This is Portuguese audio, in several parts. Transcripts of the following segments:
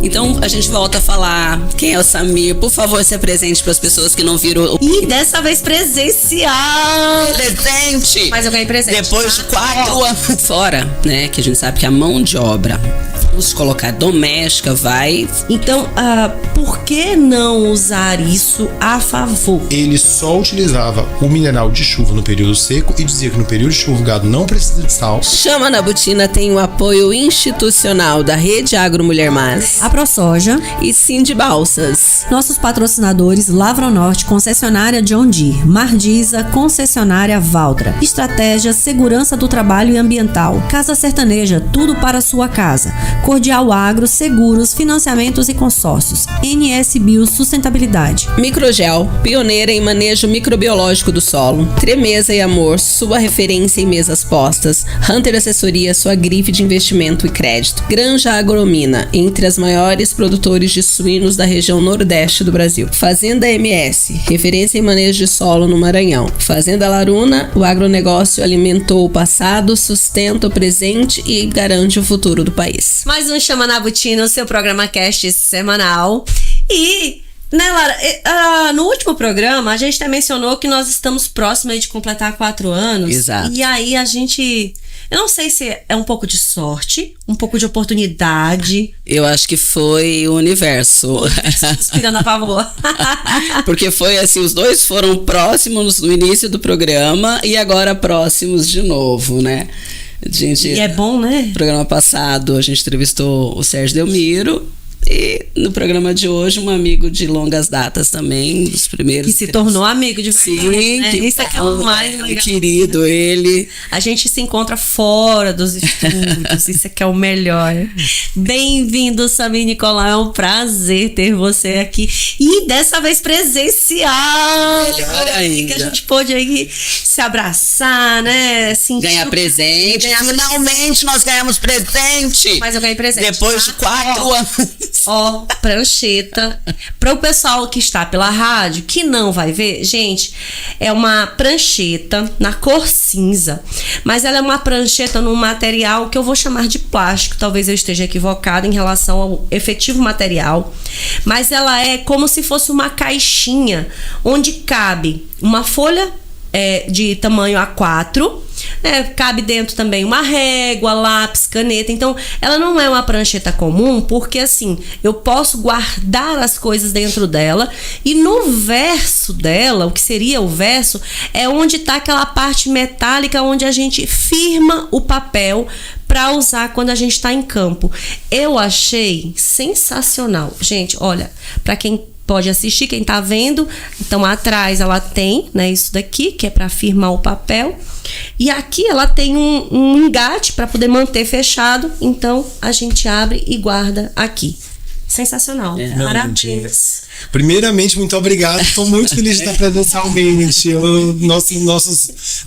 Então a gente volta a falar quem é o Samir. Por favor, se apresente para as pessoas que não viram. E dessa vez presencial. Presente! Mas eu ganhei presente. Depois de 4 anos fora, né? Que a gente sabe que a mão de obra, vamos colocar doméstica, vai. Então, por que não usar isso a favor? Ele só utilizava o mineral de chuva no período seco e dizia que no período de chuva o gado não precisa de sal. Chama na Botina tem o apoio institucional da Rede Agro Mulher Mais, A ProSoja e Cindy Balsas. Nossos patrocinadores: Lavronorte, concessionária John Deere, Mardiza, concessionária Valtra, Estratégia, Segurança do Trabalho e Ambiental, Casa Sertaneja, tudo para a sua casa, Cordial Agro, Seguros, Financiamentos e Consórcios, NS Bio, Sustentabilidade, Microgel, pioneira em manejo microbiológico do solo. Tremeza e Amor, sua referência em mesas postas. Hunter Assessoria, sua grife de investimento e crédito. Granja Agromina, entre as maiores produtores de suínos da região nordeste do Brasil. Fazenda MS, referência em manejo de solo no Maranhão. Fazenda Laruna, o agronegócio alimentou o passado, sustenta o presente e garante o futuro do país. Mais um Chama na Botina, o seu programa cast semanal. E, né, Lara, no último programa a gente até mencionou que nós estamos próximos aí de completar 4 anos. Exato. E aí a gente... Eu não sei se é um pouco de sorte, um pouco de oportunidade. Eu acho que foi o universo. Inspirando a favor. Porque foi assim, os dois foram próximos no início do programa e agora próximos de novo, né? E é bom, né? No programa passado a gente entrevistou o Sérgio Delmiro. E no programa de hoje, um amigo de longas datas também, dos primeiros. Que se tornou amigo de verdade. Sim, né? Isso é que é o mais legal. Querido, ele. A gente se encontra fora dos estúdios, isso é que é o melhor. Bem-vindo, Samir Nicolau, é um prazer ter você aqui. E dessa vez presencial. Melhor ainda. Que a gente pôde aí se abraçar, né? Ganhar presente. Finalmente nós ganhamos presente. Mas eu ganhei presente. Depois de 4 anos. Ó, prancheta. Para o pessoal que está pela rádio, que não vai ver, gente, é uma prancheta na cor cinza. Mas ela é uma prancheta num material que eu vou chamar de plástico. Talvez eu esteja equivocada em relação ao efetivo material. Mas ela é como se fosse uma caixinha onde cabe uma folha de tamanho A4, né? Cabe dentro também uma régua, lápis, caneta. Então ela não é uma prancheta comum, porque assim, eu posso guardar as coisas dentro dela, e no verso dela, o que seria o verso, é onde está aquela parte metálica onde a gente firma o papel para usar quando a gente está em campo. Eu achei sensacional. Gente, olha, para quem pode assistir, quem tá vendo, então atrás ela tem, né, isso daqui, que é para firmar o papel, e aqui ela tem um engate para poder manter fechado, então a gente abre e guarda aqui. Sensacional. Parabéns. Primeiramente, muito obrigado. Estou muito feliz de estar presencialmente.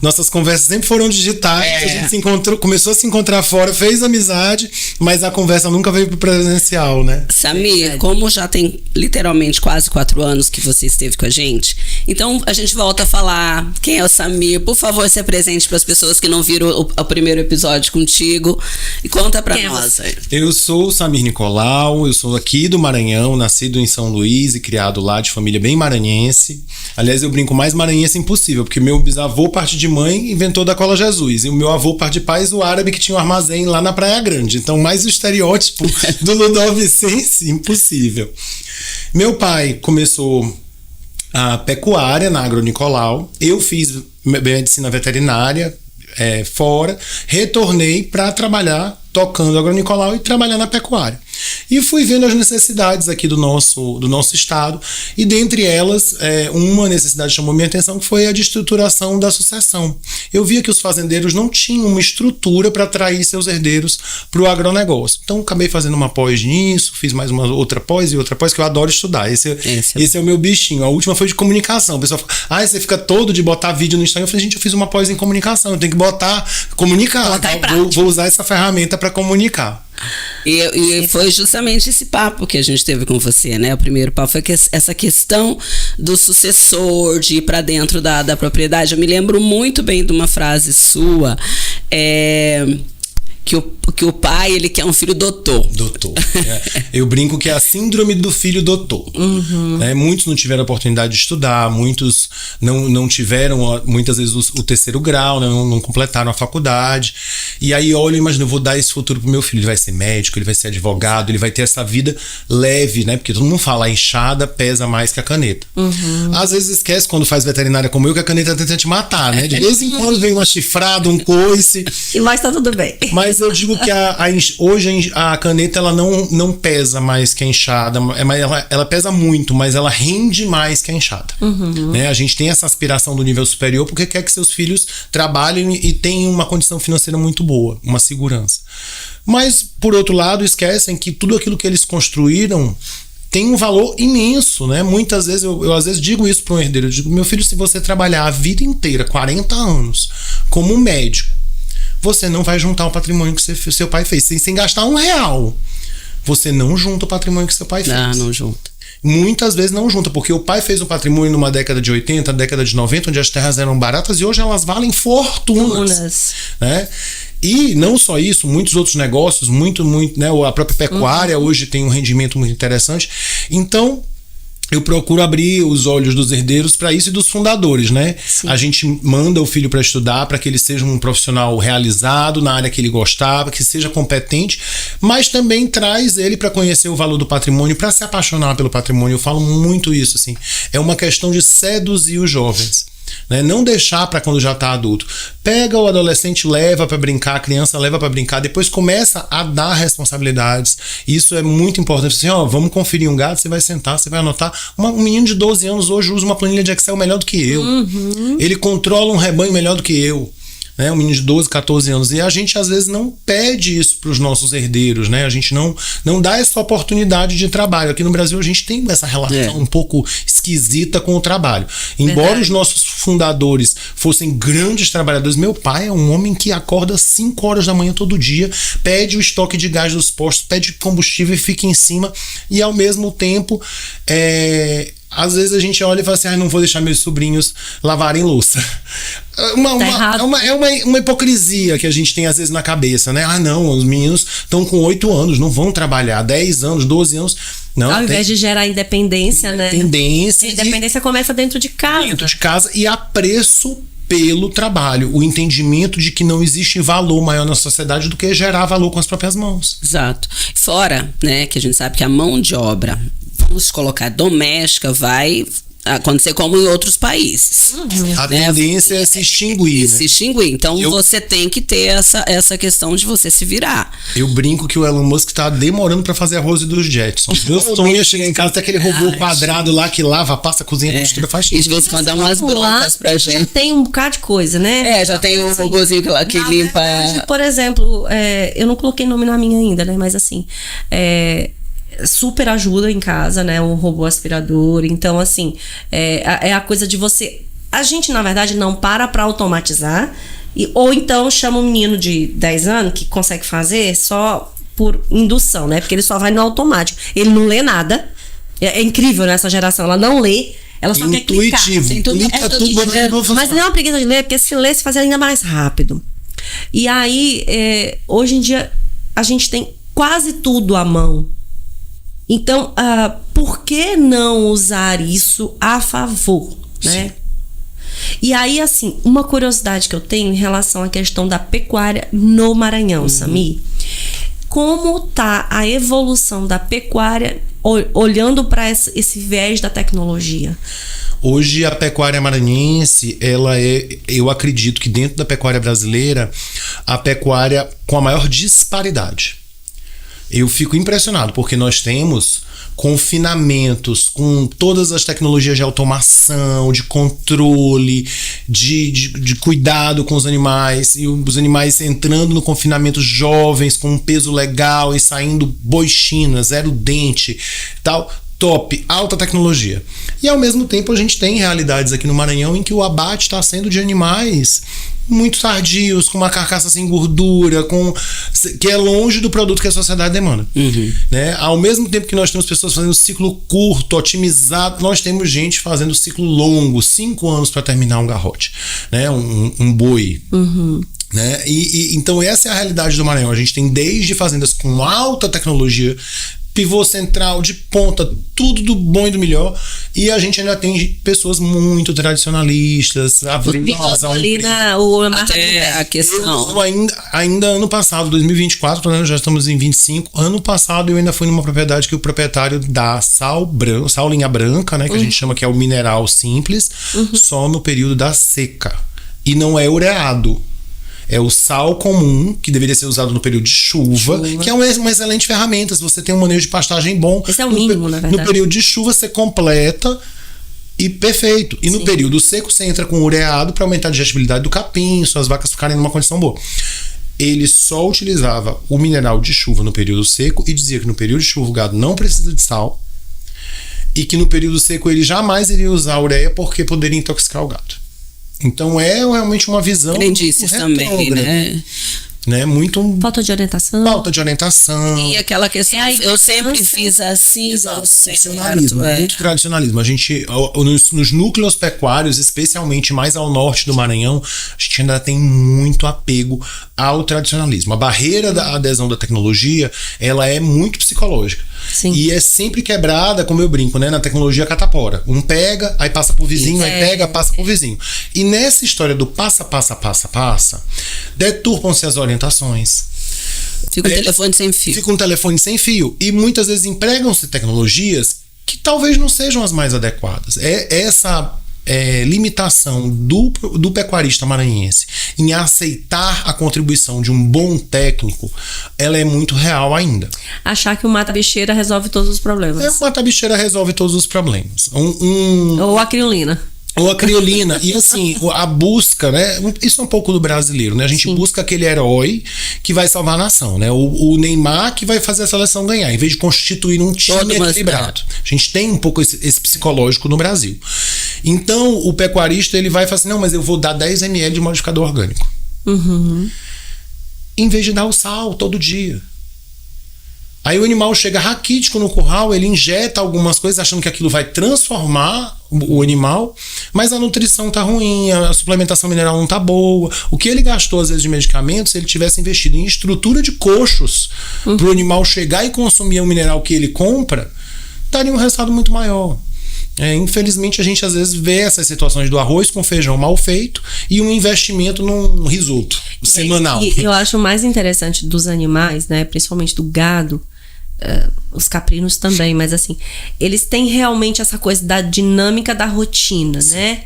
Nossas conversas sempre foram digitais. A gente começou a se encontrar fora, fez amizade, mas a conversa nunca veio pro presencial, né? Samir, como já tem literalmente quase 4 anos que você esteve com a gente, então a gente volta a falar quem é o Samir. Por favor, se apresente para as pessoas que não viram o primeiro episódio contigo e conta para nós. Eu sou o Samir Nicolau, eu sou aqui do Maranhão, nascido em São Luís e criado lá, de família bem maranhense. Aliás, eu brinco mais maranhense impossível, porque meu bisavô, parte de mãe, inventou da Cola Jesus, e o meu avô, parte de pais, o árabe que tinha um armazém lá na Praia Grande. Então, mais o estereótipo do ludovicense, impossível. Meu pai começou a pecuária na Agronicolau, eu fiz medicina veterinária fora, retornei para trabalhar tocando Agronicolau e trabalhar na pecuária. E fui vendo as necessidades aqui do nosso estado, e dentre elas, uma necessidade chamou minha atenção, que foi a de estruturação da sucessão. Eu via que os fazendeiros não tinham uma estrutura para atrair seus herdeiros para o agronegócio. Então, acabei fazendo uma pós nisso, fiz mais uma outra pós, que eu adoro estudar. Esse é o meu bichinho. A última foi de comunicação. O pessoal fala, você fica todo de botar vídeo no Instagram. Eu falei, gente, eu fiz uma pós em comunicação, eu tenho que comunicar. Vou usar essa ferramenta para comunicar. E foi justamente esse papo que a gente teve com você, né? O primeiro papo foi essa questão do sucessor, de ir para dentro da propriedade. Eu me lembro muito bem de uma frase sua, que o pai, ele quer um filho doutor. Doutor. Eu brinco que é a síndrome do filho doutor. Muitos não tiveram a oportunidade de estudar, muitos não tiveram, muitas vezes, o terceiro grau, né? Não completaram a faculdade. E aí, olha, imagina, eu vou dar esse futuro pro meu filho. Ele vai ser médico, ele vai ser advogado, ele vai ter essa vida leve, né? Porque todo mundo fala, a enxada pesa mais que a caneta. Às vezes esquece, quando faz veterinária como eu, que a caneta tenta te matar, né? De vez em quando vem uma chifrada, um coice. Mas tá tudo bem. Mas eu digo que hoje a caneta ela não pesa mais que a enxada, ela pesa muito, mas ela rende mais que a enxada. Né? A gente tem essa aspiração do nível superior porque quer que seus filhos trabalhem e tenham uma condição financeira muito boa, uma segurança. Mas, por outro lado, esquecem que tudo aquilo que eles construíram tem um valor imenso, né? Muitas vezes, eu às vezes digo isso para um herdeiro, eu digo, meu filho, se você trabalhar a vida inteira, 40 anos, como médico, você não vai juntar o patrimônio que seu pai fez. Sem gastar R$1. Você não junta o patrimônio que seu pai fez. Não junta. Muitas vezes não junta, porque o pai fez um patrimônio numa década de 80, década de 90, onde as terras eram baratas e hoje elas valem fortunas. Né? E não só isso, muitos outros negócios, muito, né? A própria pecuária hoje tem um rendimento muito interessante. Então, eu procuro abrir os olhos dos herdeiros para isso e dos fundadores, né? Sim. A gente manda o filho para estudar, para que ele seja um profissional realizado na área que ele gostava, que seja competente, mas também traz ele para conhecer o valor do patrimônio, para se apaixonar pelo patrimônio. Eu falo muito isso, assim. É uma questão de seduzir os jovens. Né? Não deixar para quando já está adulto. Pega o adolescente, leva para brincar, a criança leva para brincar, depois começa a dar responsabilidades. Isso é muito importante. Assim, vamos conferir um gado, você vai sentar, você vai anotar. Um menino de 12 anos hoje usa uma planilha de Excel melhor do que eu. Ele controla um rebanho melhor do que eu. Né, um menino de 12, 14 anos. E a gente às vezes não pede isso para os nossos herdeiros, né? A gente não dá essa oportunidade de trabalho. Aqui no Brasil a gente tem essa relação um pouco esquisita com o trabalho. Embora os nossos fundadores fossem grandes trabalhadores, meu pai é um homem que acorda 5 horas da manhã todo dia, pede o estoque de gás dos postos, pede combustível e fica em cima, e ao mesmo tempo às vezes a gente olha e fala assim, não vou deixar meus sobrinhos lavarem louça. É uma hipocrisia que a gente tem às vezes na cabeça, né? Não, os meninos estão com 8 anos, não vão trabalhar, 10 anos, 12 anos. Não, ao invés de gerar independência, né? A independência começa dentro de casa. Dentro de casa e apreço pelo trabalho, o entendimento de que não existe valor maior na sociedade do que gerar valor com as próprias mãos. Exato. Fora, né, que a gente sabe que a mão de obra, vamos colocar doméstica, vai acontecer como em outros países. A tendência é se extinguir, né? Se extinguir. Então você tem que ter essa questão de você se virar. Eu brinco que o Elon Musk tá demorando pra fazer a Rose dos Jetsons. Meu sonho é chegar em casa, tem aquele robô quadrado lá que lava, passa, cozinha, costura, faz tudo. E de vez em quando dá umas broncas pra gente. Já tem um bocado de coisa, né? Já tem um robôzinho que limpa. Verdade, por exemplo, eu não coloquei nome na minha ainda, né? Mas assim, super ajuda em casa, né? O robô aspirador. Então, assim, é a coisa de você... A gente, na verdade, não para automatizar. Ou então chama um menino de 10 anos que consegue fazer só por indução, né? Porque ele só vai no automático. Ele não lê nada. É incrível, né? Essa geração. Ela não lê. Ela só quer clicar. Mas não é uma preguiça de ler, porque se ler, se fazer ainda mais rápido. E aí, hoje em dia, a gente tem quase tudo à mão. Então, por que não usar isso a favor, né? Sim. E aí, assim, uma curiosidade que eu tenho em relação à questão da pecuária no Maranhão, Samir. Como tá a evolução da pecuária olhando para esse viés da tecnologia? Hoje a pecuária maranhense, eu acredito que dentro da pecuária brasileira, a pecuária com a maior disparidade. Eu fico impressionado, porque nós temos confinamentos com todas as tecnologias de automação, de controle, de cuidado com os animais, e os animais entrando no confinamento jovens, com um peso legal e saindo boi China, 0 dente, tal. Top, alta tecnologia. E ao mesmo tempo a gente tem realidades aqui no Maranhão em que o abate está sendo de animais muito tardios, com uma carcaça sem gordura, que é longe do produto que a sociedade demanda. Né? Ao mesmo tempo que nós temos pessoas fazendo ciclo curto, otimizado, nós temos gente fazendo ciclo longo, 5 anos para terminar um garrote, né? um boi. Né? Então essa é a realidade do Maranhão. A gente tem desde fazendas com alta tecnologia, pivô central, de ponta, tudo do bom e do melhor, e a gente ainda tem pessoas muito tradicionalistas, a questão. Eu ainda ano passado, 2024, né, já estamos em 25, ano passado eu ainda fui numa propriedade que o proprietário dá sal linha branca, né, que a gente chama que é o mineral simples, só no período da seca, e não é ureado. É o sal comum, que deveria ser usado no período de chuva. Que é uma excelente ferramenta. Se você tem um manejo de pastagem bom. Esse é o mínimo, na verdade. No período de chuva, você completa e perfeito. E no período seco, você entra com ureado para aumentar a digestibilidade do capim, suas vacas ficarem numa condição boa. Ele só utilizava o mineral de chuva no período seco e dizia que no período de chuva o gado não precisa de sal e que no período seco ele jamais iria usar ureia porque poderia intoxicar o gado. Então é realmente uma visão crendices também, né? Muito falta de orientação. E aquela questão, eu sempre fiz assim, muito tradicionalismo. A gente, nos núcleos pecuários, especialmente mais ao norte do Maranhão, a gente ainda tem muito apego ao tradicionalismo. A barreira da adesão da tecnologia, ela é muito psicológica. Sim. E é sempre quebrada, como eu brinco, né? Na tecnologia catapora. Um pega, aí passa pro vizinho, aí pega, passa pro vizinho. E nessa história do passa, deturpam-se as orientações. Fica um telefone sem fio. E muitas vezes empregam-se tecnologias que talvez não sejam as mais adequadas. Essa limitação do pecuarista maranhense em aceitar a contribuição de um bom técnico, ela é muito real ainda. Achar que o mata-bicheira resolve todos os problemas. O mata-bicheira resolve todos os problemas. Ou a criolina. E assim, a busca, né? Isso é um pouco do brasileiro, né? A gente busca aquele herói que vai salvar a nação, né? O Neymar que vai fazer a seleção ganhar, em vez de constituir um time equilibrado. A gente tem um pouco esse psicológico no Brasil. Então, o pecuarista, ele vai falar assim, não, mas eu vou dar 10 ml de modificador orgânico. Em vez de dar o sal todo dia. Aí o animal chega raquítico no curral, ele injeta algumas coisas achando que aquilo vai transformar o animal, mas a nutrição tá ruim, a suplementação mineral não tá boa. O que ele gastou às vezes de medicamentos, se ele tivesse investido em estrutura de coxos pro animal chegar e consumir o mineral que ele compra, daria um resultado muito maior. Infelizmente a gente às vezes vê essas situações do arroz com feijão mal feito e um investimento num risoto semanal. E eu acho mais interessante dos animais, né, principalmente do gado, os caprinos também, mas assim, eles têm realmente essa coisa da dinâmica da rotina, né?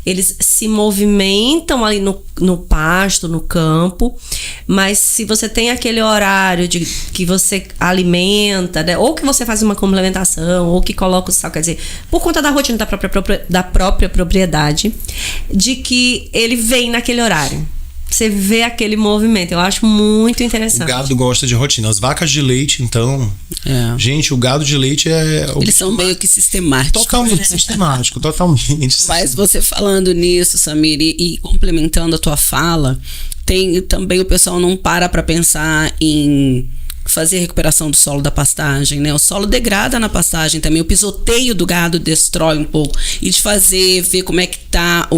Eles se movimentam ali no pasto, no campo, mas se você tem aquele horário de que você alimenta, né? Ou que você faz uma complementação, ou que coloca o sal, quer dizer, por conta da rotina da própria propriedade, de que ele vem naquele horário. Você vê aquele movimento, eu acho muito interessante. O gado gosta de rotina. As vacas de leite, então... Gente, o gado de leite eles são meio que sistemáticos. Totalmente sistemático, totalmente. Mas você falando nisso, Samir, e complementando a tua fala, tem também o pessoal não para pensar em fazer recuperação do solo da pastagem, né? O solo degrada na pastagem também, o pisoteio do gado destrói um pouco. E de ver como é que tá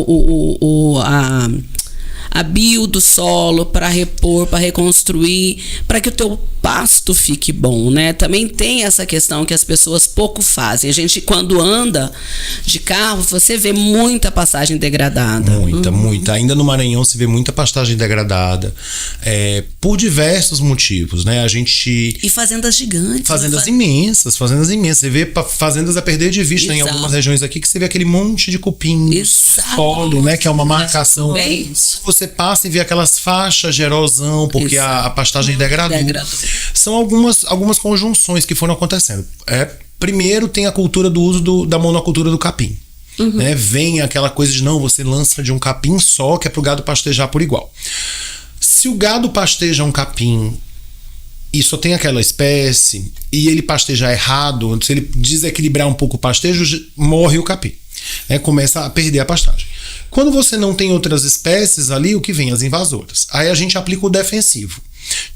a bio do solo para repor, para reconstruir, para que o teu pasto fique bom, né? Também tem essa questão que as pessoas pouco fazem. A gente, quando anda de carro, você vê muita pastagem degradada. Muita. Ainda no Maranhão se vê muita pastagem degradada, por diversos motivos, né? E fazendas gigantes. Fazendas imensas. Você vê fazendas a perder de vista. Exato. Em algumas regiões aqui que você vê aquele monte de cupim no solo, né? Que é uma marcação. Você passa e vê aquelas faixas de erosão, porque a pastagem degradou. São algumas conjunções que foram acontecendo. Primeiro tem a cultura do uso da monocultura do capim. Né? Vem aquela coisa de não, você lança de um capim só, que é pro gado pastejar por igual. Se o gado pasteja um capim e só tem aquela espécie, e ele pastejar errado, se ele desequilibrar um pouco o pastejo, morre o capim. Começa a perder a pastagem. Quando você não tem outras espécies ali, o que vem? As invasoras. Aí a gente aplica o defensivo.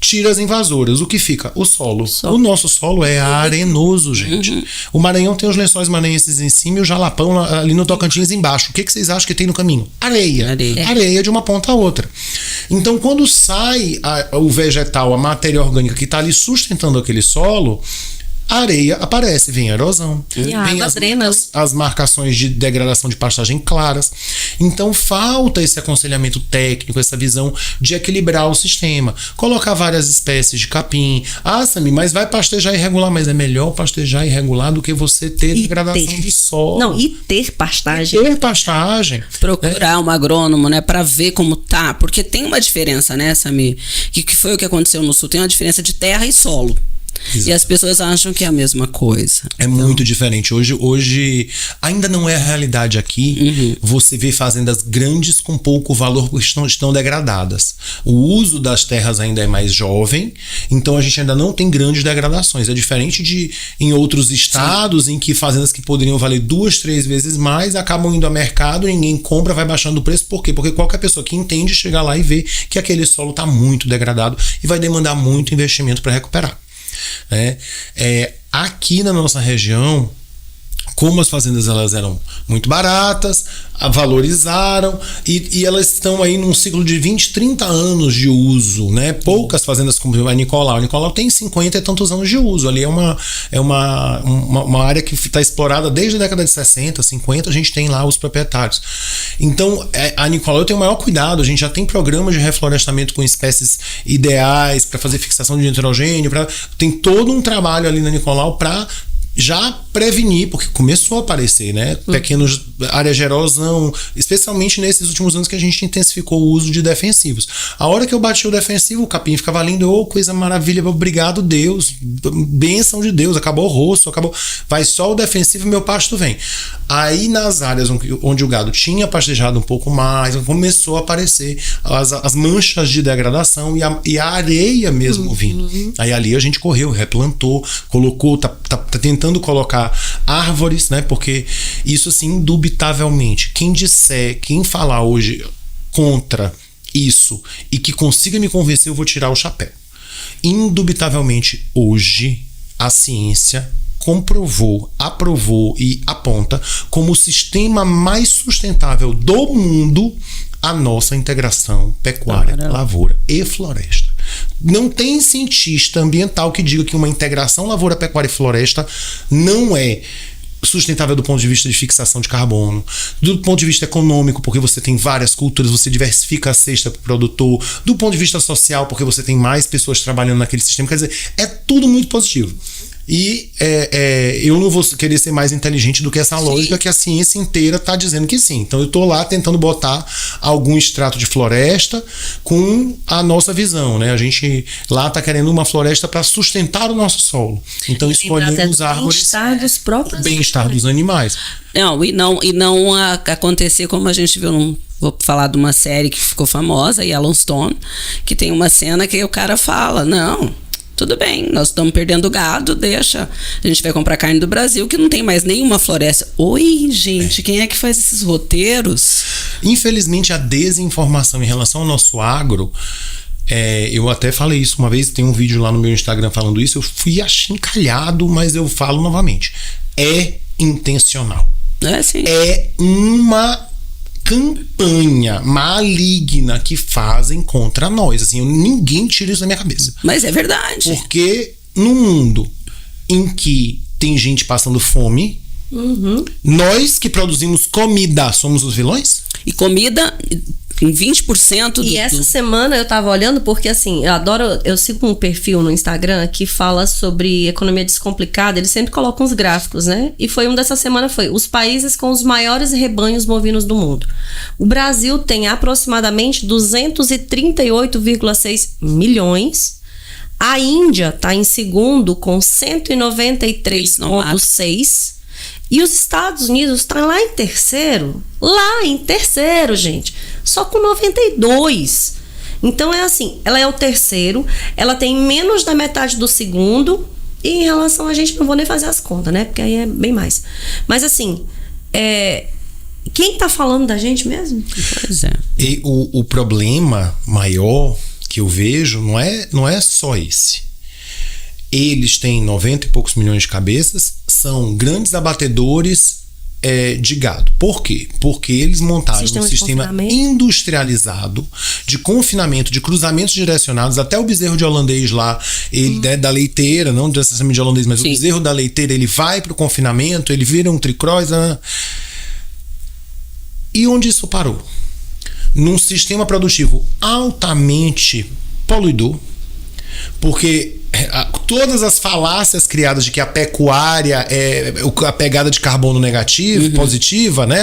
tira as invasoras. O que fica? O solo. O nosso solo é arenoso, gente. O Maranhão tem os lençóis maranhenses em cima e o Jalapão ali no Tocantins embaixo. O que vocês acham que tem no caminho? Areia. Areia de uma ponta a outra. Então, quando sai o vegetal, a matéria orgânica que está ali sustentando aquele solo, a areia aparece, vem a erosão, vem as marcações de degradação de pastagem claras. Então falta esse aconselhamento técnico, essa visão de equilibrar o sistema, colocar várias espécies de capim. Sammy, mas vai pastejar irregular, mas é melhor pastejar irregular do que você ter degradação de solo. Não, e ter pastagem. Ter pastagem. Procurar um agrônomo, né, para ver como tá, porque tem uma diferença, né, Sammy? Que foi o que aconteceu no sul, tem uma diferença de terra e solo. Exato. E as pessoas acham que é a mesma coisa. É muito diferente. Hoje ainda não é a realidade aqui. Você vê fazendas grandes com pouco valor porque estão degradadas. O uso das terras ainda é mais jovem, então a gente ainda não tem grandes degradações. É diferente de em outros estados em que fazendas que poderiam valer 2, 3 vezes mais acabam indo ao mercado, ninguém compra, vai baixando o preço. Por quê? Porque qualquer pessoa que entende chega lá e vê que aquele solo está muito degradado e vai demandar muito investimento para recuperar. Aqui na nossa região, como as fazendas elas eram muito baratas, valorizaram e elas estão aí num ciclo de 20, 30 anos de uso, né? Poucas fazendas como a Nicolau. A Nicolau tem 50 e tantos anos de uso. Ali é uma área que está explorada desde a década de 60, 50, a gente tem lá os proprietários. Então, a Nicolau tem o maior cuidado, a gente já tem programas de reflorestamento com espécies ideais para fazer fixação de nitrogênio, tem todo um trabalho ali na Nicolau para já prevenir, porque começou a aparecer, né? Pequenas áreas de erosão, especialmente nesses últimos anos que a gente intensificou o uso de defensivos. A hora que eu bati o defensivo, o capim ficava lindo, coisa maravilha, obrigado Deus, bênção de Deus, acabou o roço, vai só o defensivo e meu pasto vem. Aí nas áreas onde o gado tinha pastejado um pouco mais, começou a aparecer as manchas de degradação e a areia mesmo vindo. Aí ali a gente correu, replantou, colocou, tá tentando colocar árvores, né? Porque isso assim, indubitavelmente, quem falar hoje contra isso e que consiga me convencer, eu vou tirar o chapéu. Indubitavelmente, hoje, a ciência comprovou, aprovou e aponta como o sistema mais sustentável do mundo a nossa integração pecuária, lavoura e floresta. Não tem cientista ambiental que diga que uma integração lavoura, pecuária e floresta não é sustentável do ponto de vista de fixação de carbono, do ponto de vista econômico, porque você tem várias culturas, você diversifica a cesta para o produtor, do ponto de vista social, porque você tem mais pessoas trabalhando naquele sistema. Quer dizer, é tudo muito positivo. E eu não vou querer ser mais inteligente do que essa lógica que a ciência inteira está dizendo que sim. Então eu estou lá tentando botar algum extrato de floresta com a nossa visão, né? A gente lá está querendo uma floresta para sustentar o nosso solo. Então escolhemos árvores, bem-estar dos próprios bem-estar dos animais. E não acontecer como a gente viu vou falar de uma série que ficou famosa, Yellowstone, que tem uma cena que o cara fala, tudo bem, nós estamos perdendo gado, deixa. A gente vai comprar carne do Brasil, que não tem mais nenhuma floresta. Oi, gente, quem é que faz esses roteiros? Infelizmente, a desinformação em relação ao nosso agro, eu até falei isso uma vez, tem um vídeo lá no meu Instagram falando isso, eu fui achincalhado, mas eu falo novamente. É intencional. Sim. É uma campanha maligna que fazem contra nós. Assim, ninguém tira isso da minha cabeça. Mas é verdade. Porque no mundo em que tem gente passando fome, nós que produzimos comida somos os vilões? E comida em 20% do... E essa semana eu tava olhando porque assim, eu sigo um perfil no Instagram que fala sobre economia descomplicada, eles sempre colocam os gráficos, né? E dessa semana foi os países com os maiores rebanhos bovinos do mundo. O Brasil tem aproximadamente 238,6 milhões. A Índia tá em segundo com 193,6. E os Estados Unidos estão lá em terceiro. Gente. Só com 92. Então é assim, ela é o terceiro, ela tem menos da metade do segundo. E em relação a gente, não vou nem fazer as contas, né? Porque aí é bem mais. Mas assim, quem tá falando da gente mesmo? Pois é. E o problema maior que eu vejo não é só esse. Eles têm 90 e poucos milhões de cabeças, são grandes abatedores de gado. Por quê? Porque eles montaram um sistema industrializado de confinamento, de cruzamentos direcionados, até o bezerro de holandês lá, ele da leiteira, não necessariamente de holandês, mas Sim. O bezerro da leiteira, ele vai para o confinamento, ele vira um tricross. E onde isso parou? Num sistema produtivo altamente poluidor, porque todas as falácias criadas de que a pecuária é a pegada de carbono negativo, positiva, né?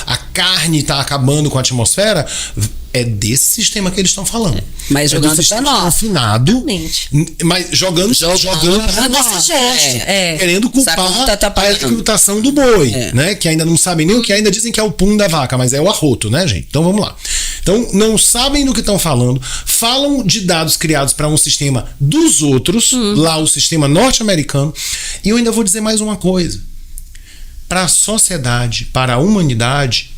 A carne está acabando com a atmosfera, é desse sistema que eles estão falando. Mas jogando para nós. Confinado, mas jogando para nossa gente. Querendo culpar a explotação do boi, né? Que ainda não sabem nem o que, ainda dizem que é o pum da vaca, mas é o arroto, né, gente? Então vamos lá. Então não sabem do que estão falando, falam de dados criados para um sistema dos outros, lá o sistema norte-americano, e eu ainda vou dizer mais uma coisa. Para a sociedade, para a humanidade,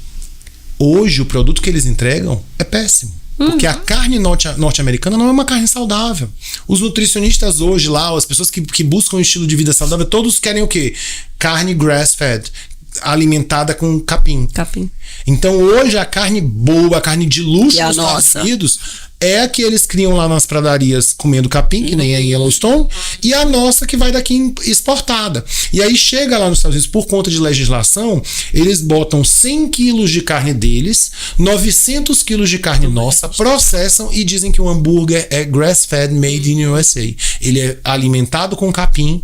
hoje o produto que eles entregam é péssimo. Porque a carne norte-americana não é uma carne saudável. Os nutricionistas hoje lá, as pessoas que buscam um estilo de vida saudável, todos querem o quê? Carne grass-fed, alimentada com capim. Então hoje a carne boa, a carne de luxo dos Estados Unidos é a que eles criam lá nas pradarias comendo capim, que nem a Yellowstone, e a nossa que vai daqui exportada. E aí chega lá nos Estados Unidos, por conta de legislação, eles botam 100 quilos de carne deles, 900 quilos de carne nossa, processam e dizem que o hambúrguer é grass-fed made in USA. Ele é alimentado com capim,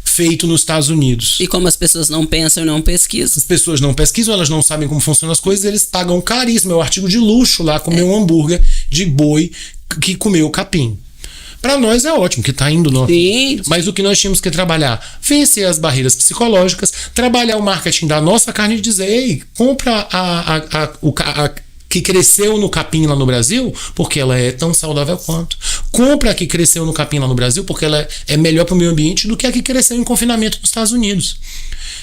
feito nos Estados Unidos. E como as pessoas não pensam e não pesquisam. As pessoas não pesquisam, elas não sabem como funcionam as coisas, eles pagam caríssimo. É um artigo de luxo lá comer um hambúrguer de boi que comeu capim. Para nós é ótimo, que tá indo no... Mas o que nós tínhamos que trabalhar? Vencer as barreiras psicológicas, trabalhar o marketing da nossa carne e dizer, ei, compra a que cresceu no capim lá no Brasil, porque ela é tão saudável quanto. Compra a que cresceu no capim lá no Brasil, porque ela é melhor para o meio ambiente do que a que cresceu em confinamento nos Estados Unidos.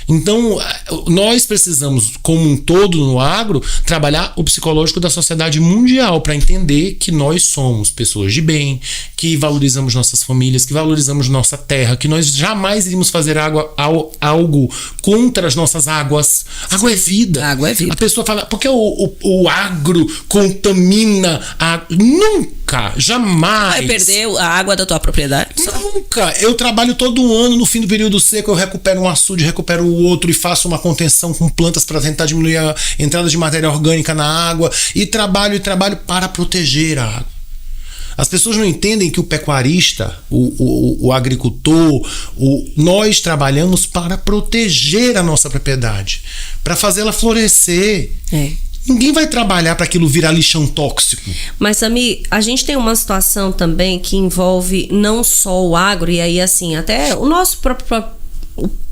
Então, nós precisamos, como um todo no agro, trabalhar o psicológico da sociedade mundial para entender que nós somos pessoas de bem, que valorizamos nossas famílias, que valorizamos nossa terra, que nós jamais iríamos fazer algo contra as nossas águas. Água é vida. Água é vida. A pessoa fala, porque o agro contamina a... Nunca, jamais. Vai perder a água da tua propriedade? Nunca. Eu trabalho todo ano, no fim do período seco, eu recupero um açude, recupero o outro e faço uma contenção com plantas para tentar diminuir a entrada de matéria orgânica na água e trabalho para proteger a água. As pessoas não entendem que o pecuarista, o agricultor, nós trabalhamos para proteger a nossa propriedade, para fazê-la florescer. Ninguém vai trabalhar para aquilo virar lixão tóxico. Mas, Sami, a gente tem uma situação também que envolve não só o agro, e aí, assim, até o nosso próprio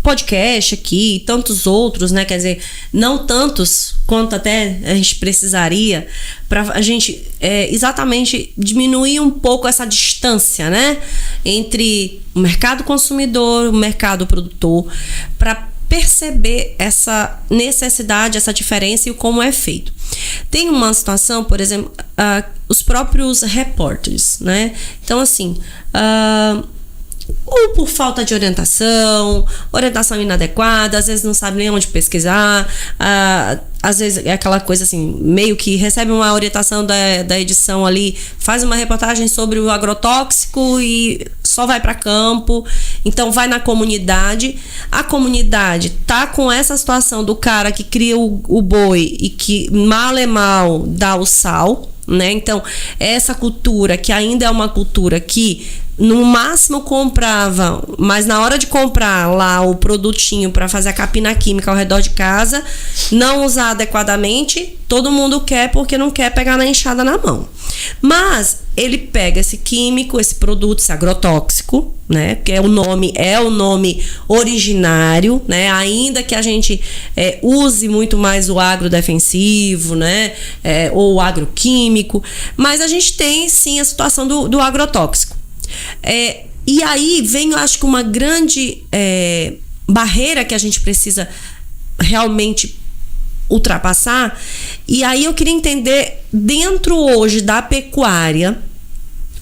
podcast aqui e tantos outros, né? Quer dizer, não tantos quanto até a gente precisaria para a gente exatamente diminuir um pouco essa distância, né? Entre o mercado consumidor, o mercado produtor, para perceber essa necessidade, essa diferença e como é feito. Tem uma situação, por exemplo, os próprios repórteres, né? Então, assim, ou por falta de orientação inadequada, às vezes não sabe nem onde pesquisar, às vezes é aquela coisa assim, meio que recebe uma orientação da edição ali, faz uma reportagem sobre o agrotóxico e só vai para campo, então vai na comunidade, a comunidade tá com essa situação do cara que cria o boi e que mal é mal dá o sal, né? Então, essa cultura que ainda é uma cultura que no máximo comprava, mas na hora de comprar lá o produtinho para fazer a capina química ao redor de casa, não usar adequadamente, todo mundo quer porque não quer pegar na enxada na mão. Mas ele pega esse químico, esse produto, esse agrotóxico, né? Que é o nome originário, né? Ainda que a gente use muito mais o agrodefensivo, né? Ou o agroquímico, mas a gente tem sim a situação do agrotóxico. E aí vem, eu acho que uma grande barreira que a gente precisa realmente ultrapassar. E aí eu queria entender, dentro hoje da pecuária,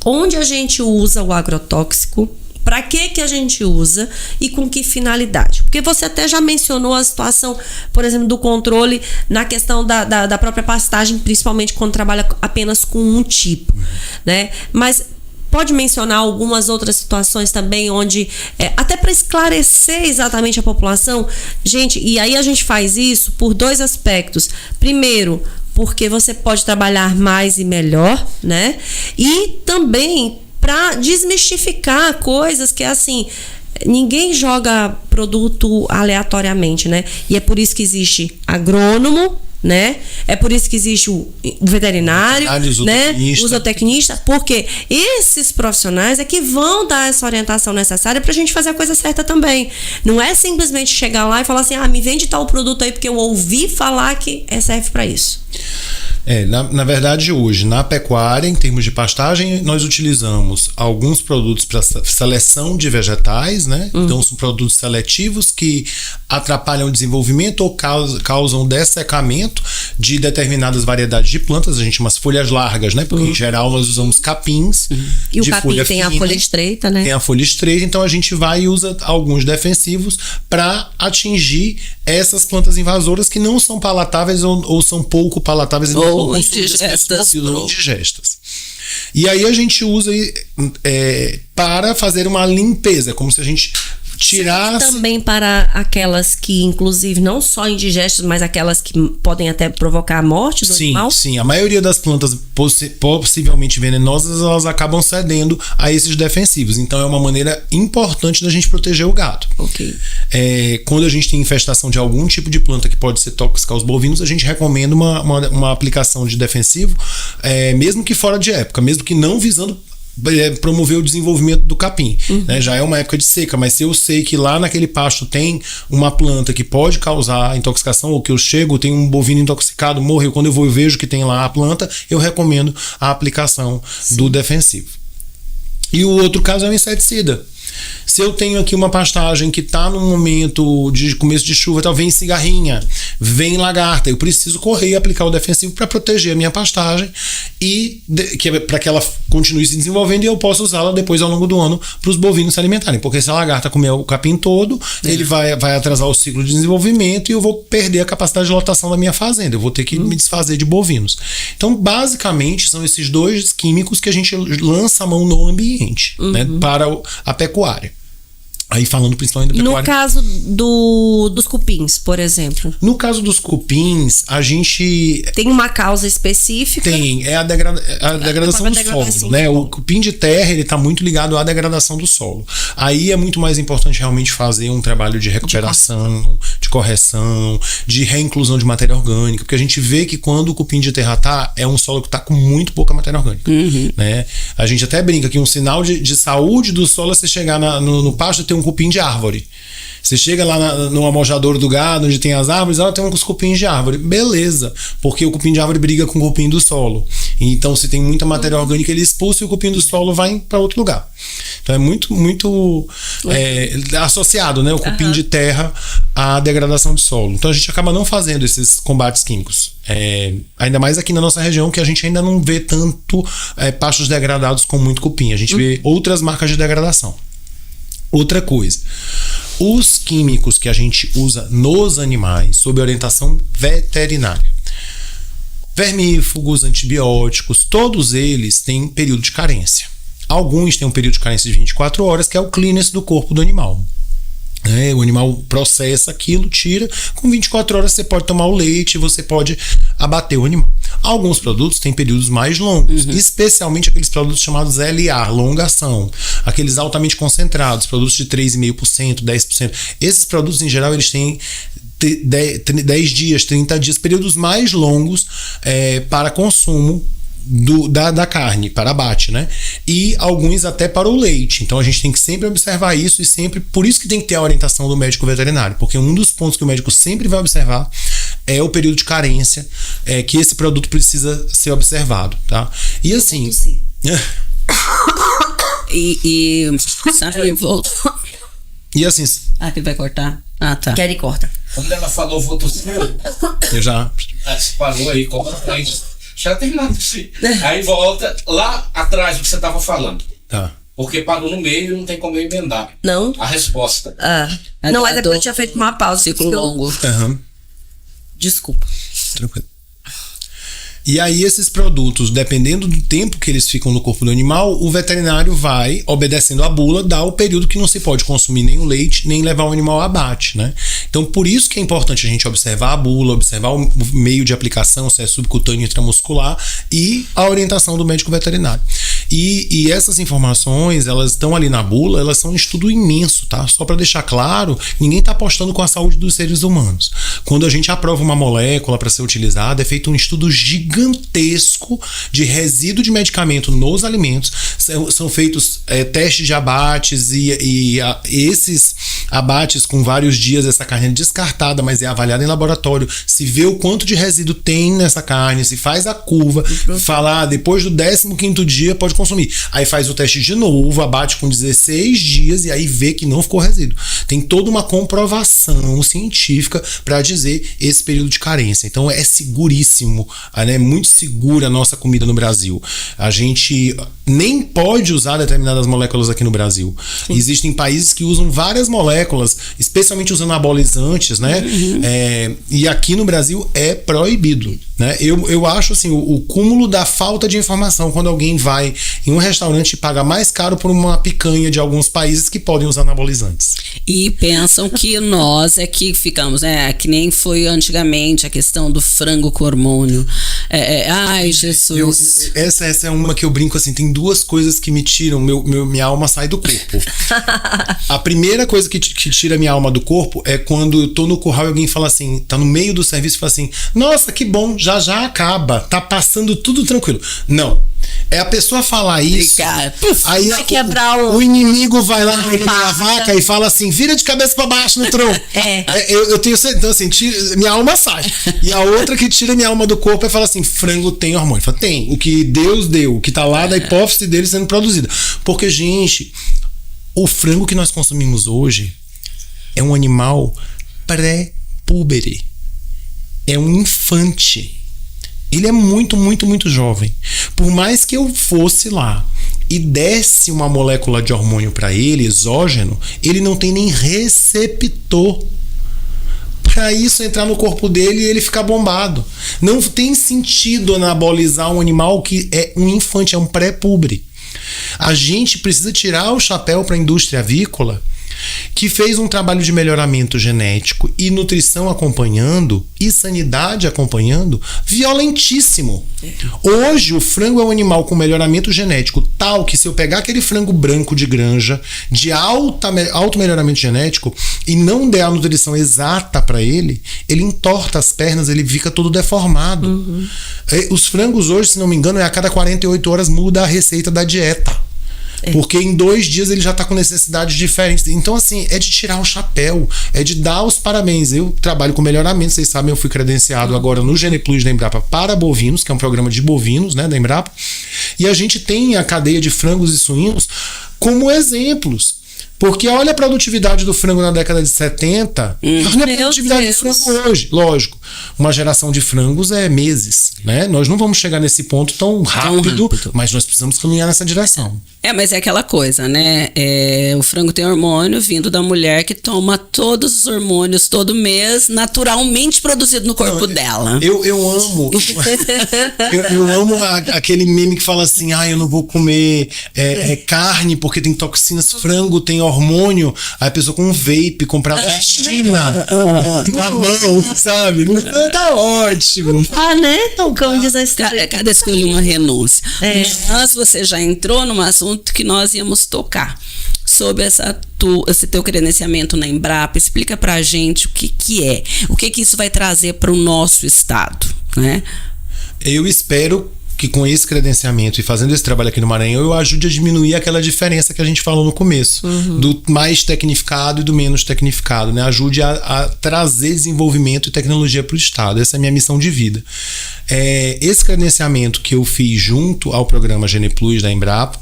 onde a gente usa o agrotóxico, para que a gente usa e com que finalidade. Porque você até já mencionou a situação, por exemplo, do controle na questão da própria pastagem, principalmente quando trabalha apenas com um tipo, né? Mas pode mencionar algumas outras situações também onde, até para esclarecer exatamente a população, gente, e aí a gente faz isso por 2 aspectos. Primeiro, porque você pode trabalhar mais e melhor, né? E também para desmistificar coisas que, assim, ninguém joga produto aleatoriamente, né? E é por isso que existe agrônomo, né? É por isso que existe o veterinário, né? O zootecnista, porque esses profissionais é que vão dar essa orientação necessária pra gente fazer a coisa certa também. Não é simplesmente chegar lá e falar assim, me vende tal produto aí porque eu ouvi falar que serve pra isso. Na verdade, hoje, na pecuária, em termos de pastagem, nós utilizamos alguns produtos para seleção de vegetais, né? Então, são produtos seletivos que atrapalham o desenvolvimento ou causam dessecamento de determinadas variedades de plantas. A gente chama as folhas largas, né? Porque, em geral, nós usamos capins e de o capim tem a folha estreita, né? Tem a folha estreita, então a gente vai e usa alguns defensivos para atingir essas plantas invasoras que não são palatáveis ou são pouco palatáveis ou indigestas. E aí a gente usa para fazer uma limpeza, como se a gente tirasse... Também para aquelas que, inclusive, não só indigestas, mas aquelas que podem até provocar a morte do animal? Sim. A maioria das plantas possivelmente venenosas, elas acabam cedendo a esses defensivos. Então, é uma maneira importante da gente proteger o gado. Ok. Quando a gente tem infestação de algum tipo de planta que pode ser tóxica aos bovinos, a gente recomenda uma aplicação de defensivo, mesmo que fora de época, mesmo que não visando promover o desenvolvimento do capim, né? Já é uma época de seca, mas se eu sei que lá naquele pasto tem uma planta que pode causar intoxicação, ou que eu chego, tem um bovino intoxicado, morreu, quando eu vou e vejo que tem lá a planta, eu recomendo a aplicação do defensivo. E o outro caso é o inseticida. Se eu tenho aqui uma pastagem que está no momento de começo de chuva, então vem cigarrinha, vem lagarta, eu preciso correr e aplicar o defensivo para proteger a minha pastagem e para que ela continue se desenvolvendo e eu possa usá-la depois ao longo do ano para os bovinos se alimentarem, porque se a lagarta comer o capim todo, ele vai atrasar o ciclo de desenvolvimento e eu vou perder a capacidade de lotação da minha fazenda, eu vou ter que me desfazer de bovinos. Então, basicamente, são esses 2 químicos que a gente lança a mão no ambiente, né, para a pecuária. Aí falando principalmente da pecuária. No caso dos cupins, por exemplo. No caso dos cupins, a gente... Tem uma causa específica? Tem, é a degradação do solo, né? O cupim de terra, ele está muito ligado à degradação do solo. Aí é muito mais importante realmente fazer um trabalho de recuperação, de correção, de reinclusão de matéria orgânica, porque a gente vê que quando o cupim de terra é um solo que está com muito pouca matéria orgânica, né? A gente até brinca que um sinal de saúde do solo é você chegar no pasto e ter um cupim de árvore. Você chega lá no amojadouro do gado, onde tem as árvores, ela tem uns cupins de árvore. Beleza, porque o cupim de árvore briga com o cupim do solo. Então, se tem muita matéria orgânica, ele expulsa e o cupim do solo vai para outro lugar. Então, é muito associado, né, o cupim de terra à degradação de solo. Então, a gente acaba não fazendo esses combates químicos. Ainda mais aqui na nossa região, que a gente ainda não vê tanto pastos degradados com muito cupim. A gente vê outras marcas de degradação. Outra coisa, os químicos que a gente usa nos animais sob orientação veterinária, vermífugos, antibióticos, todos eles têm período de carência. Alguns têm um período de carência de 24 horas, que é o clearance do corpo do animal. O animal processa aquilo, tira, com 24 horas você pode tomar o leite, você pode abater o animal. Alguns produtos têm períodos mais longos, especialmente aqueles produtos chamados LA, longa ação, aqueles altamente concentrados, produtos de 3,5%, 10%. Esses produtos, em geral, eles têm 10 dias, 30 dias, períodos mais longos para consumo da carne, para abate, né? E alguns até para o leite. Então a gente tem que sempre observar isso e sempre, por isso que tem que ter a orientação do médico veterinário, porque um dos pontos que o médico sempre vai observar é o período de carência, que esse produto precisa ser observado, tá? E assim... E assim... que vai cortar? Tá. Quer e corta. Quando ela falou, vou tossir, Eu já... se parou aí, como frente. Já terminado sim. Aí volta lá atrás do que você estava falando. Tá. Porque parou no meio e não tem como eu emendar. Não? A resposta. Não, mas depois eu tinha feito uma pausa. Ciclo longo. Aham. Desculpa. Tranquilo. E aí esses produtos, dependendo do tempo que eles ficam no corpo do animal, o veterinário vai, obedecendo a bula, dar o período que não se pode consumir nem o leite, nem levar o animal a abate, né? Então por isso que é importante a gente observar a bula, observar o meio de aplicação, se é subcutâneo, intramuscular, e a orientação do médico veterinário. E essas informações, elas estão ali na bula, elas são um estudo imenso, tá? Só para deixar claro, ninguém está apostando com a saúde dos seres humanos. Quando a gente aprova uma molécula para ser utilizada, é feito um estudo gigantesco de resíduo de medicamento nos alimentos. São feitos testes de abates e esses abates com vários dias, essa carne é descartada, mas é avaliada em laboratório, se vê o quanto de resíduo tem nessa carne, se faz a curva, falar depois do 15º dia pode consumir. Aí faz o teste de novo, abate com 16 dias e aí vê que não ficou resíduo. Tem toda uma comprovação científica para dizer esse período de carência. Então é seguríssimo, né? Muito segura a nossa comida no Brasil. A gente nem pode usar determinadas moléculas aqui no Brasil. Sim. Existem países que usam várias moléculas, especialmente os anabolizantes, né? E aqui no Brasil é proibido, né? Eu acho assim, o cúmulo da falta de informação quando alguém vai em um restaurante e paga mais caro por uma picanha de alguns países que podem usar anabolizantes. E pensam que nós é que ficamos, né? Que nem foi antigamente a questão do frango com hormônio. Ai, Jesus. Essa é uma que eu brinco assim, tem duas coisas que me tiram, minha alma sai do corpo. A primeira coisa que tira minha alma do corpo é quando eu tô no curral e alguém fala assim, tá no meio do serviço e fala assim, nossa, que bom, já acaba, tá passando tudo tranquilo. Não. É a pessoa falar isso, aí vai quebrar o inimigo vai lá na vaca e fala assim, vira de cabeça pra baixo no tronco. Eu tenho certeza, então assim, minha alma sai. E a outra que tira minha alma do corpo é falar assim, frango tem hormônio. Fala, tem, o que Deus deu, o que tá lá da hipófise dele sendo produzida. Porque, gente, o frango que nós consumimos hoje é um animal pré-púbere. É um infante. Ele é muito, muito, muito jovem. Por mais que eu fosse lá e desse uma molécula de hormônio para ele, exógeno, ele não tem nem receptor para isso entrar no corpo dele e ele ficar bombado. Não tem sentido anabolizar um animal que é um infante, é um pré-púbere. A gente precisa tirar o chapéu para a indústria avícola, que fez um trabalho de melhoramento genético e nutrição acompanhando e sanidade acompanhando violentíssimo. Hoje o frango é um animal com melhoramento genético tal que se eu pegar aquele frango branco de granja de alto melhoramento genético e não der a nutrição exata para ele entorta as pernas, ele fica todo deformado. Os frangos hoje, se não me engano, a cada 48 horas muda a receita da dieta. Porque em 2 dias ele já está com necessidades diferentes. Então, assim, é de tirar o chapéu, é de dar os parabéns. Eu trabalho com melhoramento, vocês sabem, eu fui credenciado agora no GenePlus da Embrapa para bovinos, que é um programa de bovinos, né, da Embrapa. E a gente tem a cadeia de frangos e suínos como exemplos. Porque olha a produtividade do frango na década de 70, olha a produtividade do frango hoje. Lógico, uma geração de frangos é meses, né? Nós não vamos chegar nesse ponto tão rápido, mas nós precisamos caminhar nessa direção. Mas é aquela coisa, né? O frango tem hormônio vindo da mulher que toma todos os hormônios todo mês, naturalmente produzido no corpo dela. Eu amo eu amo aquele meme que fala assim, eu não vou comer carne porque tem toxinas, frango tem hormônio, aí a pessoa com um vape comprar na China na mão, sabe? Tá ótimo. Né? Como diz a história. Cada escolha uma renúncia. Mas você já entrou num assunto que nós íamos tocar sobre esse teu credenciamento na Embrapa. Explica pra gente o que é, o que isso vai trazer para o nosso estado, né? Eu espero que com esse credenciamento e fazendo esse trabalho aqui no Maranhão, eu ajude a diminuir aquela diferença que a gente falou no começo, do mais tecnificado e do menos tecnificado, né? Ajude a trazer desenvolvimento e tecnologia para o estado. Essa é a minha missão de vida. Esse credenciamento que eu fiz junto ao programa GenePlus da Embrapa,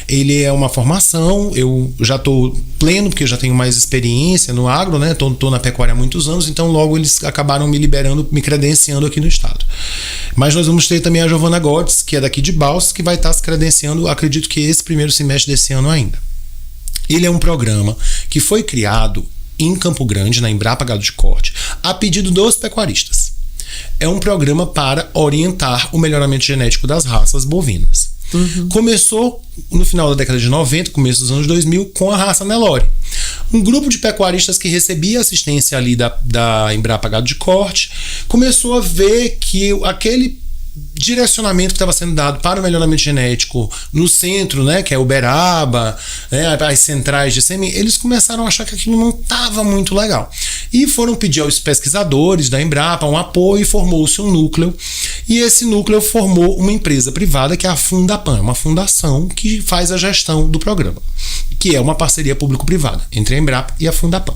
ele é uma formação, eu já estou pleno, porque eu já tenho mais experiência no agro, né? Tô na pecuária há muitos anos, então logo eles acabaram me liberando, me credenciando aqui no estado. Mas nós vamos ter também a Giovana Gottes, que é daqui de Balsas, que vai estar se credenciando, acredito que esse primeiro semestre desse ano ainda. Ele é um programa que foi criado em Campo Grande, na Embrapa Gado de Corte, a pedido dos pecuaristas. É um programa para orientar o melhoramento genético das raças bovinas. Começou no final da década de 90, começo dos anos 2000, com a raça Nelore. Um grupo de pecuaristas que recebia assistência ali da Embrapa Gado de Corte começou a ver que aquele direcionamento que estava sendo dado para o melhoramento genético no centro, né, que é Uberaba, né, as centrais de sêmen, eles começaram a achar que aquilo não estava muito legal. E foram pedir aos pesquisadores da Embrapa um apoio e formou-se um núcleo. E esse núcleo formou uma empresa privada que é a Fundapan, uma fundação que faz a gestão do programa, que é uma parceria público-privada entre a Embrapa e a Fundapan.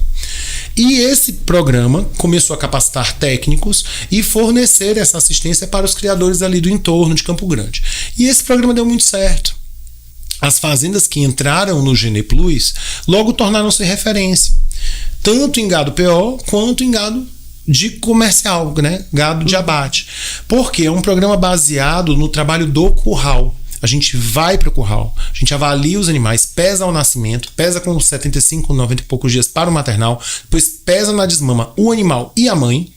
E esse programa começou a capacitar técnicos e fornecer essa assistência para os criadores ali do entorno de Campo Grande. E esse programa deu muito certo. As fazendas que entraram no Gene Plus logo tornaram-se referência, tanto em gado PO quanto em gado de comercial, né? Gado de abate. Porque é um programa baseado no trabalho do curral. A gente vai para o curral, a gente avalia os animais, pesa ao nascimento, pesa com 75, 90 e poucos dias para o maternal, depois pesa na desmama o animal e a mãe,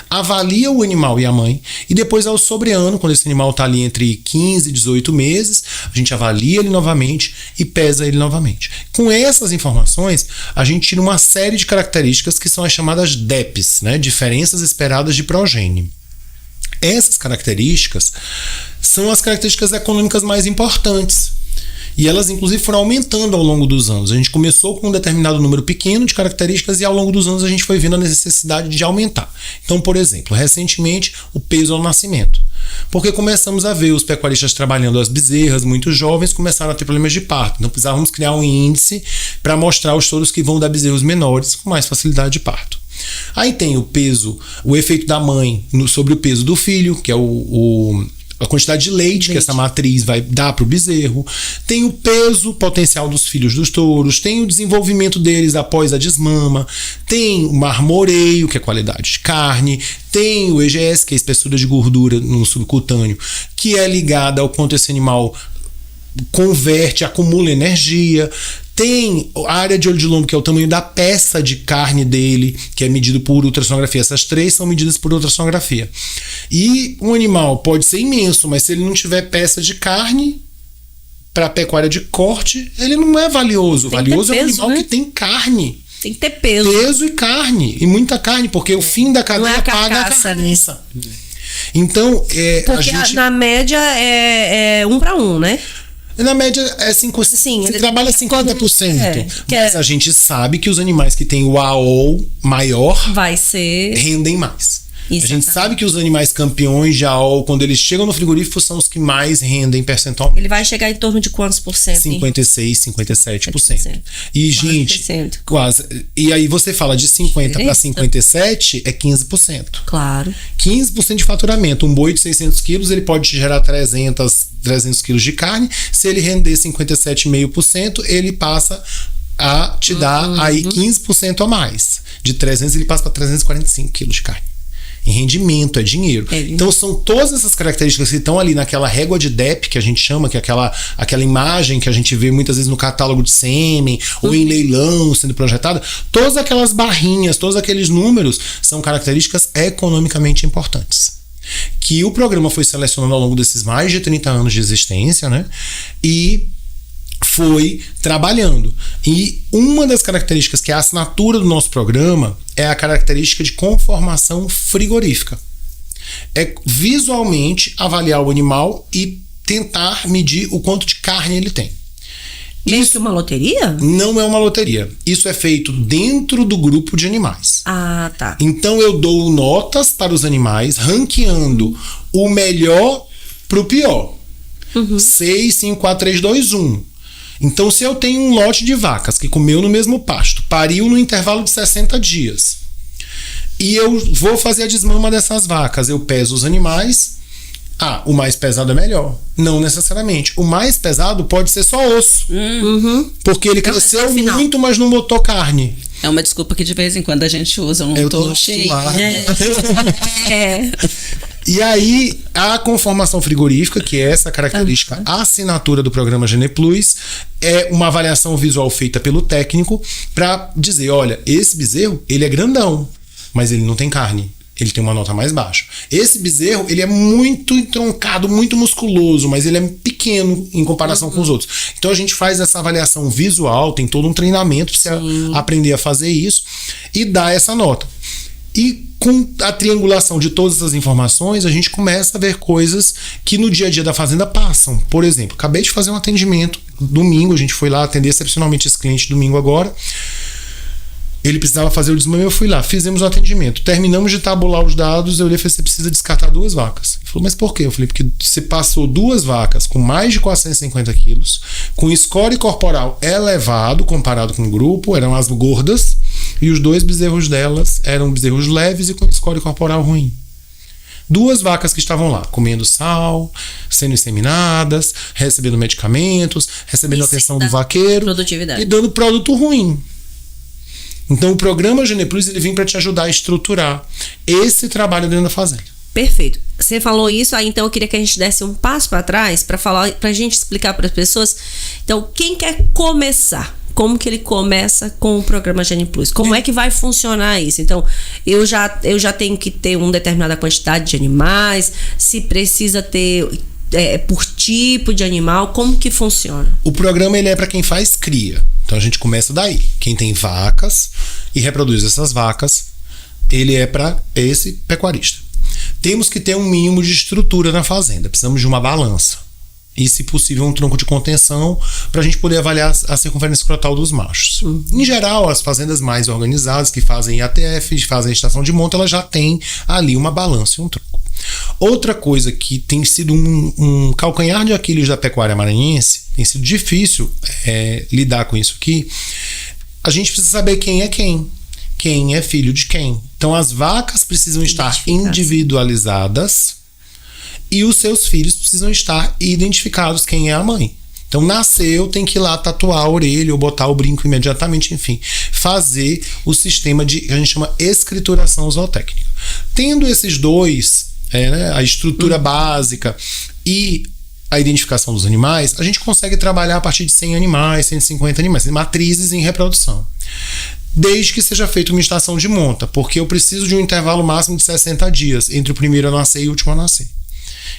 avalia o animal e a mãe, e depois ao sobreano, quando esse animal está ali entre 15 e 18 meses, a gente avalia ele novamente e pesa ele novamente. Com essas informações, a gente tira uma série de características que são as chamadas DEPs, né? Diferenças esperadas de progênie. Essas características são as características econômicas mais importantes. E elas, inclusive, foram aumentando ao longo dos anos. A gente começou com um determinado número pequeno de características e, ao longo dos anos, a gente foi vendo a necessidade de aumentar. Então, por exemplo, recentemente, o peso ao nascimento. Porque começamos a ver os pecuaristas trabalhando as bezerras muito jovens, começaram a ter problemas de parto. Então, precisávamos criar um índice para mostrar os touros que vão dar bezerros menores com mais facilidade de parto. Aí tem o peso, o efeito da mãe sobre o peso do filho, que é a quantidade de leite que essa matriz vai dar para o bezerro. Tem o peso potencial dos filhos dos touros, tem o desenvolvimento deles após a desmama, tem o marmoreio, que é a qualidade de carne, tem o EGS, que é a espessura de gordura no subcutâneo, que é ligada ao quanto esse animal converte, acumula energia. Tem a área de olho de lombo, que é o tamanho da peça de carne dele, que é medido por ultrassonografia. Essas três são medidas por ultrassonografia. E um animal pode ser imenso, mas se ele não tiver peça de carne para a pecuária de corte, ele não é valioso. Valioso é um animal, né, que tem carne. Tem que ter peso. Peso e carne. E muita carne, porque o fim da cadeia paga a carcaça. Então, porque a gente, na média é 1 para 1, né? Na média é 5%. Sim, você trabalha 50%. Mas a gente sabe que os animais que têm o AO maior rendem mais. Exatamente. A gente sabe que os animais campeões de AO, quando eles chegam no frigorífico, são os que mais rendem percentualmente. Ele vai chegar em torno de quantos por cento? 56, 57%. E, gente, quase. E aí você fala de 50 para 57, é 15%. Claro. 15% de faturamento. Um boi de 600 quilos, ele pode gerar 300 quilos de carne. Se ele render 57,5%, ele passa a te dar aí 15% a mais. De 300, ele passa para 345 quilos de carne. Em rendimento, é dinheiro. Então são todas essas características que estão ali naquela régua de DEP, que a gente chama, que é aquela imagem que a gente vê muitas vezes no catálogo de sêmen, ou em leilão sendo projetada. Todas aquelas barrinhas, todos aqueles números são características economicamente importantes, que o programa foi selecionando ao longo desses mais de 30 anos de existência, né? E foi trabalhando. E uma das características que é a assinatura do nosso programa é a característica de conformação frigorífica. É visualmente avaliar o animal e tentar medir o quanto de carne ele tem. Isso é uma loteria? Não é uma loteria. Isso é feito dentro do grupo de animais. Ah, tá. Então eu dou notas para os animais, ranqueando o melhor para o pior. 6, 5, 4, 3, 2, 1. Então, se eu tenho um lote de vacas que comeu no mesmo pasto, pariu no intervalo de 60 dias, e eu vou fazer a desmama dessas vacas, eu peso os animais, o mais pesado é melhor. Não necessariamente. O mais pesado pode ser só osso. Porque ele cresceu muito, mas não botou carne. É uma desculpa que de vez em quando a gente usa. Eu não tô cheio. E aí, a conformação frigorífica, que é essa característica, a assinatura do programa Geneplus, é uma avaliação visual feita pelo técnico para dizer, olha, esse bezerro, ele é grandão, mas ele não tem carne. Ele tem uma nota mais baixa. Esse bezerro, ele é muito entroncado, muito musculoso, mas ele é pequeno em comparação com os outros. Então a gente faz essa avaliação visual, tem todo um treinamento para você aprender a fazer isso e dar essa nota. E com a triangulação de todas essas informações, a gente começa a ver coisas que no dia a dia da fazenda passam. Por exemplo, acabei de fazer um atendimento domingo, a gente foi lá atender excepcionalmente esse cliente domingo agora. Ele precisava fazer o desmame, eu fui lá, fizemos o atendimento, terminamos de tabular os dados, eu olhei e falei, você precisa descartar 2 vacas. Ele falou, mas por quê? Eu falei, porque você passou 2 vacas com mais de 450 quilos, com score corporal elevado comparado com o grupo, eram as gordas, e os 2 bezerros delas eram bezerros leves e com score corporal ruim. 2 vacas que estavam lá, comendo sal, sendo inseminadas, recebendo medicamentos, recebendo atenção do vaqueiro produtividade. E dando produto ruim. Então o programa Geneplus, ele vem para te ajudar a estruturar esse trabalho dentro da fazenda. Perfeito. Você falou isso, aí então eu queria que a gente desse um passo para trás para falar, para a gente explicar para as pessoas. Então, quem quer começar? Como que ele começa com o programa Geneplus? Como é que vai funcionar isso? Então, eu já tenho que ter uma determinada quantidade de animais, se precisa ter por tipo de animal, como que funciona? O programa, ele é para quem faz cria. Então a gente começa daí. Quem tem vacas e reproduz essas vacas, ele é para esse pecuarista. Temos que ter um mínimo de estrutura na fazenda. Precisamos de uma balança. E, se possível, um tronco de contenção para a gente poder avaliar a circunferência escrotal dos machos. Em geral, as fazendas mais organizadas, que fazem IATF, fazem estação de monta, elas já têm ali uma balança e um tronco. Outra coisa que tem sido um calcanhar de Aquiles da pecuária maranhense, tem sido difícil lidar com isso aqui, a gente precisa saber quem é filho de quem. Então as vacas precisam estar individualizadas e os seus filhos precisam estar identificados quem é a mãe. Então nasceu, tem que ir lá tatuar a orelha ou botar o brinco imediatamente, enfim, fazer o sistema que a gente chama escrituração zootécnica. Tendo esses dois, a estrutura básica e a identificação dos animais, a gente consegue trabalhar a partir de 100 animais, 150 animais, matrizes em reprodução. Desde que seja feita uma estação de monta, porque eu preciso de um intervalo máximo de 60 dias entre o primeiro a nascer e o último a nascer.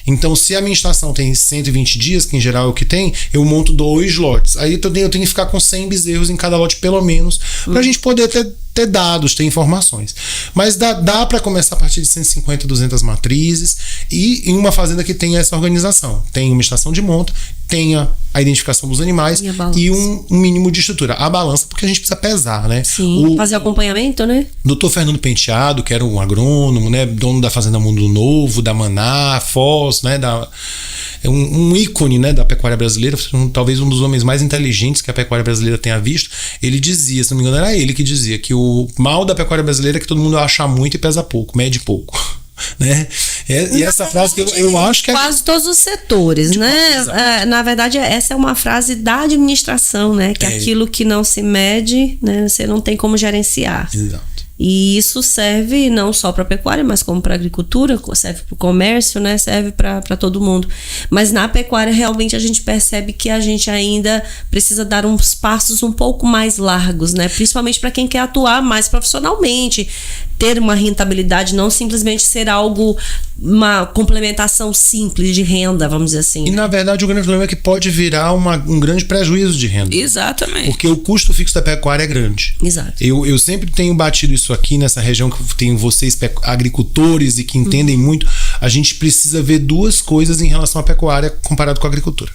Então, se a minha estação tem 120 dias, que em geral é o que tem, eu monto 2 lotes. Aí eu tenho que ficar com 100 bezerros em cada lote, pelo menos, para a gente poder ter dados, ter informações. Mas dá para começar a partir de 150, 200 matrizes, e em uma fazenda que tenha essa organização. Tem uma estação de monta, tenha a identificação dos animais e um mínimo de estrutura. A balança, porque a gente precisa pesar, né? Sim, fazer acompanhamento, né? Dr. Fernando Penteado, que era um agrônomo, né? Dono da Fazenda Mundo Novo, da Maná, Foz, né? Um ícone, né, da pecuária brasileira, talvez um dos homens mais inteligentes que a pecuária brasileira tenha visto. Ele dizia, se não me engano, era ele que dizia que o mal da pecuária brasileira é que todo mundo acha muito e pesa pouco, mede pouco. Né? E essa frase que eu acho que quase todos os setores, né? Na verdade, essa é uma frase da administração, né? Que aquilo que não se mede, né? Você não tem como gerenciar. Exato. E isso serve não só para a pecuária, mas como para a agricultura, serve para o comércio, né? Serve para todo mundo. Mas na pecuária, realmente, a gente percebe que a gente ainda precisa dar uns passos um pouco mais largos, né? Principalmente para quem quer atuar mais profissionalmente, ter uma rentabilidade, não simplesmente ser algo, uma complementação simples de renda, vamos dizer assim. E, na verdade, o grande problema é que pode virar um grande prejuízo de renda. Exatamente. Porque o custo fixo da pecuária é grande. Exato. Eu sempre tenho batido isso aqui nessa região que tem vocês agricultores e que entendem muito. A gente precisa ver 2 coisas em relação à pecuária comparado com a agricultura.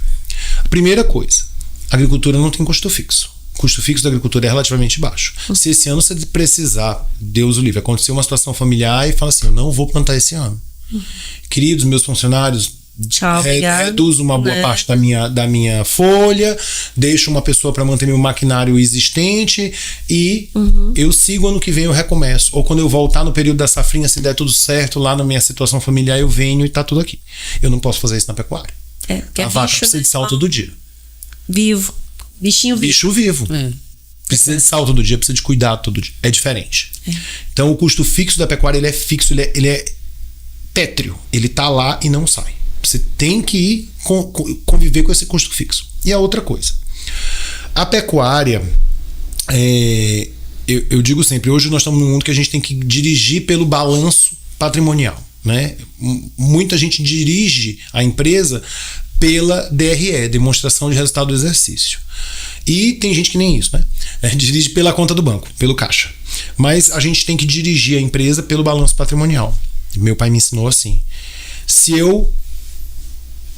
A primeira coisa, a agricultura não tem custo fixo. O custo fixo da agricultura é relativamente baixo. Se esse ano você precisar, Deus o livre, acontecer uma situação familiar e fala assim, eu não vou plantar esse ano. Queridos meus funcionários, reduzo uma boa parte da minha folha, deixo uma pessoa para manter meu maquinário existente e eu sigo, ano que vem eu recomeço. Ou quando eu voltar no período da safrinha, se der tudo certo lá na minha situação familiar, eu venho e tá tudo aqui. Eu não posso fazer isso na pecuária. A vaca precisa de sal todo dia. Vivo. Bichinho vivo. Bicho vivo. Precisa de sal todo dia, precisa de cuidado todo dia. É diferente. Então o custo fixo da pecuária, ele é fixo, ele é tétreo. Ele tá lá e não sai. Você tem que ir conviver com esse custo fixo. E a outra coisa, a pecuária, eu digo sempre, hoje nós estamos num mundo que a gente tem que dirigir pelo balanço patrimonial, né? Muita gente dirige a empresa pela DRE, demonstração de resultado do exercício. E tem gente que nem isso, né? Dirige pela conta do banco, pelo caixa. Mas a gente tem que dirigir a empresa pelo balanço patrimonial. Meu pai me ensinou assim.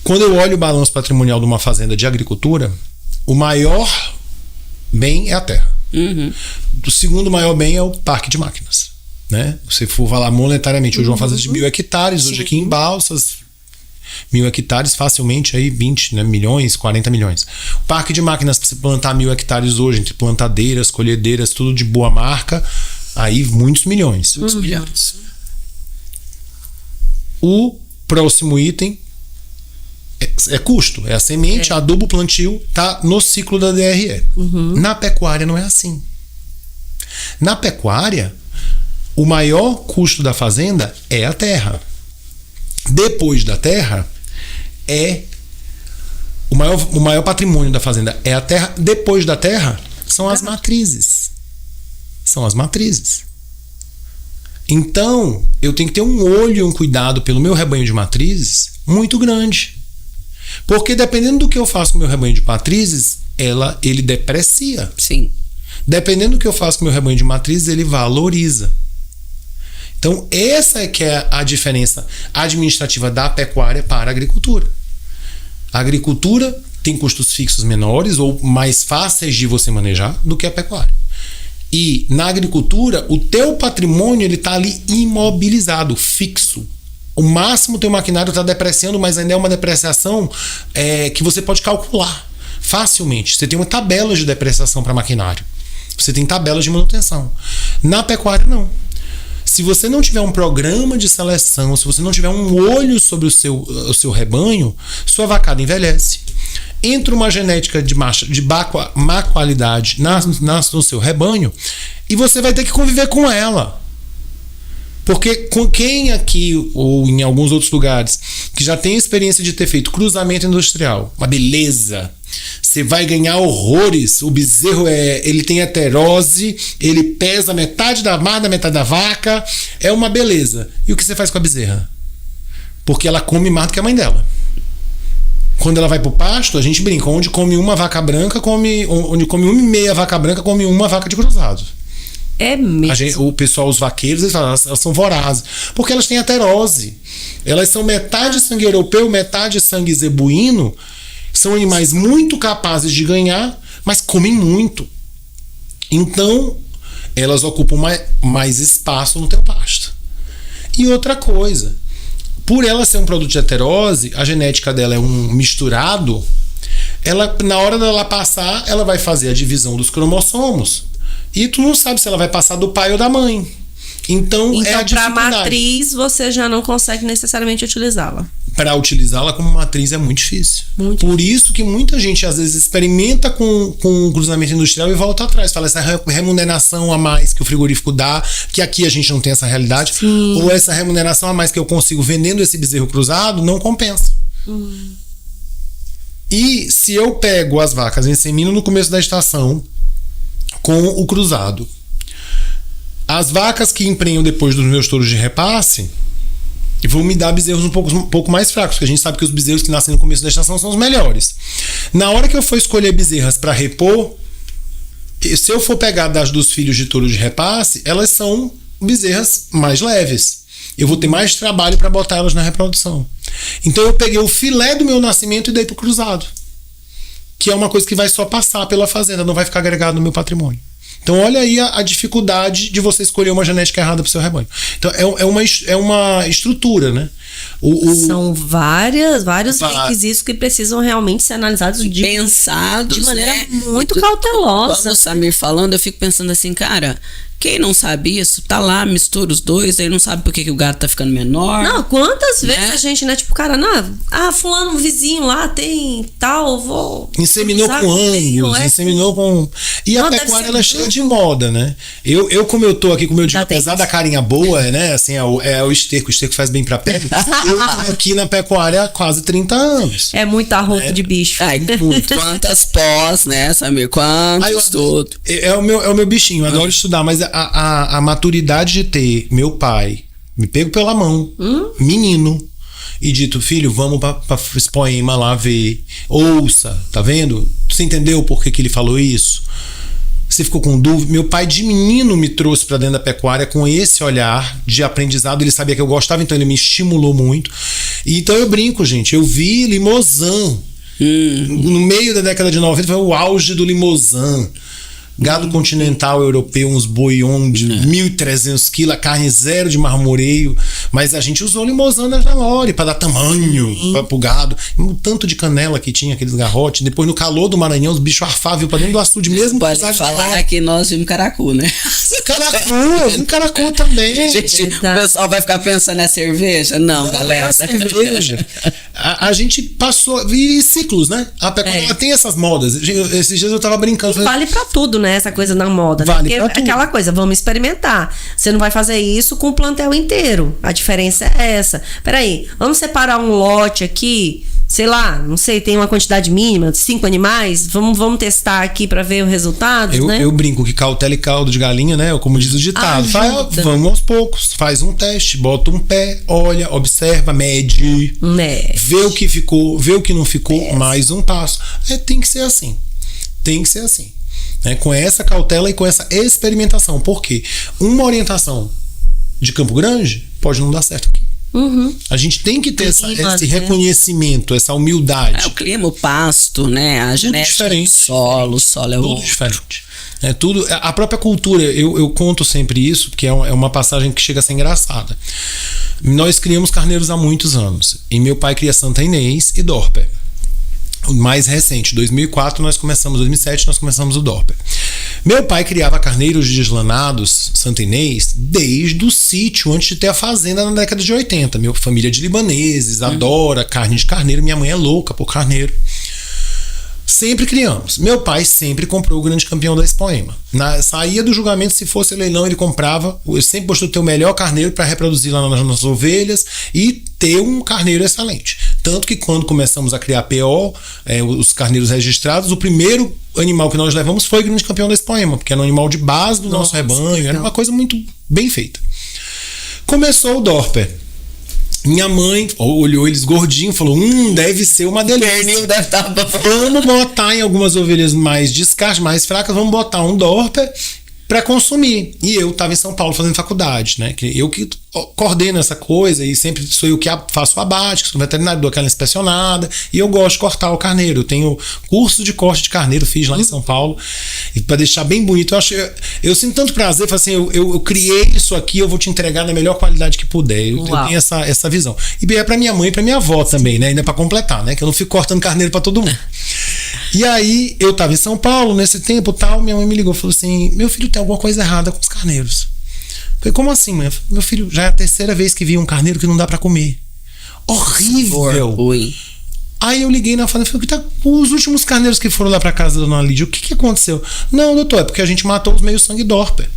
Quando eu olho o balanço patrimonial de uma fazenda de agricultura, o maior bem é a terra. O segundo maior bem é o parque de máquinas, né? Se for falar monetariamente, hoje uma fazenda de 1.000 hectares, hoje aqui em Balsas, 1.000 hectares facilmente aí 20, né, milhões, 40 milhões. O parque de máquinas, para você plantar 1.000 hectares hoje, entre plantadeiras, colhedeiras, tudo de boa marca, aí muitos milhões. Muitos milhões. O próximo item é custo, é a semente, adubo, plantio, tá no ciclo da DRE. Na pecuária não é assim. Na pecuária, o maior custo da fazenda é a terra. Depois da terra, o maior patrimônio da fazenda é a terra. Depois da terra, são as matrizes. São as matrizes. Então, eu tenho que ter um olho e um cuidado pelo meu rebanho de matrizes muito grande. Porque dependendo do que eu faço com o meu rebanho de matrizes, ele deprecia. Sim. Dependendo do que eu faço com o meu rebanho de matrizes, ele valoriza. Então, essa é que é a diferença administrativa da pecuária para a agricultura. A agricultura tem custos fixos menores ou mais fáceis de você manejar do que a pecuária. E na agricultura, o teu patrimônio ele está ali imobilizado, fixo. O máximo teu maquinário está depreciando, mas ainda é uma depreciação que você pode calcular facilmente. Você tem uma tabela de depreciação para maquinário. Você tem tabelas de manutenção. Na pecuária, não. Se você não tiver um programa de seleção, se você não tiver um olho sobre o seu rebanho, sua vacada envelhece. Entra uma genética de má qualidade no seu rebanho e você vai ter que conviver com ela. Porque com quem aqui, ou em alguns outros lugares, que já tem experiência de ter feito cruzamento industrial, uma beleza, você vai ganhar horrores. O bezerro ele tem heterose, ele pesa metade da amada, metade da vaca, é uma beleza. E o que você faz com a bezerra? Porque ela come mais do que a mãe dela. Quando ela vai pro pasto, a gente brinca, onde come uma vaca branca, onde come uma e meia vaca branca, come uma vaca de cruzado. É mesmo. O pessoal, os vaqueiros, eles falam, elas são vorazes. Porque elas têm heterose. Elas são metade sangue europeu, metade sangue zebuíno. São animais muito capazes de ganhar, mas comem muito. Então, elas ocupam mais espaço no teu pasto. E outra coisa, por ela ser um produto de heterose, a genética dela é um misturado, na hora dela passar, ela vai fazer a divisão dos cromossomos. E tu não sabe se ela vai passar do pai ou da mãe. Então é a dificuldade. Para matriz, você já não consegue necessariamente utilizá-la. Para utilizá-la como matriz é muito difícil. Por isso que muita gente às vezes experimenta com cruzamento industrial e volta atrás. Fala essa remuneração a mais que o frigorífico dá, que aqui a gente não tem essa realidade. Sim. Ou essa remuneração a mais que eu consigo vendendo esse bezerro cruzado, não compensa. E se eu pego as vacas, insemino no começo da estação com o cruzado, as vacas que emprenham depois dos meus touros de repasse vão me dar bezerros um pouco mais fracos, porque a gente sabe que os bezerros que nascem no começo da estação são os melhores. Na hora que eu for escolher bezerras para repor, se eu for pegar dos filhos de touro de repasse, elas são bezerras mais leves. Eu vou ter mais trabalho para botar elas na reprodução. Então eu peguei o filé do meu nascimento e dei pro cruzado, que é uma coisa que vai só passar pela fazenda, não vai ficar agregado no meu patrimônio. Então olha aí a dificuldade de você escolher uma genética errada para o seu rebanho. Então é uma estrutura, né? São vários requisitos que precisam realmente ser analisados pensados de maneira né? muito cautelosa. Como o Samir falando, eu fico pensando assim, cara, Quem não sabe isso, tá lá, mistura os dois, aí não sabe por que o gato tá ficando menor. Não, quantas vezes Né? a gente, né, tipo, cara, fulano, um vizinho lá tem tal, vou... Inseminou usar com comigo, ângulos, é. inseminou com... E a Não, deve pecuária, ser ela é muito. cheia de moda, né? Como eu tô aqui com o meu dia, Já tem apesar isso. da carinha boa, né? Assim, é o esterco faz bem pra pele. Eu tô aqui na pecuária há quase 30 anos. É muito arroto de bicho. Ai, quantas pós, né, Samir? Aí Quantos tudo. É o meu bichinho, eu adoro estudar, mas a maturidade de ter meu pai me pego pela mão, menino, e dito, filho, vamos pra esse poema lá ver, ouça, tá vendo? Você entendeu por que ele falou isso? Você ficou com dúvida? Meu pai de menino me trouxe pra dentro da pecuária com esse olhar de aprendizado, ele sabia que eu gostava, então ele me estimulou muito. E então eu brinco, gente, eu vi Limousin. No meio da década de 90 foi o auge do Limousin. Gado continental europeu, uns boion de 1.300 quilos, a carne zero de marmoreio. Mas a gente usou Limousin na Nelore para dar tamanho pro gado. O tanto de canela que tinha, aqueles garrotes. Depois, no calor do Maranhão, os bichos arfavam para dentro do açude mesmo. Pode falar que nós vimos caracu, né? Caracu também. Gente, o pessoal vai ficar pensando, é cerveja? Não, galera. Cerveja. A gente passou. E ciclos, né? A pecuária ela tem essas modas. Esses dias eu tava brincando. Vale pra tudo, né? Essa coisa na moda. Vale né? pra Porque tudo. aquela coisa, vamos experimentar. Você não vai fazer isso com o plantel inteiro. A diferença é essa. Peraí, vamos separar um lote aqui, sei lá, não sei, tem uma quantidade mínima, 5 animais, vamos testar aqui pra ver o resultado, né? Eu brinco que cautela e caldo de galinha, né? Como diz o ditado. Vamos aos poucos, faz um teste, bota um pé, olha, observa, mede. Né? Vê o que ficou, vê o que não ficou, mais um passo. Tem que ser assim. Tem que ser assim. Né? Com essa cautela e com essa experimentação. Por quê? Uma orientação de Campo Grande pode não dar certo aqui. A gente tem que ter esse reconhecimento, essa humildade. É o clima, o pasto, né? A genética diferente. do solo é Tudo outro. diferente. Tudo, a própria cultura, eu conto sempre isso, porque é uma passagem que chega a ser engraçada. Nós criamos carneiros há muitos anos. E meu pai cria Santa Inês e Dorper. O mais recente, 2004, 2007 nós começamos o Dorper. Meu pai criava carneiros deslanados, Santa Inês, desde o sítio, antes de ter a fazenda na década de 80. Minha família é de libaneses, adora carne de carneiro, minha mãe é louca por carneiro. Sempre criamos. Meu pai sempre comprou o grande campeão da Expoema. Saía do julgamento, se fosse leilão, ele comprava. Eu sempre gostou de ter o melhor carneiro para reproduzir lá nas nossas ovelhas e ter um carneiro excelente. Tanto que quando começamos a criar PO, os carneiros registrados, o primeiro animal que nós levamos foi o grande campeão da Expoema, porque era um animal de base do nosso rebanho, era uma coisa muito bem feita. Começou o Dorper. Minha mãe olhou eles gordinhos e falou: deve ser uma delícia. Pernil deve estar Vamos botar em algumas ovelhas mais descarte, mais fracas, vamos botar um Dorper para consumir. E eu estava em São Paulo fazendo faculdade, né? Eu que coordeno essa coisa e sempre sou eu que faço o abate, que sou veterinário, dou aquela inspecionada e eu gosto de cortar o carneiro. Eu tenho curso de corte de carneiro, fiz lá em São Paulo, e para deixar bem bonito, eu sinto tanto prazer, assim, eu criei isso aqui, eu vou te entregar na melhor qualidade que puder. Eu tenho essa visão. E é para minha mãe e para minha avó também, né? Ainda para completar, né? Que eu não fico cortando carneiro para todo mundo. E aí, eu tava em São Paulo nesse tempo, tal, minha mãe me ligou e falou assim: meu filho, tem alguma coisa errada com os carneiros. Eu falei: como assim, mãe? Meu filho, já é a terceira vez que vi um carneiro que não dá pra comer. Horrível. Ui. Aí eu liguei na fazenda e falei: os últimos carneiros que foram lá pra casa da dona Lídia, o que aconteceu? Não, doutor, é porque a gente matou os meio sangue Dorper.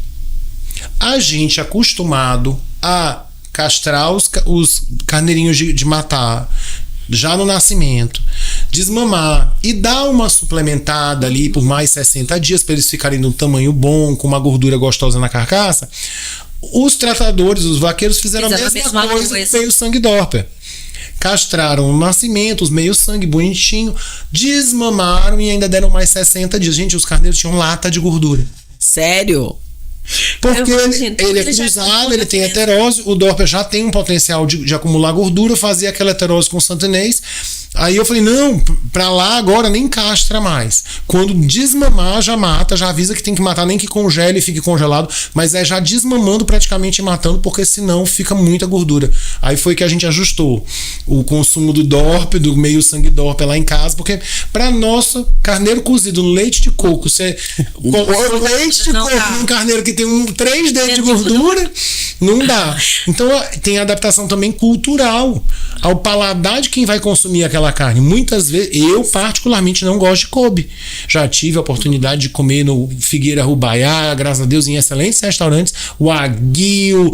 A gente acostumado a castrar os carneirinhos de matar já no nascimento, desmamar e dar uma suplementada ali por mais 60 dias para eles ficarem de um tamanho bom, com uma gordura gostosa na carcaça. Os tratadores, os vaqueiros fizeram a mesma coisa com meio sangue Dorper. Castraram o nascimento, os meio sangue bonitinho, desmamaram e ainda deram mais 60 dias. Gente, os carneiros tinham lata de gordura. Sério? Porque ele é cruzado, ele tem heterose, o Dorper já tem um potencial de acumular gordura, fazia aquela heterose com Santa Inês, Aí eu falei, não, pra lá agora nem castra mais. Quando desmamar, já mata, já avisa que tem que matar, nem que congele e fique congelado, mas é já desmamando praticamente e matando, porque senão fica muita gordura. Aí foi que a gente ajustou o consumo do DORP, do meio sangue DORP lá em casa, porque pra nossa, carneiro cozido no leite de coco, você coloca leite de coco num carneiro que tem 3 dedos de gordura, não dá. Então tem adaptação também cultural ao paladar de quem vai consumir aquela carne. Muitas vezes, eu particularmente não gosto de Kobe. Já tive a oportunidade de comer no Figueira Rubaiá, graças a Deus, em excelentes restaurantes, o Wagyu,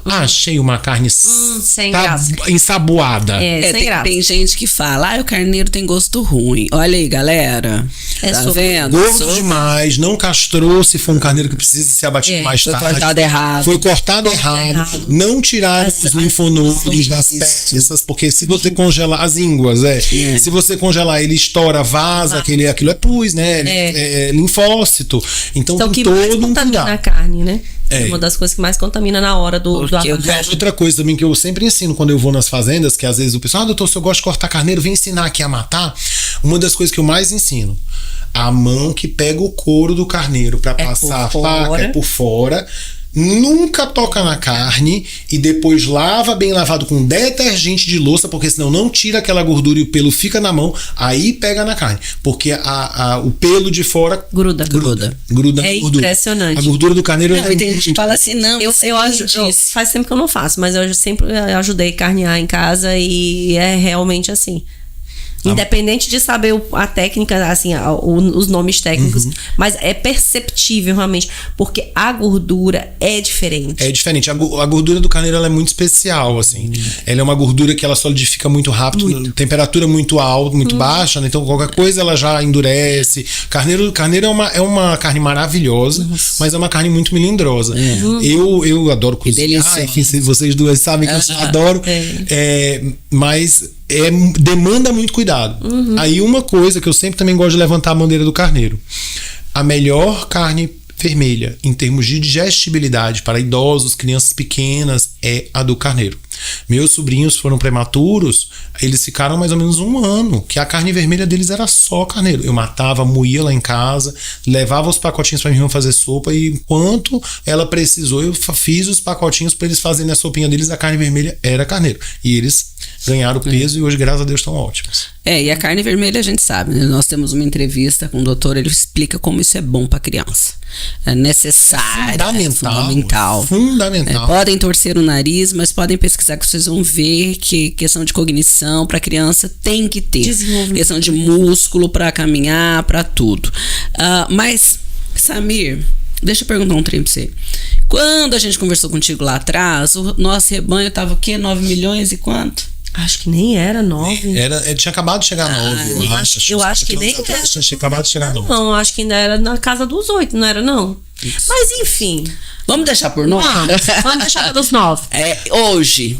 achei uma carne sem graça. Ensaboada. Sem graça. Tem gente que fala, o carneiro tem gosto ruim. Olha aí, galera. Tá vendo? Gordo demais, não castrou se for um carneiro que precisa ser abatido mais tarde. Foi cortado errado. Foi cortado errado. Não tiraram os linfonodos das peças, porque se você congelar as ínguas, se você congelar, ele estoura, vaza, aquilo é pus, né? É linfócito. Então tem que todo mais contamina a carne, né? É uma das coisas que mais contamina na hora do abate. Outra coisa também que eu sempre ensino quando eu vou nas fazendas, que às vezes o pessoal, doutor, se eu gosto de cortar carneiro, vem ensinar aqui a matar. Uma das coisas que eu mais ensino, a mão que pega o couro do carneiro para passar a faca é por fora. Nunca toca na carne e depois lava bem lavado com detergente de louça, porque senão não tira aquela gordura e o pelo fica na mão, aí pega na carne, porque o pelo de fora gruda É na gordura. Impressionante. A gordura do carneiro tem gente que fala assim, não, faz tempo que eu não faço, mas eu sempre ajudei a carnear em casa e é realmente assim. Independente de saber a técnica, assim, os nomes técnicos, mas é perceptível realmente, porque a gordura é diferente. É diferente. A gordura do carneiro ela é muito especial, assim. Ela é uma gordura que ela solidifica muito rápido, temperatura muito alta, muito baixa, né? Então qualquer coisa ela já endurece. Carneiro é uma carne maravilhosa, mas é uma carne muito melindrosa. Eu adoro cozinhar, enfim, vocês duas sabem que eu adoro. Mas demanda muito cuidado. Aí uma coisa que eu sempre também gosto de levantar a bandeira do carneiro: a melhor carne vermelha em termos de digestibilidade para idosos, crianças pequenas, é a do carneiro. Meus sobrinhos foram prematuros, eles ficaram mais ou menos 1 ano, que a carne vermelha deles era só carneiro. Eu matava, moía lá em casa, levava os pacotinhos para minha irmã fazer sopa, e enquanto ela precisou, eu fiz os pacotinhos para eles fazerem a sopinha deles, a carne vermelha era carneiro. E eles ganharam peso e hoje, graças a Deus, estão ótimos. E a carne vermelha a gente sabe, né? Nós temos uma entrevista com o doutor, ele explica como isso é bom para criança. É necessário. Fundamental. Podem torcer o nariz, mas podem pesquisar que vocês vão ver que questão de cognição para criança tem que ter. Questão de músculo para caminhar, para tudo. Mas, Samir, deixa eu perguntar um trem pra você. Quando a gente conversou contigo lá atrás, o nosso rebanho tava o quê? 9 milhões e quanto? Acho que nem era 9. Tinha acabado de chegar a 9. Eu acho que nem era. Tinha acabado de chegar a 9. Não, acho que ainda era na casa dos 8, não era não? Isso. Mas enfim. Vamos deixar por 9? Vamos deixar dos 9.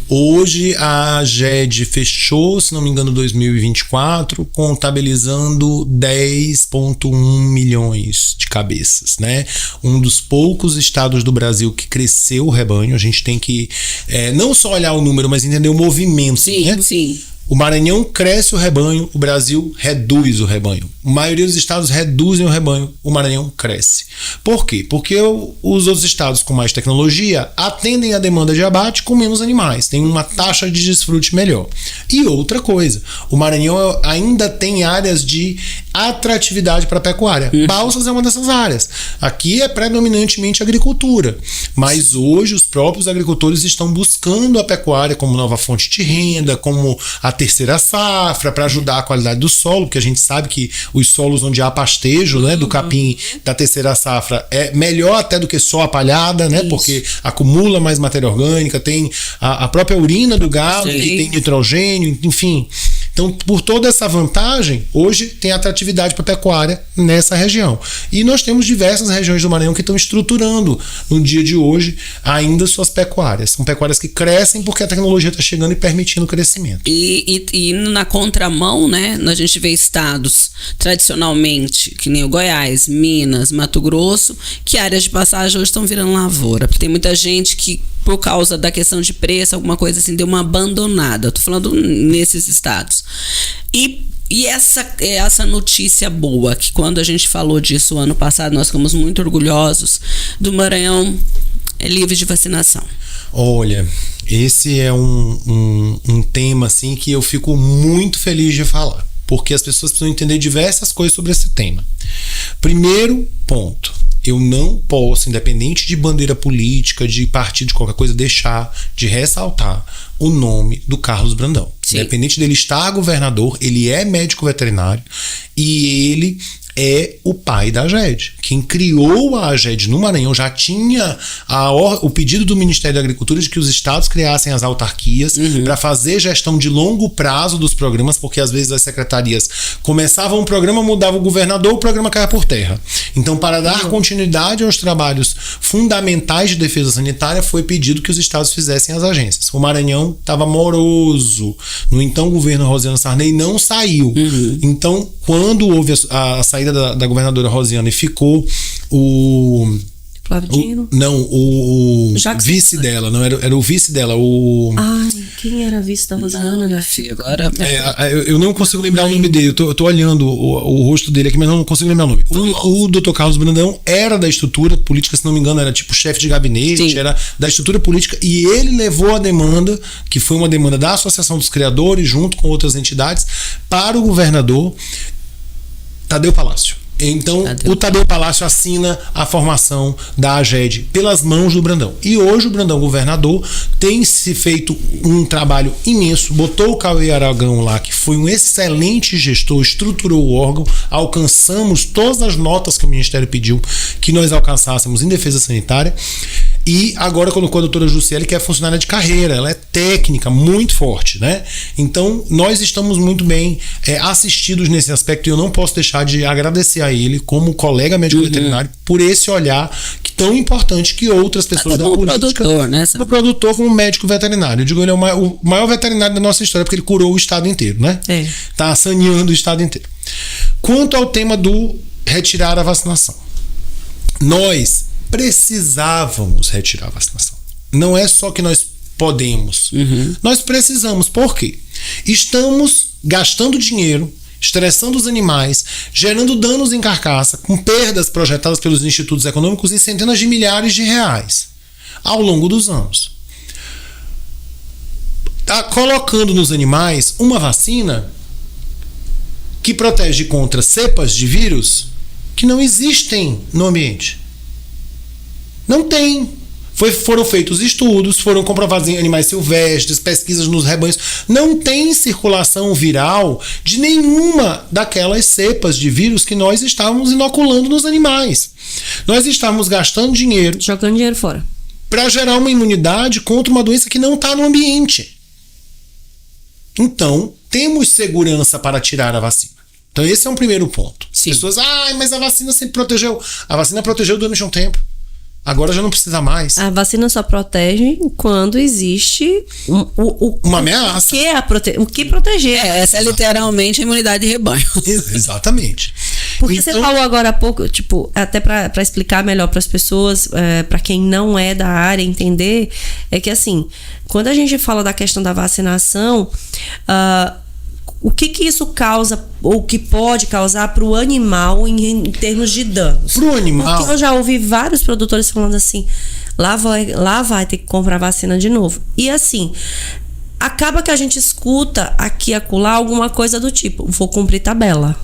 Hoje a GED fechou, se não me engano, 2024, contabilizando 10,1 milhões de cabeças, né? Um dos poucos estados do Brasil que cresceu o rebanho. A gente tem que não só olhar o número, mas entender o movimento. Sim. O Maranhão cresce o rebanho, o Brasil reduz o rebanho. A maioria dos estados reduzem o rebanho, o Maranhão cresce. Por quê? Porque os outros estados com mais tecnologia atendem a demanda de abate com menos animais, tem uma taxa de desfrute melhor. E outra coisa, o Maranhão ainda tem áreas de atratividade para a pecuária. Balsas é uma dessas áreas. Aqui é predominantemente agricultura, mas hoje os próprios agricultores estão buscando a pecuária como nova fonte de renda, como a terceira safra, para ajudar a qualidade do solo, porque a gente sabe que os solos onde há pastejo, né, do capim da terceira safra é melhor até do que só a palhada, né, porque acumula mais matéria orgânica, tem a própria urina do gado, que tem nitrogênio, enfim. Então, por toda essa vantagem, hoje tem atratividade para a pecuária nessa região. E nós temos diversas regiões do Maranhão que estão estruturando, no dia de hoje, ainda suas pecuárias. São pecuárias que crescem porque a tecnologia está chegando e permitindo o crescimento. E na contramão, né, a gente vê estados tradicionalmente, que nem o Goiás, Minas, Mato Grosso, que áreas de passagem hoje estão virando lavoura. Porque tem muita gente que por causa da questão de preço, alguma coisa assim, deu uma abandonada. Eu tô falando nesses estados. E essa notícia boa, que quando a gente falou disso ano passado, nós ficamos muito orgulhosos do Maranhão livre de vacinação. Olha, esse é um tema assim que eu fico muito feliz de falar, porque as pessoas precisam entender diversas coisas sobre esse tema. Primeiro ponto, eu não posso, independente de bandeira política, de partido, de qualquer coisa, deixar de ressaltar o nome do Carlos Brandão. Sim. Independente dele estar governador, ele é médico veterinário e ele é o pai da AGED. Quem criou a AGED no Maranhão já tinha o pedido do Ministério da Agricultura de que os estados criassem as autarquias para fazer gestão de longo prazo dos programas, porque às vezes as secretarias começavam um programa, mudava o governador, o programa caia por terra. Então, para dar continuidade aos trabalhos fundamentais de defesa sanitária, foi pedido que os estados fizessem as agências. O Maranhão estava moroso. No então governo Rosiana Sarney não saiu. Então, quando houve a saída da governadora Rosiana e ficou o vice dela, não era o vice dela, Ai, quem era vice da Rosiana? Agora eu não consigo lembrar o nome dele, eu tô olhando o rosto dele aqui, mas não consigo lembrar o nome. O Dr. Carlos Brandão era da estrutura política, se não me engano, era tipo chefe de gabinete. Sim. Era da estrutura política, e ele levou a demanda, que foi uma demanda da Associação dos Criadores, junto com outras entidades, para o governador Tadeu Palácio. Então, o Tadeu Palácio assina a formação da AGED pelas mãos do Brandão. E hoje o Brandão, governador, tem se feito um trabalho imenso, botou o Cauê Aragão lá, que foi um excelente gestor, estruturou o órgão, alcançamos todas as notas que o Ministério pediu que nós alcançássemos em defesa sanitária. E agora colocou a doutora Jussiele, que é funcionária de carreira, ela é técnica, muito forte, né? Então, nós estamos muito bem assistidos nesse aspecto, e eu não posso deixar de agradecer a ele, como colega médico veterinário, por esse olhar tão importante que outras pessoas da política... produtor, né? O produtor como médico veterinário. Eu digo, ele é o maior veterinário da nossa história, porque ele curou o estado inteiro, né? Tá saneando o estado inteiro. Quanto ao tema do retirar a vacinação. Nós precisávamos retirar a vacinação. Não é só que nós podemos. Nós precisamos. Por quê? Estamos gastando dinheiro, estressando os animais, gerando danos em carcaça, com perdas projetadas pelos institutos econômicos em centenas de milhares de reais ao longo dos anos. Está colocando nos animais uma vacina que protege contra cepas de vírus que não existem no ambiente. Não tem. Foram feitos estudos, foram comprovados em animais silvestres, pesquisas nos rebanhos. Não tem circulação viral de nenhuma daquelas cepas de vírus que nós estávamos inoculando nos animais. Nós estávamos gastando dinheiro, jogando dinheiro fora, para gerar uma imunidade contra uma doença que não está no ambiente. Então, temos segurança para tirar a vacina. Então, esse é um primeiro ponto. Sim. As pessoas, mas a vacina sempre protegeu. A vacina protegeu durante um tempo. Agora já não precisa mais. A vacina só protege quando existe uma ameaça. O que proteger. Essa é literalmente a imunidade de rebanho. Exatamente. Porque então, você falou agora há pouco, tipo, até para explicar melhor para as pessoas, para quem não é da área entender, é que assim, quando a gente fala da questão da vacinação, o que isso causa, ou que pode causar para o animal em termos de danos? Para o animal. Porque eu já ouvi vários produtores falando assim, lá vai ter que comprar vacina de novo. E assim, acaba que a gente escuta aqui e acolá alguma coisa do tipo, vou cumprir tabela.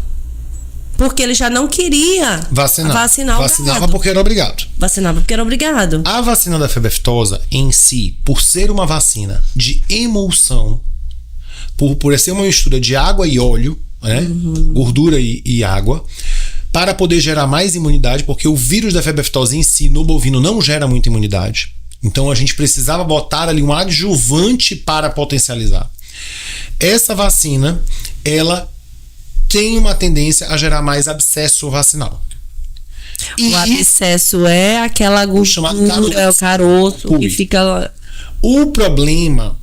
Porque ele já não queria vacinar Vacinava porque era obrigado. Vacinava porque era obrigado. A vacina da febre aftosa em si, por ser uma vacina de emulsão, por ser uma mistura de água e óleo, né? Gordura e água, para poder gerar mais imunidade, porque o vírus da febre aftosa em si, no bovino, não gera muita imunidade. Então a gente precisava botar ali um adjuvante para potencializar. Essa vacina, ela tem uma tendência a gerar mais abscesso vacinal. O abscesso é aquela gordura, o caroço que fica... O problema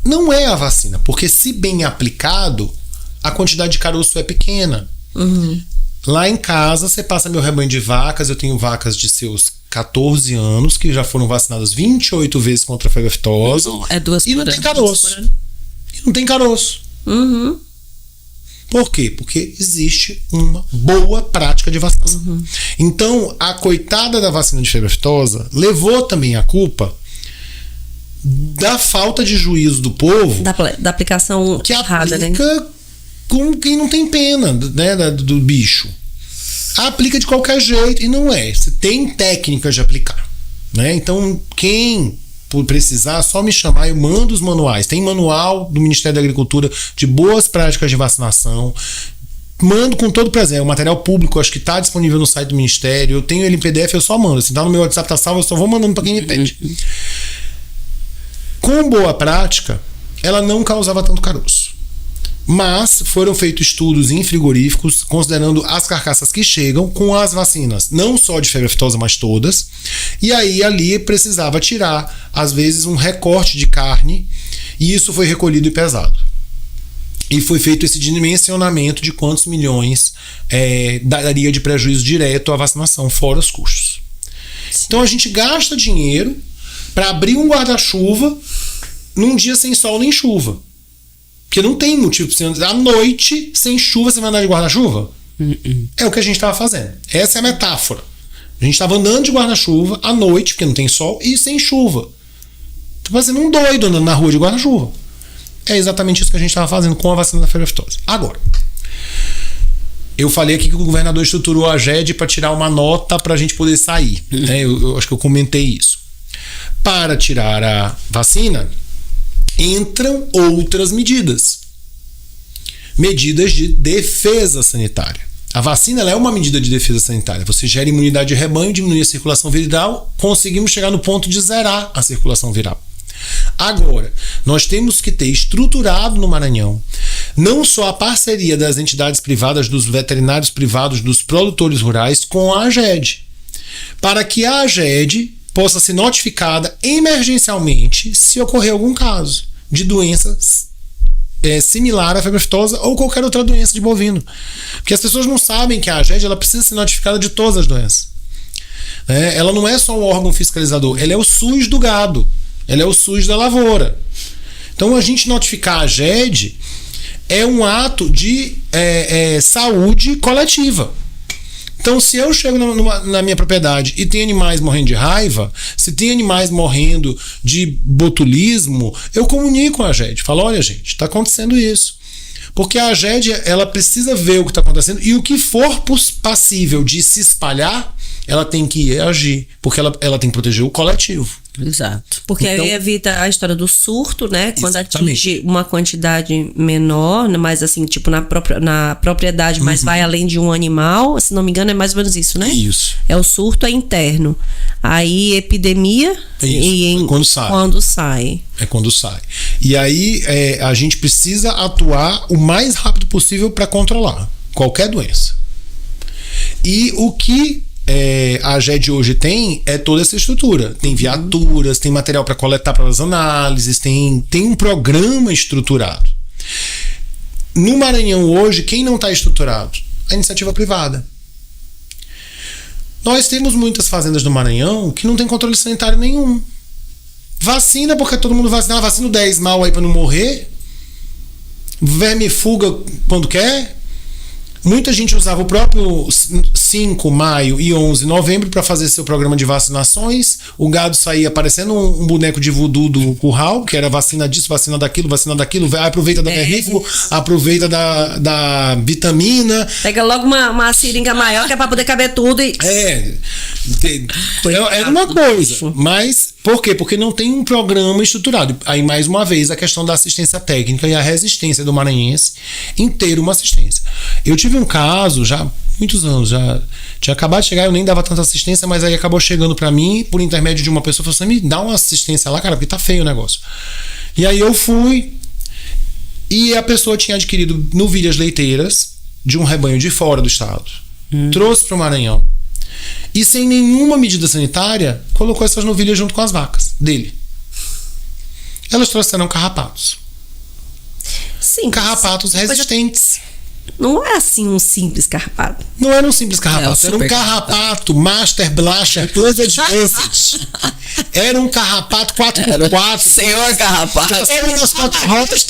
não é a vacina, porque se bem aplicado, a quantidade de caroço é pequena. Lá em casa, você passa meu rebanho de vacas, eu tenho vacas de seus 14 anos que já foram vacinadas 28 vezes contra a febre aftosa. É 2 e não tem caroço. E não tem caroço. Uhum. Por quê? Porque existe uma boa prática de vacinação. Então, a coitada da vacina de febre aftosa levou também a culpa da falta de juízo do povo Da aplicação que errada, né? aplica com quem não tem pena, né, do bicho. Aplica de qualquer jeito e não é. Você tem técnicas de aplicar, né? Então, quem por precisar, só me chamar, eu mando os manuais. Tem manual do Ministério da Agricultura de boas práticas de vacinação. Mando com todo prazer. O material público, acho que está disponível no site do Ministério. Eu tenho ele em PDF, eu só mando. Se tá no meu WhatsApp, tá salvo, eu só vou mandando para quem me pede. Com boa prática, ela não causava tanto caroço. Mas foram feitos estudos em frigoríficos, considerando as carcaças que chegam com as vacinas, não só de febre aftosa, mas todas. E aí ali precisava tirar, às vezes, um recorte de carne, e isso foi recolhido e pesado. E foi feito esse dimensionamento de quantos milhões daria de prejuízo direto à vacinação, fora os custos. Então a gente gasta dinheiro para abrir um guarda-chuva num dia sem sol nem chuva. Porque não tem motivo para você andar à noite, sem chuva, você vai andar de guarda-chuva? É o que a gente estava fazendo. Essa é a metáfora. A gente estava andando de guarda-chuva à noite, porque não tem sol, e sem chuva. Tô fazendo um doido andando na rua de guarda-chuva. É exatamente isso que a gente estava fazendo com a vacina da febre aftosa. Agora, eu falei aqui que o governador estruturou a AGED para tirar uma nota para a gente poder sair. Né? Eu acho que eu comentei isso. Para tirar a vacina, entram outras medidas. Medidas de defesa sanitária. A vacina ela é uma medida de defesa sanitária. Você gera imunidade de rebanho, diminui a circulação viral, conseguimos chegar no ponto de zerar a circulação viral. Agora, nós temos que ter estruturado no Maranhão não só a parceria das entidades privadas, dos veterinários privados, dos produtores rurais com a AGED, para que a AGED possa ser notificada emergencialmente se ocorrer algum caso de doença similar à febre aftosa ou qualquer outra doença de bovino. Porque as pessoas não sabem que a AGED ela precisa ser notificada de todas as doenças. Ela não é só um órgão fiscalizador, ela é o SUS do gado, ela é o SUS da lavoura. Então a gente notificar a AGED é um ato de saúde coletiva. Então, se eu chego na minha propriedade e tem animais morrendo de raiva, se tem animais morrendo de botulismo, eu comunico a AGED. Falo, olha, gente, está acontecendo isso. Porque a AGED, ela precisa ver o que está acontecendo e o que for passível de se espalhar, ela tem que agir. Porque ela tem que proteger o coletivo. Exato. Porque Então, aí evita a história do surto, né? Quando exatamente. atinge uma quantidade menor, mas assim, tipo na propriedade, mas vai além de um animal, se não me engano, é mais ou menos isso, né? Isso. É o surto interno. Aí epidemia Isso, quando sai. É quando sai. E aí a gente precisa atuar o mais rápido possível para controlar qualquer doença. E o que a AGED hoje tem toda essa estrutura. Tem viaturas, tem material para coletar para as análises, tem um programa estruturado. No Maranhão hoje, quem não está estruturado? A iniciativa privada. Nós temos muitas fazendas no Maranhão que não tem controle sanitário nenhum. Vacina porque todo mundo vacina. Vacina 10 mal aí para não morrer. Verme fuga quando quer. Muita gente usava o próprio 5 de maio e 11 de novembro para fazer seu programa de vacinações. O gado saía parecendo um boneco de voodoo do curral, que era vacina disso, vacina daquilo, aproveita da verrífugo, aproveita da vitamina. Pega logo uma seringa maior que é para poder caber tudo e... Era uma coisa. Mas por quê? Porque não tem um programa estruturado. Aí, mais uma vez, a questão da assistência técnica e a resistência do maranhense em ter uma assistência. Eu tive um caso já muitos anos, já tinha acabado de chegar, eu nem dava tanta assistência, mas aí acabou chegando pra mim por intermédio de uma pessoa, falou assim, me dá uma assistência lá, cara, porque tá feio o negócio. E aí eu fui e a pessoa tinha adquirido novilhas leiteiras de um rebanho de fora do estado, trouxe pro Maranhão e sem nenhuma medida sanitária colocou essas novilhas junto com as vacas dele. Elas trouxeram carrapatos. Sim, Carrapatos resistentes. não é assim um simples carrapato. Não era um simples carrapato, É, o era um super carrapato Master Blaster Plus Advanced. Era um carrapato 4x4. Senhor Carrapato. Era nas 4 rodas,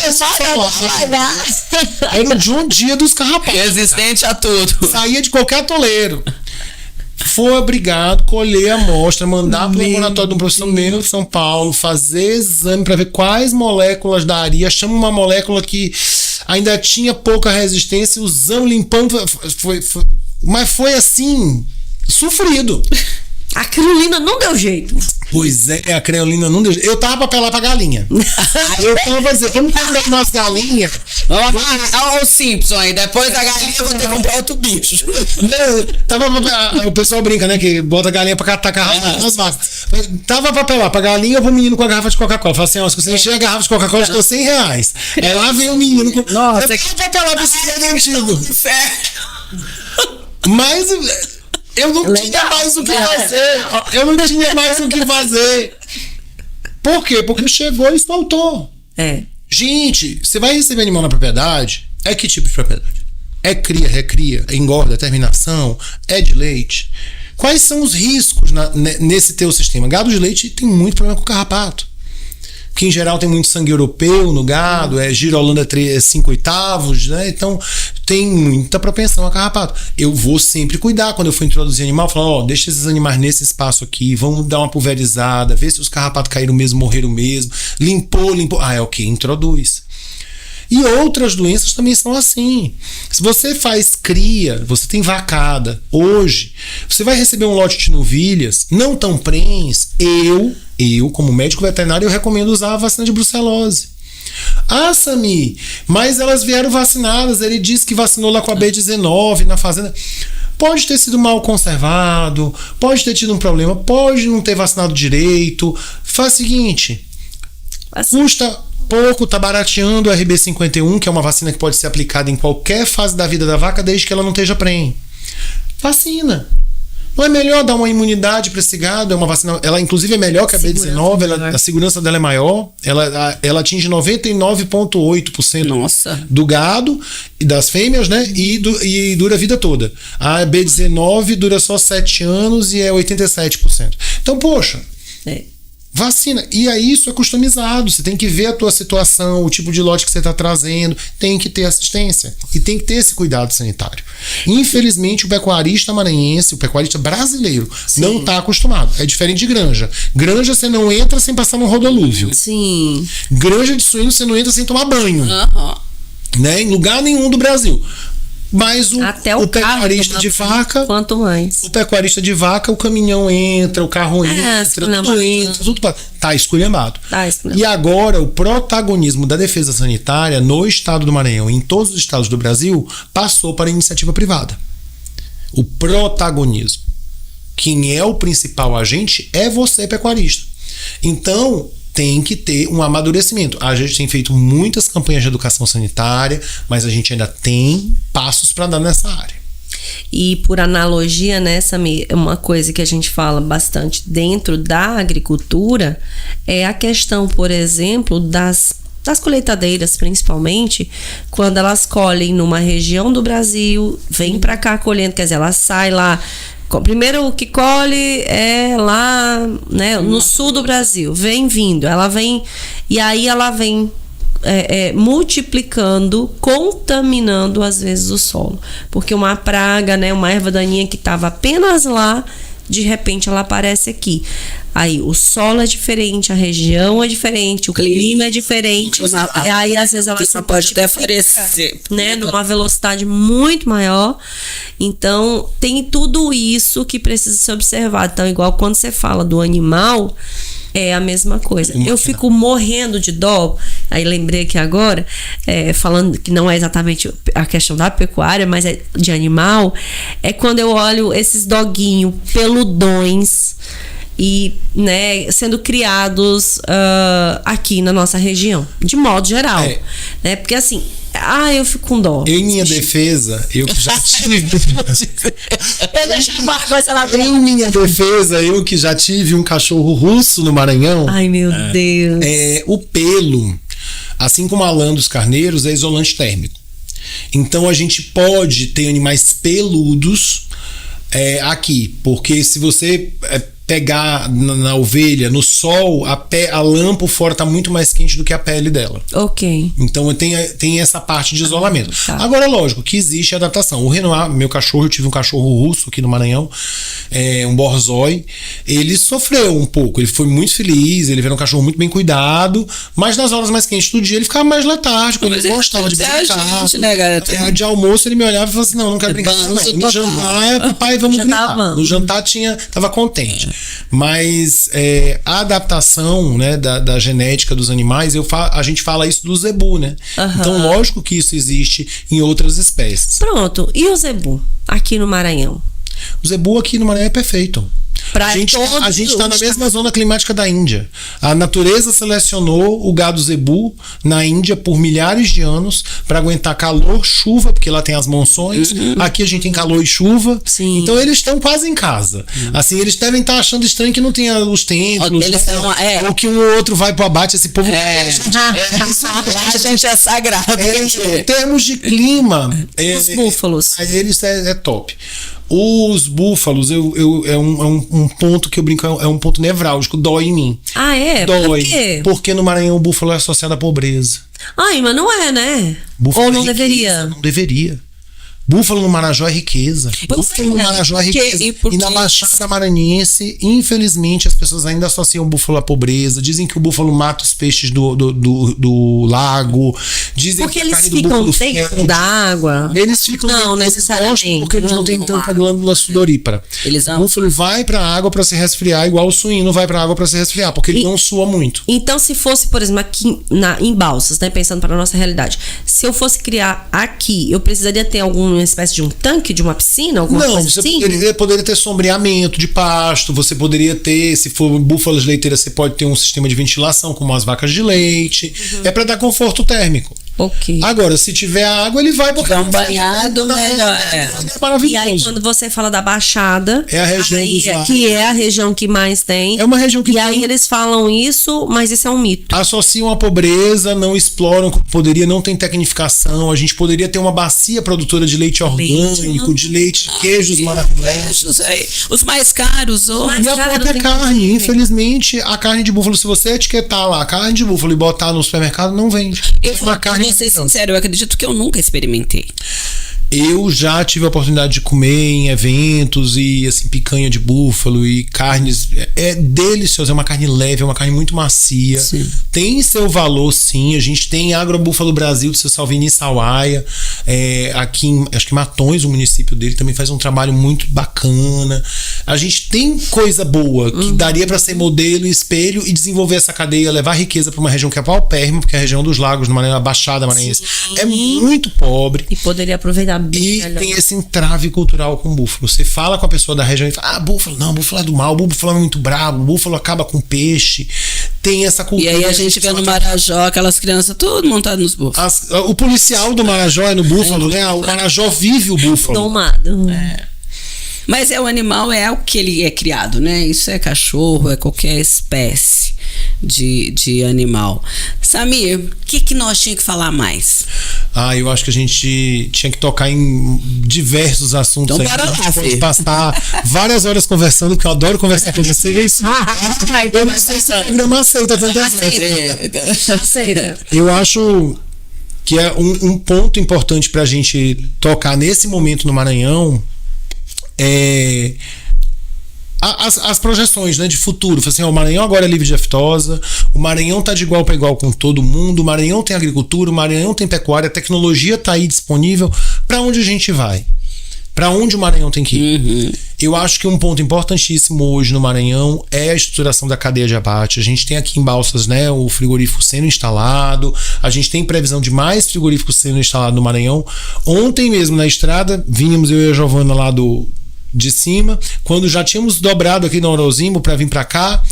era o John Deere dos carrapatos. Resistente a tudo. Saía de qualquer atoleiro. Foi obrigado a colher a amostra, mandar para o laboratório de um professor meu em São Paulo, fazer exame para ver quais moléculas daria. Chama uma molécula que ainda tinha pouca resistência, usando, limpando. Mas foi assim, sofrido. A criolina não deu jeito. Pois é, a creolina não deu. Eu tava pra apelar pra galinha. Eu tava dizendo, vamos comprar umas galinhas. Olha o Simpson aí, depois da galinha eu vou ter que comprar outro bicho. O pessoal brinca, né? Que bota a galinha pra atacar nas vacas. Tava pra apelar pra galinha, eu vou o menino com a garrafa de Coca-Cola. Fala assim, ó, se você encher a garrafa de Coca-Cola, ficou R$100. Aí lá vem o menino com. Nossa, eu tava pra apelar pra esse antigo. Sério? Mas eu não tinha mais o que fazer. Eu não tinha mais o que fazer. Por quê? Porque chegou e faltou. É. Gente, você vai receber animal na propriedade? É que tipo de propriedade? É cria, recria, é engorda, é terminação, é de leite? Quais são os riscos nesse teu sistema? Gado de leite tem muito problema com carrapato. Que em geral tem muito sangue europeu no gado, girolanda 5/8, né? Então tem muita propensão a carrapato. Eu vou sempre cuidar quando eu for introduzir animal, falar, ó, deixa esses animais nesse espaço aqui, vamos dar uma pulverizada, ver se os carrapatos caíram mesmo, morreram mesmo, limpou. Ah, é ok, introduz. E outras doenças também são assim. Se você faz cria, você tem vacada, hoje, você vai receber um lote de novilhas, não tão prens, eu, como médico veterinário, eu recomendo usar a vacina de brucelose. Ah, Sami, mas elas vieram vacinadas, ele disse que vacinou lá com a B19 na fazenda. Pode ter sido mal conservado, pode ter tido um problema, pode não ter vacinado direito. Faz o seguinte, custa pouco, tá barateando o RB51, que é uma vacina que pode ser aplicada em qualquer fase da vida da vaca, desde que ela não esteja prenhe. Vacina. Não é melhor dar uma imunidade para esse gado? É uma vacina, ela inclusive é melhor que a B19, a segurança dela é maior, ela atinge 99,8% do gado e das fêmeas, né? E dura a vida toda. A B19 dura só 7 anos e é 87%. Então, poxa, vacina. E aí isso é customizado. Você tem que ver a tua situação, o tipo de lote que você está trazendo. Tem que ter assistência. E tem que ter esse cuidado sanitário. Infelizmente, o pecuarista maranhense, o pecuarista brasileiro, não está acostumado. É diferente de granja. Granja você não entra sem passar no rodolúvio. Sim. Granja de suíno você não entra sem tomar banho. Né? Em lugar nenhum do Brasil. Mas o pecuarista de vaca, quanto mais. O pecuarista de vaca, o caminhão entra, o carro entra, tudo tá esculhambado. E agora o protagonismo da defesa sanitária no estado do Maranhão e em todos os estados do Brasil passou para a iniciativa privada. O protagonismo. Quem é o principal agente é você, pecuarista. Então tem que ter um amadurecimento. A gente tem feito muitas campanhas de educação sanitária, mas a gente ainda tem passos para dar nessa área. E por analogia, né, Sami, uma coisa que a gente fala bastante dentro da agricultura é a questão, por exemplo, das colheitadeiras, principalmente, quando elas colhem numa região do Brasil, vêm para cá colhendo, quer dizer, ela sai lá. Primeiro o que colhe é lá, né, no sul do Brasil, ela vem e aí ela vem multiplicando, contaminando às vezes o solo, porque uma praga, né, uma erva daninha que estava apenas lá, de repente ela aparece aqui. Aí o solo é diferente, a região é diferente, o clima é diferente. Aí às vezes ela pode até aparecer, né, numa velocidade muito maior. Então tem tudo isso que precisa ser observado. Então, igual quando você fala do animal, é a mesma coisa. Eu fico morrendo de dó. Aí lembrei aqui agora, falando que não é exatamente a questão da pecuária, mas é de animal, é quando eu olho esses doguinhos peludões e, né, sendo criados aqui na nossa região, de modo geral, né? Porque assim, eu fico com dó. Em minha defesa, eu que já tive em minha defesa, eu que já tive um cachorro russo no Maranhão. Ai, meu Deus. O pelo, assim como a lã dos carneiros, é isolante térmico. Então a gente pode ter animais peludos aqui, porque se você pegar na ovelha, no sol, a lã por fora tá muito mais quente do que a pele dela. Ok. Então tem essa parte de isolamento. Tá. Agora, lógico que existe adaptação. O Renoir, meu cachorro, eu tive um cachorro russo aqui no Maranhão, um Borzoi. Ele sofreu um pouco, ele foi muito feliz, ele era um cachorro muito bem cuidado, mas nas horas mais quentes do dia ele ficava mais letárgico, ele gostava de brincar. Né, galera? De almoço ele me olhava e falava assim: não quero brincar. No jantar, papai, vamos brincar. No jantar tava contente. Mas a adaptação, né, da genética dos animais, a gente fala isso do zebu, né? Então, lógico que isso existe em outras espécies. Pronto. E o zebu aqui no Maranhão? O zebu aqui no Maranhão é perfeito. A gente está na mesma zona climática da Índia. A natureza selecionou o gado zebu na Índia por milhares de anos para aguentar calor, chuva, porque lá tem as monções. Aqui a gente tem calor e chuva. Sim. Então eles estão quase em casa. Assim, eles devem estar achando estranho que não tenha os templos, ou que um ou outro vai pro abate. Esse povo. A gente é sagrado. Em termos de clima, Os búfalos. Eles é top. Os búfalos, é um ponto que eu brinco, é um ponto nevrálgico, dói em mim. Ah, é? Dói. Por quê? Porque no Maranhão o búfalo é associado à pobreza. Ai, mas não é, né? Búfalo Ou não é riqueza, deveria? Não deveria. Búfalo no Marajó é riqueza. Búfalo no Marajó é riqueza. E na Baixada Maranhense, infelizmente, as pessoas ainda associam o búfalo à pobreza. Dizem que o búfalo mata os peixes do lago. Dizem Porque que a eles carne do ficam búfalo dentro da água? Eles ficam Não, necessariamente. porque eles não têm tanta glândula sudorípara. O búfalo vai pra água pra se resfriar, igual o suíno vai pra água pra se resfriar, porque ele não sua muito. Então, se fosse, por exemplo, aqui em Balsas, né, pensando para nossa realidade, se eu fosse criar aqui, eu precisaria ter alguma espécie de um tanque, de uma piscina, alguma coisa você assim? poderia ter sombreamento de pasto, você poderia ter, se for búfalos leiteiras, você pode ter um sistema de ventilação, como as vacas de leite. É para dar conforto térmico. Ok. Agora, se tiver água, ele vai porque um banhado, melhor. É maravilhoso. E aí, quando você fala da Baixada, é a região dos lagos. que é a região que mais tem. É uma região que E aí eles falam isso, mas isso é um mito. Associam a pobreza, não exploram, poderia não ter tecnificação. A gente poderia ter uma bacia produtora de leite orgânico, de leite, queijos maravilhosos. Os mais caros. E a própria carne, infelizmente, a carne de búfalo, se você etiquetar lá a carne de búfalo e botar no supermercado, não vende. Uma carne. Vou ser sincero, eu acredito que eu nunca experimentei. Eu já tive a oportunidade de comer em eventos e assim, picanha de búfalo e carnes. É delicioso, é uma carne leve, é uma carne muito macia. Sim. Tem seu valor, sim. A gente tem Agrobúfalo Brasil do seu Salvini Sawaia. Aqui acho que Matões, o município dele, também faz um trabalho muito bacana. A gente tem coisa boa que daria para ser modelo e espelho e desenvolver essa cadeia, levar riqueza para uma região que é paupérrima, porque é a região dos lagos, no Maranhão, a Baixada Maranhense, é muito pobre. E poderia aproveitar. E tem esse entrave cultural com o búfalo. Você fala com a pessoa da região e fala: búfalo é do mal, búfalo é muito brabo, búfalo acaba com peixe. Tem essa cultura. E aí a gente vê no Marajó aquelas crianças tudo montadas nos búfalos. O policial do Marajó é no búfalo, né? O Marajó vive o búfalo. Domado. Mas o animal é o que ele é criado, né? Isso é cachorro, é qualquer espécie de animal. Samir, o que nós tínhamos que falar mais? Eu acho que a gente tinha que tocar em diversos assuntos. Então, bora lá, a gente pode Fê. passar várias horas conversando, porque eu adoro conversar com vocês. Eu não sei se o programa aceita tanta Aceita. Eu acho que é um ponto importante pra gente tocar nesse momento no Maranhão as projeções, né, de futuro. Assim, o Maranhão agora é livre de aftosa, o Maranhão tá de igual para igual com todo mundo, o Maranhão tem agricultura, o Maranhão tem pecuária, a tecnologia tá aí disponível. Para onde a gente vai? Para onde o Maranhão tem que ir? Eu acho que um ponto importantíssimo hoje no Maranhão é a estruturação da cadeia de abate. A gente tem aqui em Balsas, né, o frigorífico sendo instalado, a gente tem previsão de mais frigoríficos sendo instalados no Maranhão. Ontem mesmo na estrada, vínhamos eu e a Giovana lá de cima, quando já tínhamos dobrado aqui no Orozimbo para vir para cá,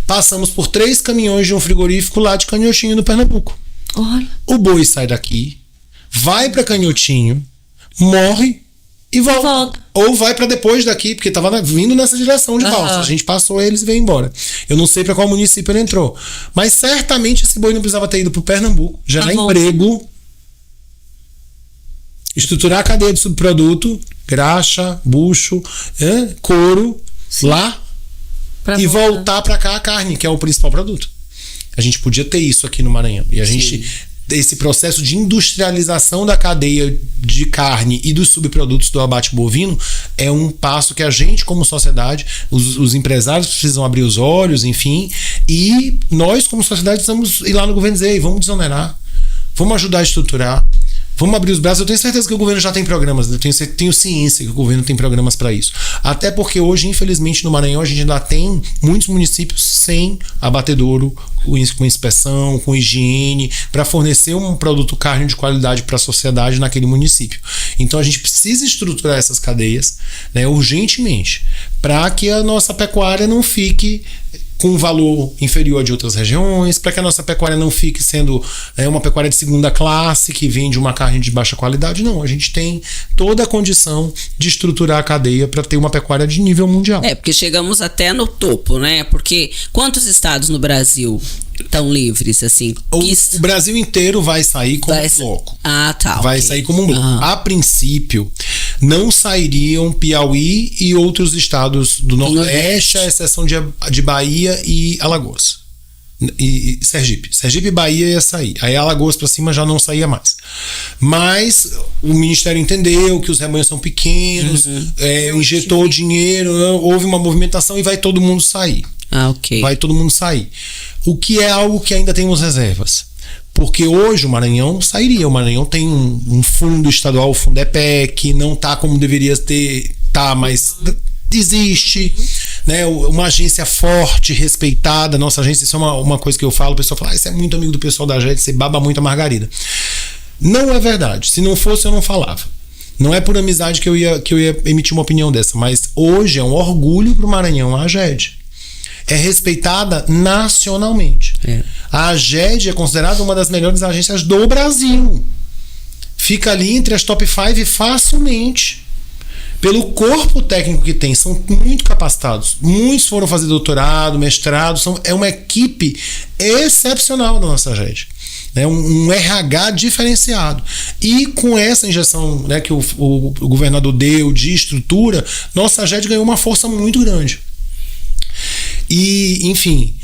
passamos por 3 caminhões de um frigorífico lá de Canhotinho, no Pernambuco. Olha. O boi sai daqui, vai para Canhotinho, morre e volta. Ou vai para depois daqui, porque tava vindo nessa direção de Balsas. A gente passou eles e veio embora. Eu não sei para qual município ele entrou, mas certamente esse boi não precisava ter ido pro Pernambuco, gerar emprego. Estruturar a cadeia de subproduto, graxa, bucho, couro, lá, e voltar para cá a carne, que é o principal produto. A gente podia ter isso aqui no Maranhão. E a gente, esse processo de industrialização da cadeia de carne e dos subprodutos do abate bovino é um passo que a gente, como sociedade, os empresários precisam abrir os olhos, enfim, e nós, como sociedade, precisamos ir lá no governo e dizer: vamos desonerar, vamos ajudar a estruturar, vamos abrir os braços. Eu tenho certeza que o governo já tem programas, eu tenho ciência que o governo tem programas para isso. Até porque hoje, infelizmente, no Maranhão, a gente ainda tem muitos municípios sem abatedouro, com inspeção, com higiene, para fornecer um produto carne de qualidade para a sociedade naquele município. Então a gente precisa estruturar essas cadeias, né, urgentemente, para que a nossa pecuária não fique com um valor inferior a de outras regiões, para que a nossa pecuária não fique sendo uma pecuária de segunda classe que vende uma carne de baixa qualidade. Não, a gente tem toda a condição de estruturar a cadeia para ter uma pecuária de nível mundial. Porque chegamos até no topo, né? Porque quantos estados no Brasil estão livres, assim? O Brasil inteiro vai sair como um bloco. Vai sair como um bloco. A princípio, não sairiam Piauí e outros estados do Nordeste, à exceção de Bahia e Alagoas. E Sergipe. Sergipe e Bahia ia sair. Aí Alagoas para cima já não saía mais. Mas o Ministério entendeu que os rebanhos são pequenos, injetou dinheiro, houve uma movimentação e vai todo mundo sair. Vai todo mundo sair. O que é algo que ainda temos reservas. Porque hoje o Maranhão sairia. O Maranhão tem um fundo estadual, o Fundepec, não tá como deveria ter, mas existe, né? Uma agência forte, respeitada. Nossa agência, isso é uma coisa que eu falo, o pessoal fala: isso é muito amigo do pessoal da agência, você baba muito a margarida. Não é verdade. Se não fosse, eu não falava. Não é por amizade que eu ia emitir uma opinião dessa, mas hoje é um orgulho pro Maranhão a AGED. É respeitada nacionalmente. A AGED é considerada uma das melhores agências do Brasil. Fica ali entre as top 5 facilmente. Pelo corpo técnico que tem, são muito capacitados. Muitos foram fazer doutorado, mestrado. É uma equipe excepcional da nossa AGED. Um RH diferenciado. E com essa injeção, né, que o governador deu de estrutura, nossa AGED ganhou uma força muito grande. E, enfim,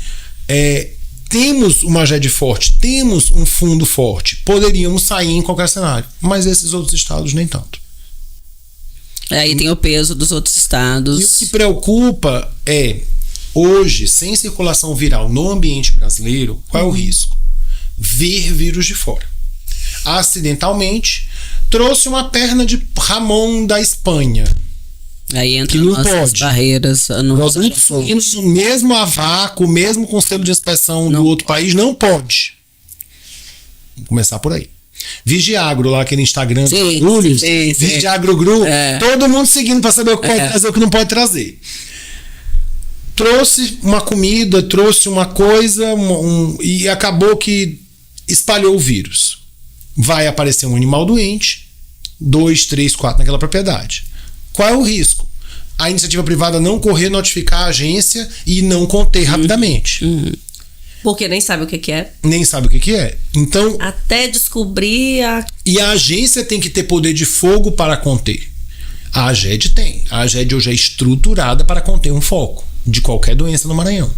temos uma AGED forte, temos um fundo forte, poderíamos sair em qualquer cenário, mas esses outros estados nem tanto. Aí tem o peso dos outros estados. E o que preocupa é, hoje, sem circulação viral no ambiente brasileiro, qual é o risco? Vir vírus de fora. Acidentalmente, trouxe uma perna de Ramon da Espanha. Aí entra nossas barreiras. Isso mesmo a vácuo, mesmo com selo de inspeção do outro país, não pode. Vamos começar por aí. Vigiagro, lá aquele Instagram, Vigiagro Gru, todo mundo seguindo para saber o que pode trazer e o que não pode trazer. Trouxe uma comida, trouxe uma coisa e acabou que espalhou o vírus. Vai aparecer um animal doente, 2, 3, 4 naquela propriedade. Qual é o risco? A iniciativa privada não correr, notificar a agência e não conter rapidamente. Porque nem sabe o que é. Nem sabe o que é. Então, até descobrir E a agência tem que ter poder de fogo para conter. A AGED tem. A AGED hoje é estruturada para conter um foco de qualquer doença no Maranhão.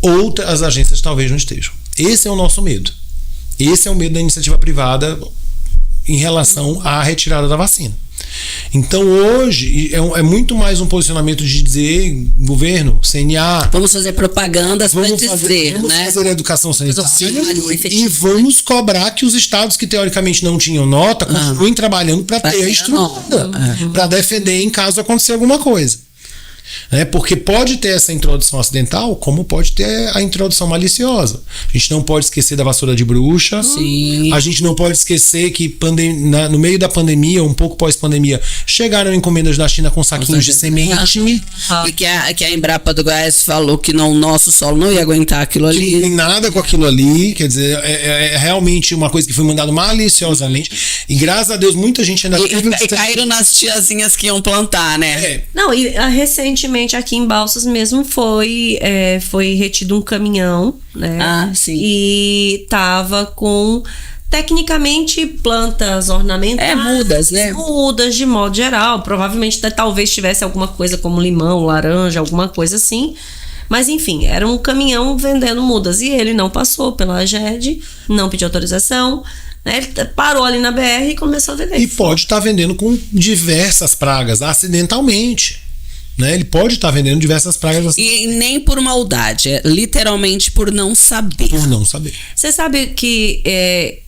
Outras agências talvez não estejam. Esse é o nosso medo. Esse é o medo da iniciativa privada em relação à retirada da vacina. Então hoje é muito mais um posicionamento de dizer: governo, CNA, vamos fazer propaganda, vamos fazer educação sanitária e vamos cobrar que os estados que teoricamente não tinham nota continuem trabalhando para ter a estrutura, para defender em caso acontecer alguma coisa. Porque pode ter essa introdução acidental, como pode ter a introdução maliciosa. A gente não pode esquecer da vassoura de bruxa. Sim. A gente não pode esquecer que no meio da pandemia, um pouco pós-pandemia, chegaram encomendas da China com saquinhos de semente. E que a Embrapa do Goiás falou que o nosso solo não ia aguentar aquilo ali. Não tem nada com aquilo ali. Quer dizer, é realmente uma coisa que foi mandada maliciosamente. E graças a Deus, muita gente ainda... E caíram nas tiazinhas que iam plantar, né? Não, e recentemente aqui em Balsas mesmo foi retido um caminhão, né? Sim. E tava com tecnicamente, plantas ornamentais. Mudas, né? Mudas de modo geral. Provavelmente talvez tivesse alguma coisa como limão, laranja, alguma coisa assim. Mas enfim, era um caminhão vendendo mudas. E ele não passou pela AGED, não pediu autorização. Né? Ele parou ali na BR e começou a vender. E pode estar vendendo com diversas pragas, acidentalmente. Né? Ele pode estar vendendo diversas pragas. E nem por maldade, é literalmente por não saber. Por não saber. Você sabe que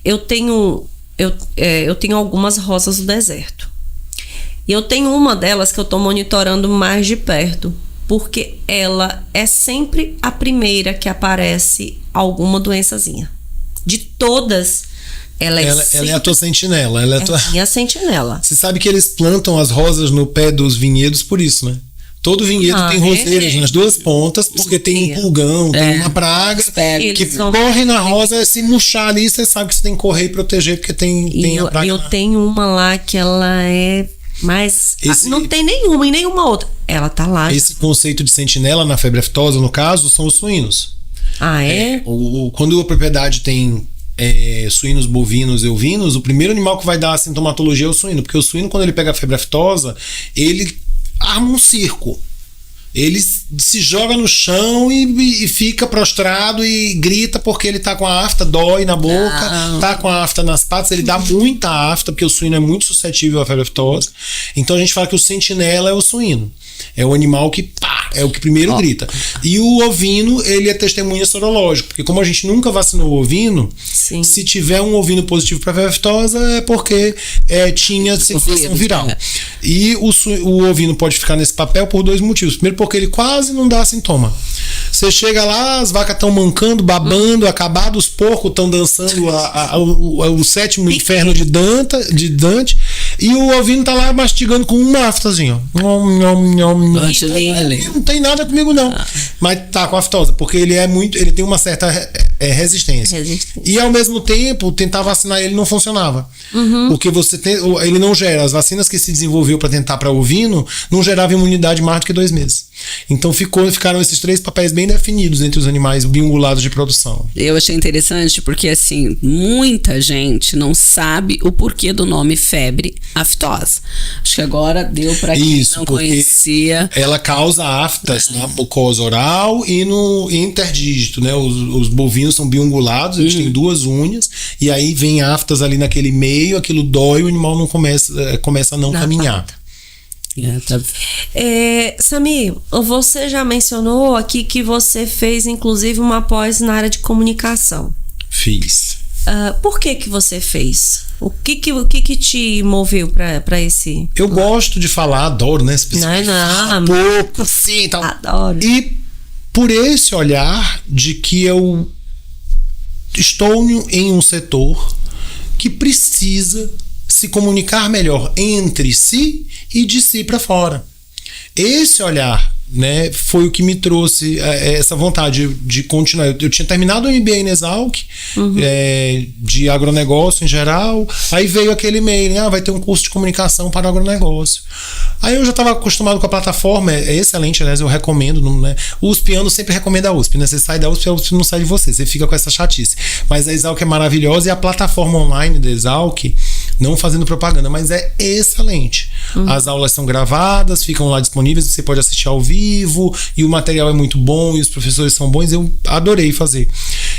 eu tenho algumas rosas do deserto. E eu tenho uma delas que eu estou monitorando mais de perto. Porque ela é sempre a primeira que aparece alguma doençazinha. De todas, ela é a tua sentinela. Ela é a minha sentinela. Você sabe que eles plantam as rosas no pé dos vinhedos por isso, né? Todo vinhedo tem roseiras nas duas pontas, porque tem um pulgão, tem uma praga que corre na rosa, se murchar ali, você sabe que você tem que correr e proteger, porque tem a praga. Eu tenho uma lá que ela é mais... não tem nenhuma e nenhuma outra. Ela tá lá. Esse conceito de sentinela na febre aftosa, no caso, são os suínos. Ah, é? Quando a propriedade tem suínos, bovinos e ovinos, o primeiro animal que vai dar a sintomatologia é o suíno, porque o suíno, quando ele pega a febre aftosa, ele arma um circo. Ele se joga no chão e fica prostrado e grita porque ele tá com a afta, dói na boca, tá com a afta nas patas, ele dá muita afta, porque o suíno é muito suscetível à febre aftosa. Então a gente fala que o sentinela é o suíno. É o animal que é o que primeiro grita. E o ovino, ele é testemunha sorológico, porque como a gente nunca vacinou o ovino, se tiver um ovino positivo para febre aftosa é porque tinha circulação viral. E o ovino pode ficar nesse papel por dois motivos. Primeiro, porque ele quase não dá sintoma. Você chega lá, as vacas estão mancando, babando, acabados, os porcos estão dançando o sétimo inferno de Dante, e o ovino tá lá mastigando com uma aftazinha. Não tem nada comigo não, mas tá com aftose, porque ele tem uma certa resistência. E ao mesmo tempo tentar vacinar ele não funcionava, porque ele não gera, as vacinas que se desenvolveu para tentar para ovino não gerava imunidade mais do que 2 meses. Então ficaram esses 3 papéis bem definidos entre os animais biungulados de produção. Eu achei interessante porque assim, muita gente não sabe o porquê do nome febre aftosa. Acho que agora deu para quem não conhecia. Ela causa aftas na mucosa oral e no interdígito, né? Os bovinos são biungulados, eles têm 2 unhas, e aí vem aftas ali naquele meio, aquilo dói, o animal não começa a não caminhar. Samir, você já mencionou aqui que você fez inclusive uma pós na área de comunicação. Fiz. Por que você fez? O que te moveu para esse... Eu gosto de falar, adoro, né? Não. Pouco, sim, tal. Adoro. E por esse olhar de que eu estou em um setor que precisa se comunicar melhor entre si e de si para fora. Esse olhar, né, foi o que me trouxe essa vontade de continuar. Eu tinha terminado o MBA em Exalc, de agronegócio em geral. Aí veio aquele e-mail, né, vai ter um curso de comunicação para agronegócio. Aí eu já estava acostumado com a plataforma, é excelente, aliás, eu recomendo, né? O USPiano sempre recomenda a USP, né? Você sai da USP, a USP não sai de você fica com essa chatice. Mas a Exalc é maravilhosa e a plataforma online da Exalc, não fazendo propaganda, mas é excelente. As aulas são gravadas, ficam lá disponíveis, você pode assistir ao vivo, e o material é muito bom, e os professores são bons, eu adorei fazer.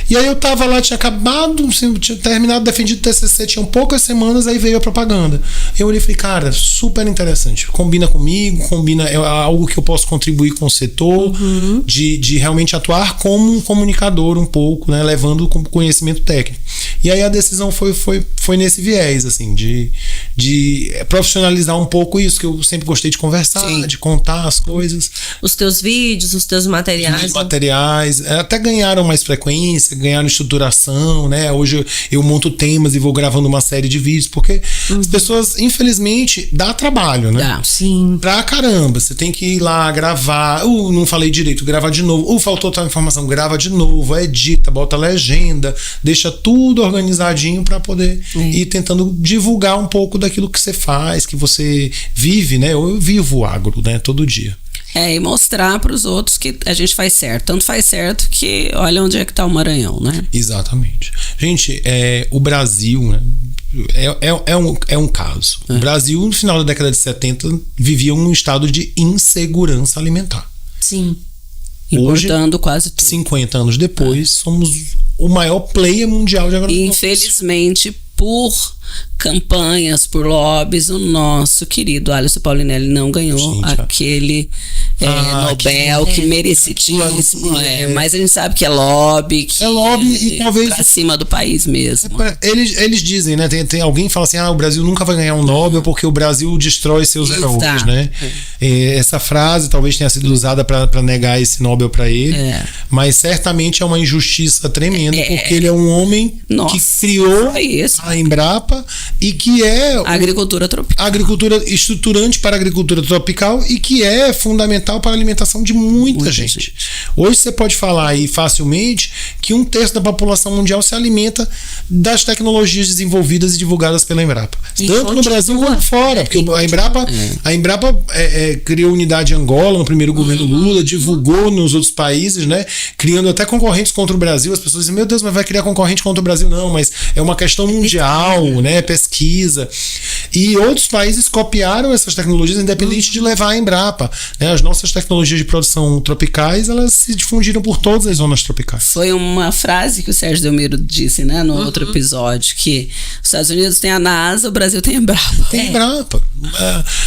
E aí eu tava lá, tinha terminado, defendido o TCC, tinham poucas semanas, aí veio a propaganda. Eu olhei e falei, cara, super interessante, combina comigo, é algo que eu posso contribuir com o setor, de realmente atuar como um comunicador um pouco, né, levando conhecimento técnico. E aí a decisão foi nesse viés, assim, de profissionalizar um pouco isso, que eu sempre gostei de conversar, de contar as coisas. Os teus vídeos, os teus materiais. Os materiais, até ganharam mais frequência, ganharam estruturação, né? Hoje eu monto temas e vou gravando uma série de vídeos, porque as pessoas, infelizmente, dá trabalho, né? Sim. Pra caramba, você tem que ir lá gravar, não falei direito, gravar de novo, faltou tal informação, grava de novo, edita, bota legenda, deixa tudo organizadinho pra poder ir tentando divulgar um pouco daquilo que você faz, que você vive, né? Eu vivo o agro, né? Todo dia. E mostrar para os outros que a gente faz certo. Tanto faz certo que olha onde é que tá o Maranhão, né? Exatamente. Gente, o Brasil, né, é um caso. O Brasil, no final da década de 70, vivia um estado de insegurança alimentar. Sim. Importando quase tudo. 50 anos depois, somos o maior player mundial de agronegócio. Infelizmente, por campanhas, por lobbies, o nosso querido Alisson Paulinelli não ganhou aquele Nobel que merecidíssimo. Mas a gente sabe que é lobby, que é lobby e talvez pra cima do país mesmo. Eles dizem, né? Tem alguém que fala assim: o Brasil nunca vai ganhar um Nobel porque o Brasil destrói seus heróis, né? Essa frase talvez tenha sido usada para negar esse Nobel para ele, mas certamente é uma injustiça tremenda, porque ele é um homem que criou a Embrapa e que é agricultura tropical. Agricultura estruturante para a agricultura tropical e que é fundamental para a alimentação de muita gente. Hoje você pode falar aí facilmente que 1/3 da população mundial se alimenta das tecnologias desenvolvidas e divulgadas pela Embrapa. Tanto no Brasil quanto fora. Porque a Embrapa criou unidade em Angola no primeiro governo Lula, divulgou nos outros países, né? Criando até concorrentes contra o Brasil. As pessoas dizem: meu Deus, mas vai criar concorrente contra o Brasil? Não, mas é uma questão mundial, né? Pesquisa. E outros países copiaram essas tecnologias independente de levar a Embrapa, né? As nossas tecnologias de produção tropicais, elas se difundiram por todas as zonas tropicais. Foi uma frase que o Sérgio Delmiro disse, né, no outro episódio, que os Estados Unidos tem a NASA, o Brasil tem a Embrapa. Tem Embrapa.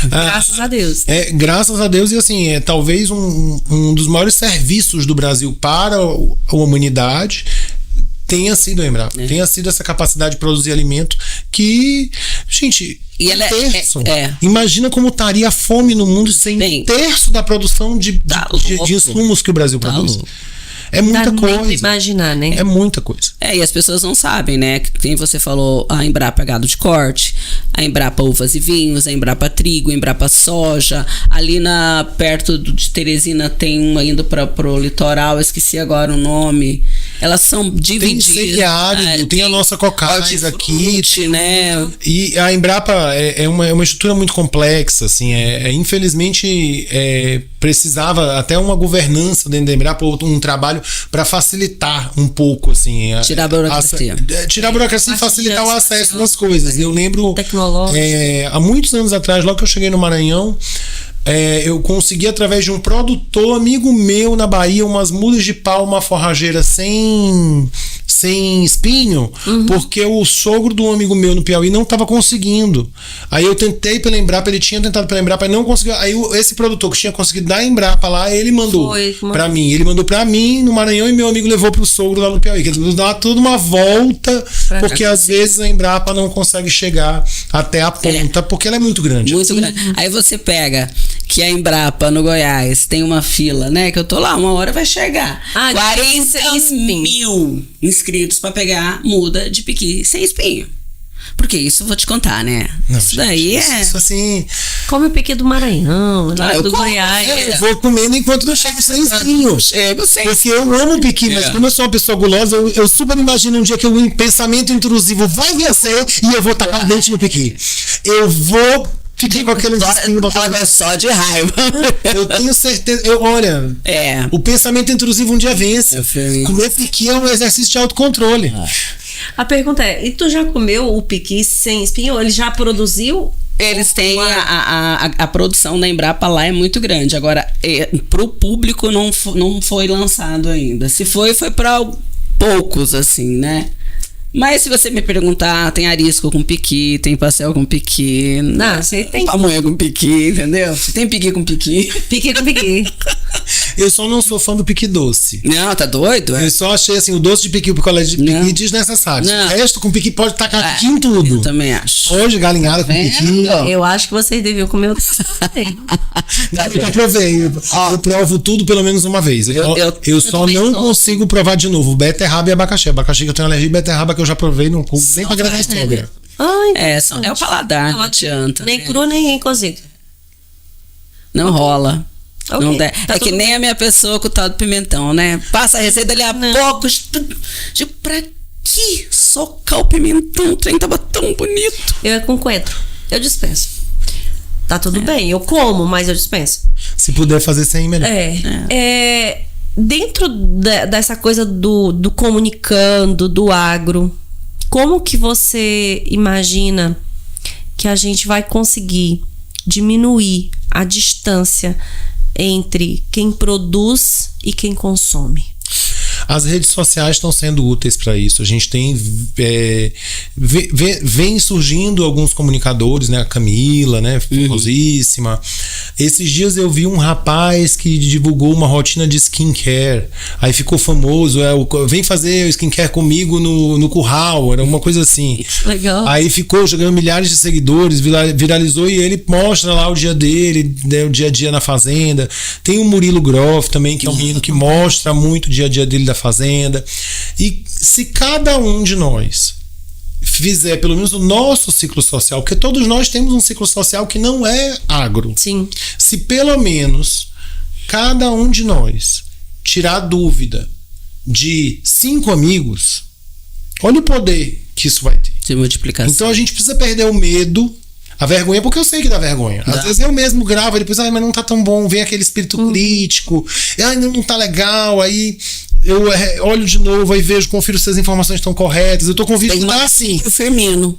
Graças a Deus. Graças a Deus, e assim, talvez um dos maiores serviços do Brasil para a humanidade tenha sido a Embrapa, tenha sido essa capacidade de produzir alimento que, gente, e ela imagina como estaria a fome no mundo sem 1/3 da produção de insumos que o Brasil produz. É muita coisa. Pra imaginar, né? É muita coisa. E as pessoas não sabem, né? Quem você falou, a Embrapa gado de corte, a Embrapa uvas e vinhos, a Embrapa trigo, a Embrapa soja. Ali perto de Teresina tem uma indo pro litoral, esqueci agora o nome. Elas são divididas. Tem semiárido, tem a nossa Cocais aqui, né? E a Embrapa é uma estrutura muito complexa, assim, infelizmente precisava até uma governança dentro da Embrapa, um trabalho para facilitar um pouco, assim, tirar a burocracia. Tirar a burocracia e facilitar o acesso das coisas. Eu lembro há muitos anos atrás, logo que eu cheguei no Maranhão, eu consegui, através de um produtor amigo meu na Bahia, umas mudas de pau, uma forrageira sem espinho, porque o sogro de um amigo meu no Piauí não estava conseguindo. Aí eu tentei pela Embrapa, ele tinha tentado pela Embrapa e não conseguiu. Aí esse produtor que tinha conseguido da Embrapa lá, ele mandou para mim. Ele mandou para mim no Maranhão e meu amigo levou pro sogro lá no Piauí. Quer dizer, dá toda uma volta, porque às vezes a Embrapa não consegue chegar até a ponta, porque ela é muito grande. Muito grande. Aí você pega que a Embrapa no Goiás tem uma fila, né? Que eu tô lá, uma hora vai chegar. 40 mil inscritos pra pegar muda de piqui sem espinho. Porque isso eu vou te contar, né? Não, isso gente, daí isso assim. Come o piqui do Maranhão, lá do Goiás. Eu vou comendo enquanto não chego sem espinho. Porque eu amo piqui, mas como eu sou uma pessoa gulosa, eu super imagino um dia que o pensamento intrusivo vai vencer e eu vou tacar o dente no piqui. Eu vou fiquei com aquele só de raiva. Eu tenho certeza. Olha, o pensamento intrusivo um dia vence. Comer piqui é um exercício de autocontrole. A pergunta é: e tu já comeu o piqui sem espinho? Ele já produziu? Eles têm a produção da Embrapa lá é muito grande. Agora, pro público não foi lançado ainda. Se foi para poucos, assim, né? Mas se você me perguntar, tem arisco com piqui, tem pastel com piqui. Não, você tem pamonha com piqui, entendeu? Você tem piqui com piqui. Piqui com piqui. Eu só não sou fã do piqui doce. Não, tá doido? Eu só achei assim, o doce de piqui, o picolé de piqui desnecessário. O resto com piqui pode tacar piqui em tudo. Eu também acho. Hoje, galinhada com piqui. Eu acho que vocês deviam comer o Eu provei. Eu provo tudo pelo menos uma vez. Eu só não consigo provar de novo beterraba e abacaxi. Abacaxi que eu tenho alergia, beterraba que eu já provei, não como nem pra agradar a sogra. É o paladar, não adianta. Nem cru, nem cozido. Não rola. Okay. Não dá. É que nem a minha pessoa com o tal do pimentão, né? Passa a receita ali a pouco. Tipo, pra que socar o pimentão? O trem tava tão bonito. Eu com coentro. Eu dispenso. Tá tudo bem, eu como, mas eu dispenso. Se puder fazer sem, melhor. Dentro dessa coisa do comunicando, do agro, Como que você imagina que a gente vai conseguir diminuir a distância entre quem produz e quem consome? As redes sociais estão sendo úteis para isso. A gente tem vem surgindo alguns comunicadores, né? A Camila, né? Famosíssima. Esses dias eu vi um rapaz que divulgou uma rotina de skincare. Aí ficou famoso. Vem fazer skincare comigo no curral. Era uma coisa assim. Legal. Aí ficou jogando milhares de seguidores, viralizou, e ele mostra lá o dia dele, né, o dia a dia na fazenda. Tem o Murilo Groff também, que é um menino que mostra muito o dia a dia dele da fazenda. E se cada um de nós fizer pelo menos o nosso ciclo social, porque todos nós temos um ciclo social que não é agro. Sim. Se pelo menos cada um de nós tirar a dúvida de 5 amigos, olha o poder que isso vai ter. De multiplicação. Então a gente precisa perder o medo, a vergonha, porque eu sei que dá vergonha. Às vezes eu mesmo gravo e depois, mas não tá tão bom, vem aquele espírito crítico, não tá legal, aí eu olho de novo, aí vejo, confiro se as informações estão corretas, eu tô convicto, tá assim. O Firmino.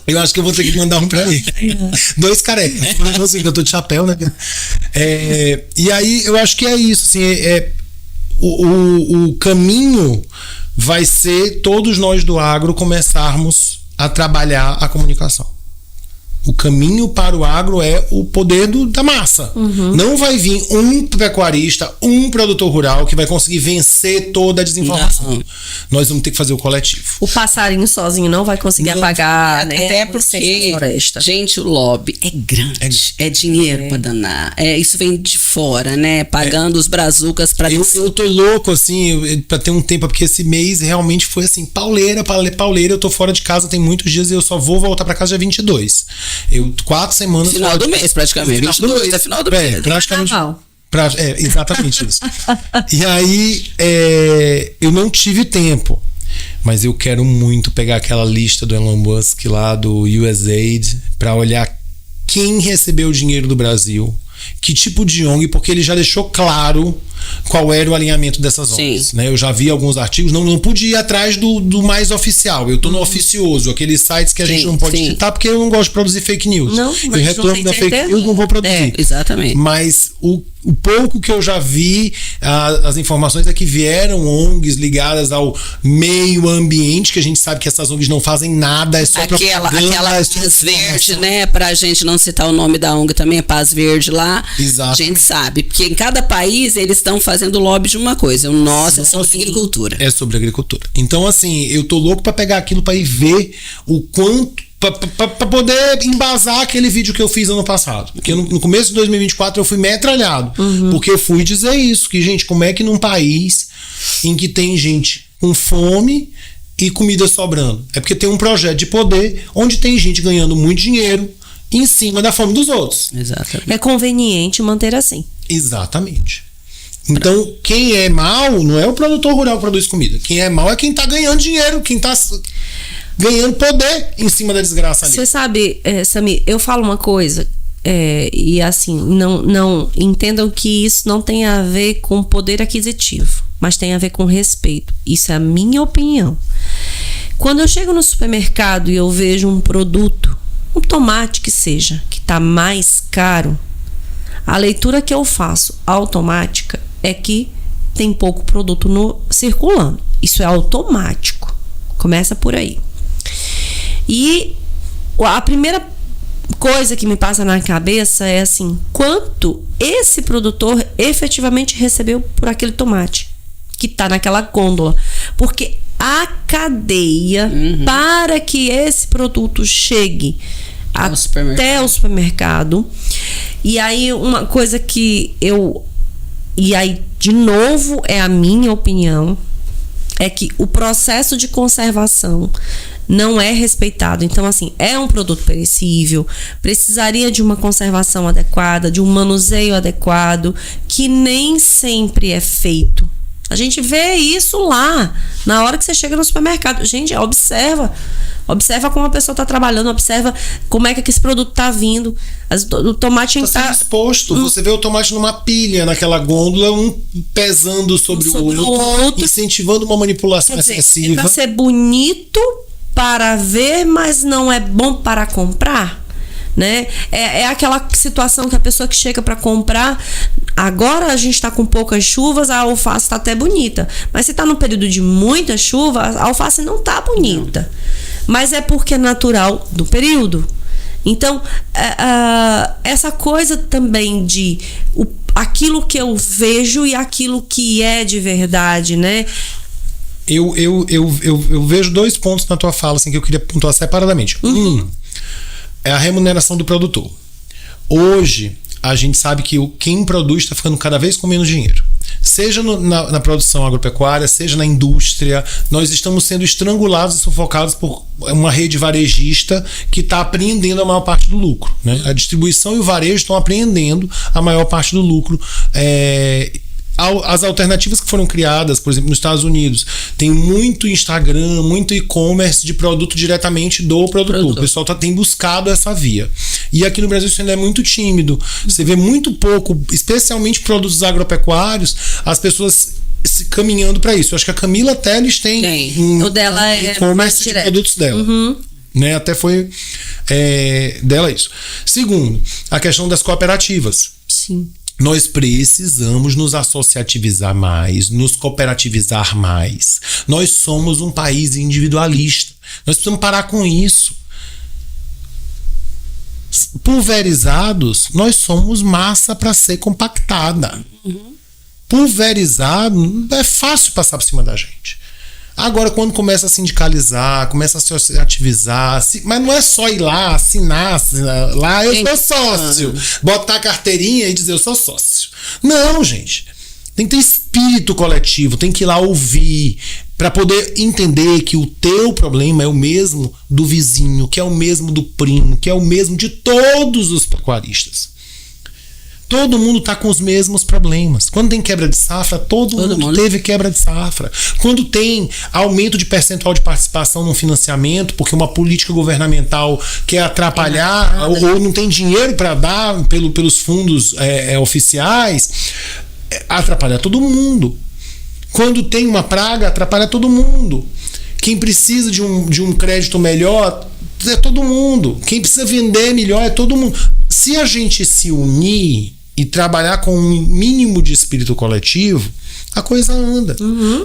Eu acho que eu vou ter que mandar um pra ele. 2 carecas. Assim, que eu tô de chapéu, né? E aí eu acho que é isso, assim, o caminho vai ser todos nós do agro começarmos a trabalhar a comunicação. O caminho para o agro é o poder da massa. Não vai vir um pecuarista, um produtor rural que vai conseguir vencer toda a desinformação. Não. Nós vamos ter que fazer o coletivo. O passarinho sozinho não vai conseguir apagar, né? Até porque, floresta. gente, o lobby é grande. É dinheiro pra danar. Isso vem de fora, né? Pagando os brazucas pra... Eu tô louco, assim, pra ter um tempo, porque esse mês realmente foi assim, pauleira. Eu tô fora de casa tem muitos dias e eu só vou voltar pra casa dia 22. 4 semanas... Final do mês, praticamente. 22 é final do mês. Praticamente... exatamente isso. E aí, eu não tive tempo, mas eu quero muito pegar aquela lista do Elon Musk lá do USAID para olhar quem recebeu o dinheiro do Brasil, que tipo de ONG, porque ele já deixou claro qual era o alinhamento dessas ONGs, né? Eu já vi alguns artigos, não pude ir atrás do mais oficial, eu tô no oficioso, aqueles sites que a gente não pode citar, porque eu não gosto de produzir fake news. Não, eu retorno da fake news, não vou produzir. Exatamente. Mas o pouco que eu já vi, as informações é que vieram ONGs ligadas ao meio ambiente, que a gente sabe que essas ONGs não fazem nada, é só aquela Paz Verde, né? Pra gente não citar o nome da ONG também, é Paz Verde lá. Exato. A gente sabe, porque em cada país eles estão fazendo lobby de uma coisa. O nosso é sobre agricultura. É sobre agricultura. Então, assim, eu tô louco pra pegar aquilo pra ir ver o quanto, pra poder embasar aquele vídeo que eu fiz ano passado. Porque no começo de 2024 eu fui metralhado. Porque eu fui dizer isso, que, gente, como é que num país em que tem gente com fome e comida sobrando? É porque tem um projeto de poder onde tem gente ganhando muito dinheiro em cima da fome dos outros. Exatamente. É conveniente manter assim. Exatamente. Então, quem é mal não é o produtor rural que produz comida. Quem é mal é quem tá ganhando dinheiro, quem tá ganhando poder em cima da desgraça ali. Você sabe, Samir, eu falo uma coisa, e assim, não entendam que isso não tem a ver com poder aquisitivo, mas tem a ver com respeito. Isso é a minha opinião. Quando eu chego no supermercado e eu vejo um produto, um tomate que seja, que tá mais caro, a leitura que eu faço automática é que tem pouco produto circulando. Isso é automático. Começa por aí. E a primeira coisa que me passa na cabeça é assim, quanto esse produtor efetivamente recebeu por aquele tomate que está naquela gôndola. Porque a cadeia para que esse produto chegue até o supermercado. E aí uma coisa que e aí de novo é a minha opinião, é que o processo de conservação não é respeitado. Então, assim, é um produto perecível, precisaria de uma conservação adequada, de um manuseio adequado, que nem sempre é feito. A gente vê isso lá, na hora que você chega no supermercado. Gente, observa Observa como a pessoa está trabalhando, observa como é que esse produto está vindo. O tomate Está sendo exposto. Você vê o tomate numa pilha, naquela gôndola, um pesando sobre o outro, incentivando uma manipulação excessiva. Para ser bonito para ver, mas não é bom para comprar. Né? É aquela situação que a pessoa que chega para comprar, agora a gente está com poucas chuvas, a alface está até bonita, mas se está no período de muita chuva, a alface não está bonita, mas é porque é natural do período. Então essa coisa também de aquilo que eu vejo e aquilo que é de verdade, né? Eu vejo 2 pontos na tua fala assim, que eu queria pontuar separadamente. É a remuneração do produtor. Hoje, a gente sabe que quem produz está ficando cada vez com menos dinheiro. Seja na produção agropecuária, seja na indústria, nós estamos sendo estrangulados e sufocados por uma rede varejista que está apreendendo a maior parte do lucro. Né? A distribuição e o varejo estão apreendendo a maior parte do lucro. As alternativas que foram criadas, por exemplo, nos Estados Unidos, tem muito Instagram, muito e-commerce de produto diretamente do produtor. O pessoal tem buscado essa via. E aqui no Brasil isso ainda é muito tímido. Você vê muito pouco, especialmente produtos agropecuários, as pessoas caminhando para isso. Eu acho que a Camila Teles tem o dela é e-commerce de produtos dela. Né? Até foi dela isso. Segundo, a questão das cooperativas. Sim. Nós precisamos nos associativizar mais, nos cooperativizar mais. Nós somos um país individualista. Nós precisamos parar com isso. Pulverizados, nós somos massa para ser compactada. Pulverizado, é fácil passar por cima da gente. Agora, quando começa a sindicalizar, começa a se associativizar, mas não é só ir lá, assinar lá, eu sou sócio. Botar a carteirinha e dizer eu sou sócio. Não, gente. Tem que ter espírito coletivo, tem que ir lá ouvir, para poder entender que o teu problema é o mesmo do vizinho, que é o mesmo do primo, que é o mesmo de todos os pecuaristas. Todo mundo está com os mesmos problemas. Quando tem quebra de safra, todo mundo teve quebra de safra. Quando tem aumento de percentual de participação no financiamento, porque uma política governamental quer atrapalhar ou não tem dinheiro para dar pelos fundos oficiais, atrapalha todo mundo. Quando tem uma praga, atrapalha todo mundo. Quem precisa de um crédito melhor é todo mundo. Quem precisa vender melhor é todo mundo. Se a gente se unir e trabalhar com um mínimo de espírito coletivo, a coisa anda.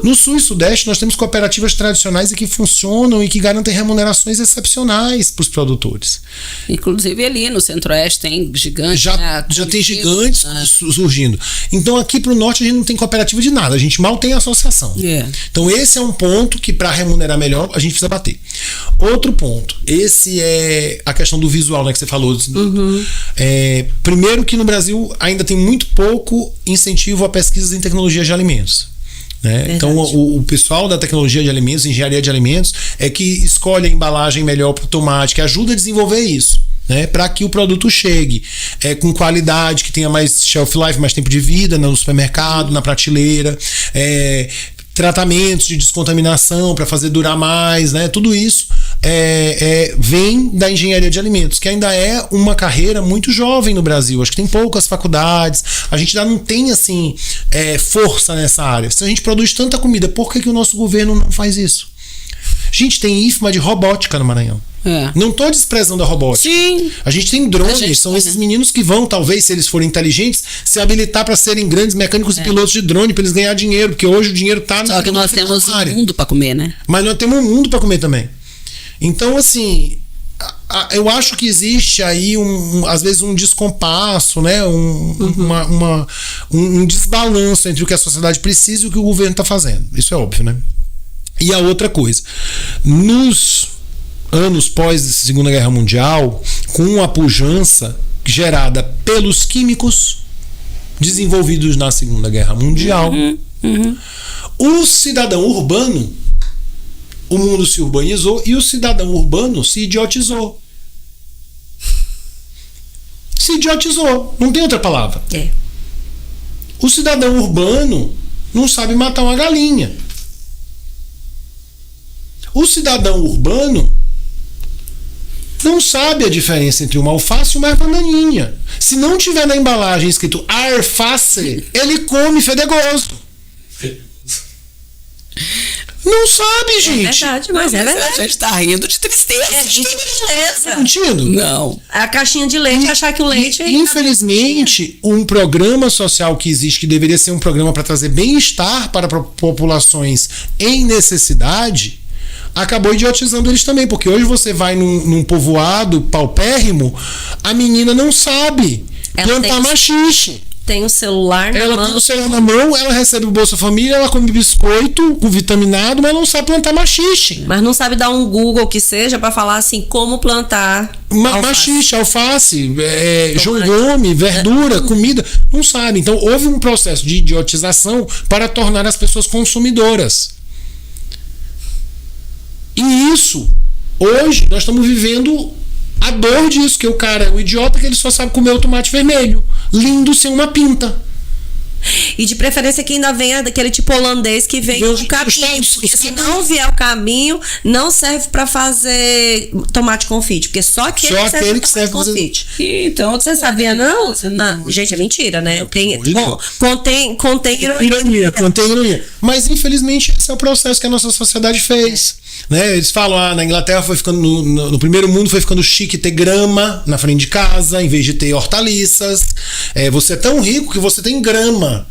No Sul e Sudeste nós temos cooperativas tradicionais e que funcionam e que garantem remunerações excepcionais para os produtores. Inclusive ali no Centro-Oeste tem gigantes. Já tem gigantes surgindo. Então aqui para o Norte a gente não tem cooperativa de nada, a gente mal tem associação. Então esse é um ponto que para remunerar melhor a gente precisa bater. Outro ponto, esse é a questão do visual, né, que você falou. Primeiro que no Brasil ainda tem muito pouco incentivo a pesquisas em tecnologia de alimentos. Né? Então o pessoal da tecnologia de alimentos, engenharia de alimentos, é que escolhe a embalagem melhor para o tomate, que ajuda a desenvolver isso, né? Para que o produto chegue com qualidade, que tenha mais shelf life, mais tempo de vida no supermercado, na prateleira, tratamentos de descontaminação para fazer durar mais, né? Tudo isso vem da engenharia de alimentos, que ainda é uma carreira muito jovem no Brasil. Acho que tem poucas faculdades, a gente ainda não tem assim força nessa área. Se a gente produz tanta comida, por que o nosso governo não faz isso? A gente tem IFMA de robótica no Maranhão. Não estou desprezando a robótica. Sim. A gente tem drones, são esses meninos que vão, talvez, se eles forem inteligentes, se habilitar para serem grandes mecânicos e pilotos de drone, para eles ganhar dinheiro, porque hoje o dinheiro está Só que nós temos um mundo para comer, né? Mas nós temos um mundo para comer também. Então, assim, eu acho que existe aí às vezes um descompasso, né? Um desbalanço entre o que a sociedade precisa e o que o governo está fazendo. Isso é óbvio, né? E a outra coisa, nos anos pós Segunda Guerra Mundial, com a pujança gerada pelos químicos desenvolvidos na Segunda Guerra Mundial, o cidadão urbano, o mundo se urbanizou e o cidadão urbano se idiotizou. Se idiotizou, não tem outra palavra. O cidadão urbano não sabe matar uma galinha. O cidadão urbano não sabe a diferença entre uma alface e uma erva daninha. Se não tiver na embalagem escrito alface, ele come fedegoso. Não sabe, gente. É verdade, mas é verdade. A gente tá rindo de tristeza. Tá mentindo? Não. A caixinha de leite, achar que o leite... Infelizmente, um programa social que existe, que deveria ser um programa para trazer bem-estar para populações em necessidade, acabou idiotizando eles também, porque hoje você vai num povoado paupérrimo, a menina não sabe plantar machixe. Tem o celular na mão. Ela tem o celular na mão, ela recebe o Bolsa Família, ela come biscoito com vitaminado, mas não sabe plantar machixe. Mas não sabe dar um Google que seja pra falar assim, como plantar Machixe, alface, jongome, verdura, comida. Não sabe. Então houve um processo de idiotização para tornar as pessoas consumidoras. E isso, hoje, nós estamos vivendo a dor disso, que o cara é um idiota que ele só sabe comer o tomate vermelho. Lindo sem uma pinta. E de preferência que ainda venha daquele tipo holandês que vem com capim. Porque se não vier o caminho, não serve pra fazer tomate confite. Porque só aquele que serve pra fazer confite. Então, você sabia, não? Não? Gente, é mentira, né? Contém ironia. Contém ironia. Mas, infelizmente, esse é o processo que a nossa sociedade fez. Né? Eles falam, na Inglaterra foi ficando no primeiro mundo foi ficando chique ter grama na frente de casa em vez de ter hortaliças. Você é tão rico que você tem grama.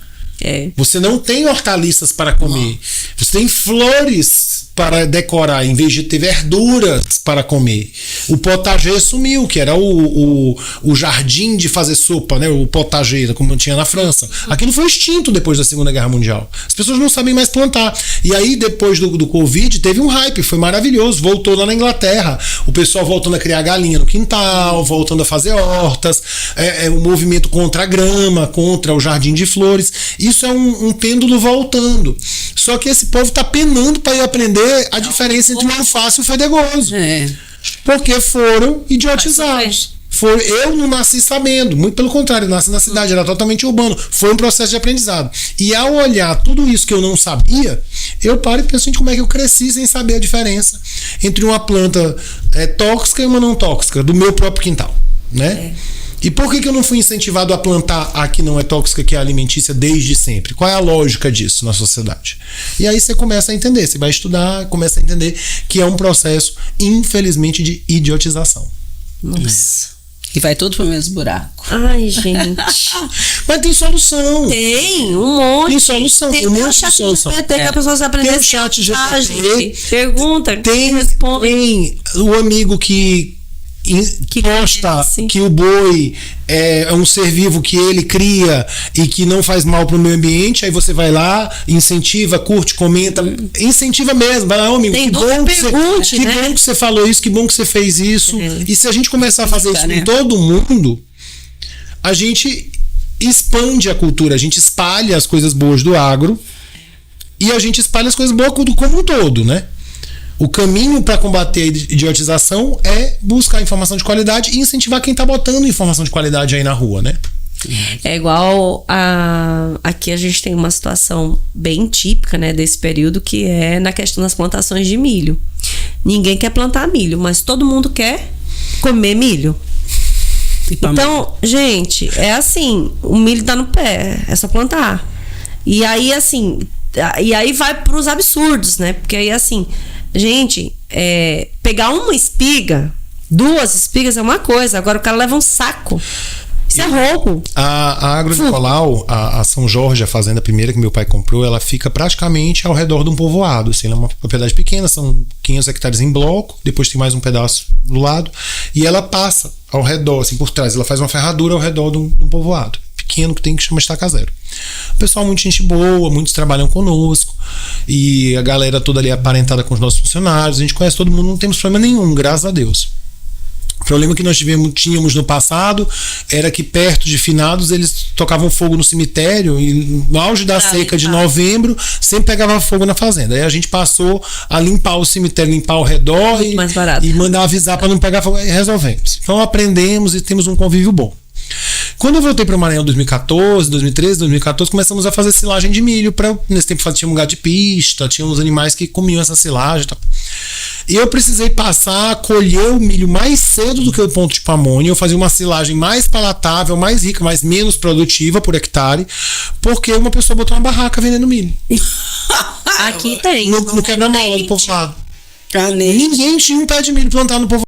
Você não tem hortaliças para comer. Você tem flores para decorar em vez de ter verduras para comer. O potager sumiu, que era o jardim de fazer sopa, né? O potager, como tinha na França. Aquilo foi extinto depois da Segunda Guerra Mundial. As pessoas não sabem mais plantar. E aí, depois do Covid, teve um hype, foi maravilhoso. Voltou lá na Inglaterra. O pessoal voltando a criar galinha no quintal, voltando a fazer hortas. Um movimento contra a grama, contra o jardim de flores. Isso é um pêndulo voltando. Só que esse povo está penando para ir aprender a diferença entre o alface e o fedegoso. Porque foram idiotizados. Eu não nasci sabendo, muito pelo contrário, eu nasci na cidade, era totalmente urbano. Foi um processo de aprendizado. E ao olhar tudo isso que eu não sabia, eu paro e penso em como é que eu cresci sem saber a diferença entre uma planta tóxica e uma não tóxica, do meu próprio quintal, né? E por que eu não fui incentivado a plantar a que não é tóxica, que é alimentícia, desde sempre? Qual é a lógica disso na sociedade? E aí você começa a entender, você vai estudar, começa a entender que é um processo, infelizmente, de idiotização. Nossa. E vai tudo pro mesmo buraco. Ai, gente. Mas tem solução. Tem um monte. Tem solução. Tem um monte de solução. Que a pessoa se aprender. Tem o chat GPT. Pergunta. Responde. Tem o amigo que posta que o boi é um ser vivo que ele cria e que não faz mal pro meio ambiente, aí você vai lá, incentiva, curte, comenta, incentiva mesmo, vai lá, amigo, que bom que você falou isso, que bom que você fez isso. E se a gente começar a fazer isso com todo mundo, a gente expande a cultura, a gente espalha as coisas boas do agro e a gente espalha as coisas boas como um todo, né? O caminho para combater a idiotização é buscar informação de qualidade e incentivar quem está botando informação de qualidade aí na rua, né? É igual aqui a gente tem uma situação bem típica, né, desse período, que é na questão das plantações de milho. Ninguém quer plantar milho, mas todo mundo quer comer milho. Então, gente, é assim, o milho tá no pé, é só plantar. E aí, assim, vai pros absurdos, né? Porque aí, assim, gente, pegar uma espiga, 2 espigas é uma coisa, agora o cara leva um saco. Isso é roubo. A Agro Nicolau, a São Jorge, a fazenda primeira que meu pai comprou, ela fica praticamente ao redor de um povoado. Assim, ela é uma propriedade pequena, são 500 hectares em bloco, depois tem mais um pedaço do lado, e ela passa ao redor, assim, por trás, ela faz uma ferradura ao redor de um povoado pequeno que tem, que chama Estaca Zero. O pessoal, muito gente boa, muitos trabalham conosco, e a galera toda ali é aparentada com os nossos funcionários, a gente conhece todo mundo, não temos problema nenhum, graças a Deus. O problema que nós tínhamos no passado era que perto de finados eles tocavam fogo no cemitério e no auge da seca de novembro sempre pegava fogo na fazenda. Aí a gente passou a limpar o cemitério, limpar ao redor e mandar avisar para não pegar fogo, e resolvemos. Então aprendemos e temos um convívio bom. Quando eu voltei para o Maranhão em 2014, 2013, 2014, começamos a fazer silagem de milho. Nesse tempo tinha um gado de pista, tinha uns animais que comiam essa silagem e tal. E eu precisei passar a colher o milho mais cedo do que o ponto de pamonha. Eu fazia uma silagem mais palatável, mais rica, mas menos produtiva por hectare, porque uma pessoa botou uma barraca vendendo milho. Aqui tem. No quebra-mola do povoado. Canete. Ninguém tinha um pé de milho plantado no povoado.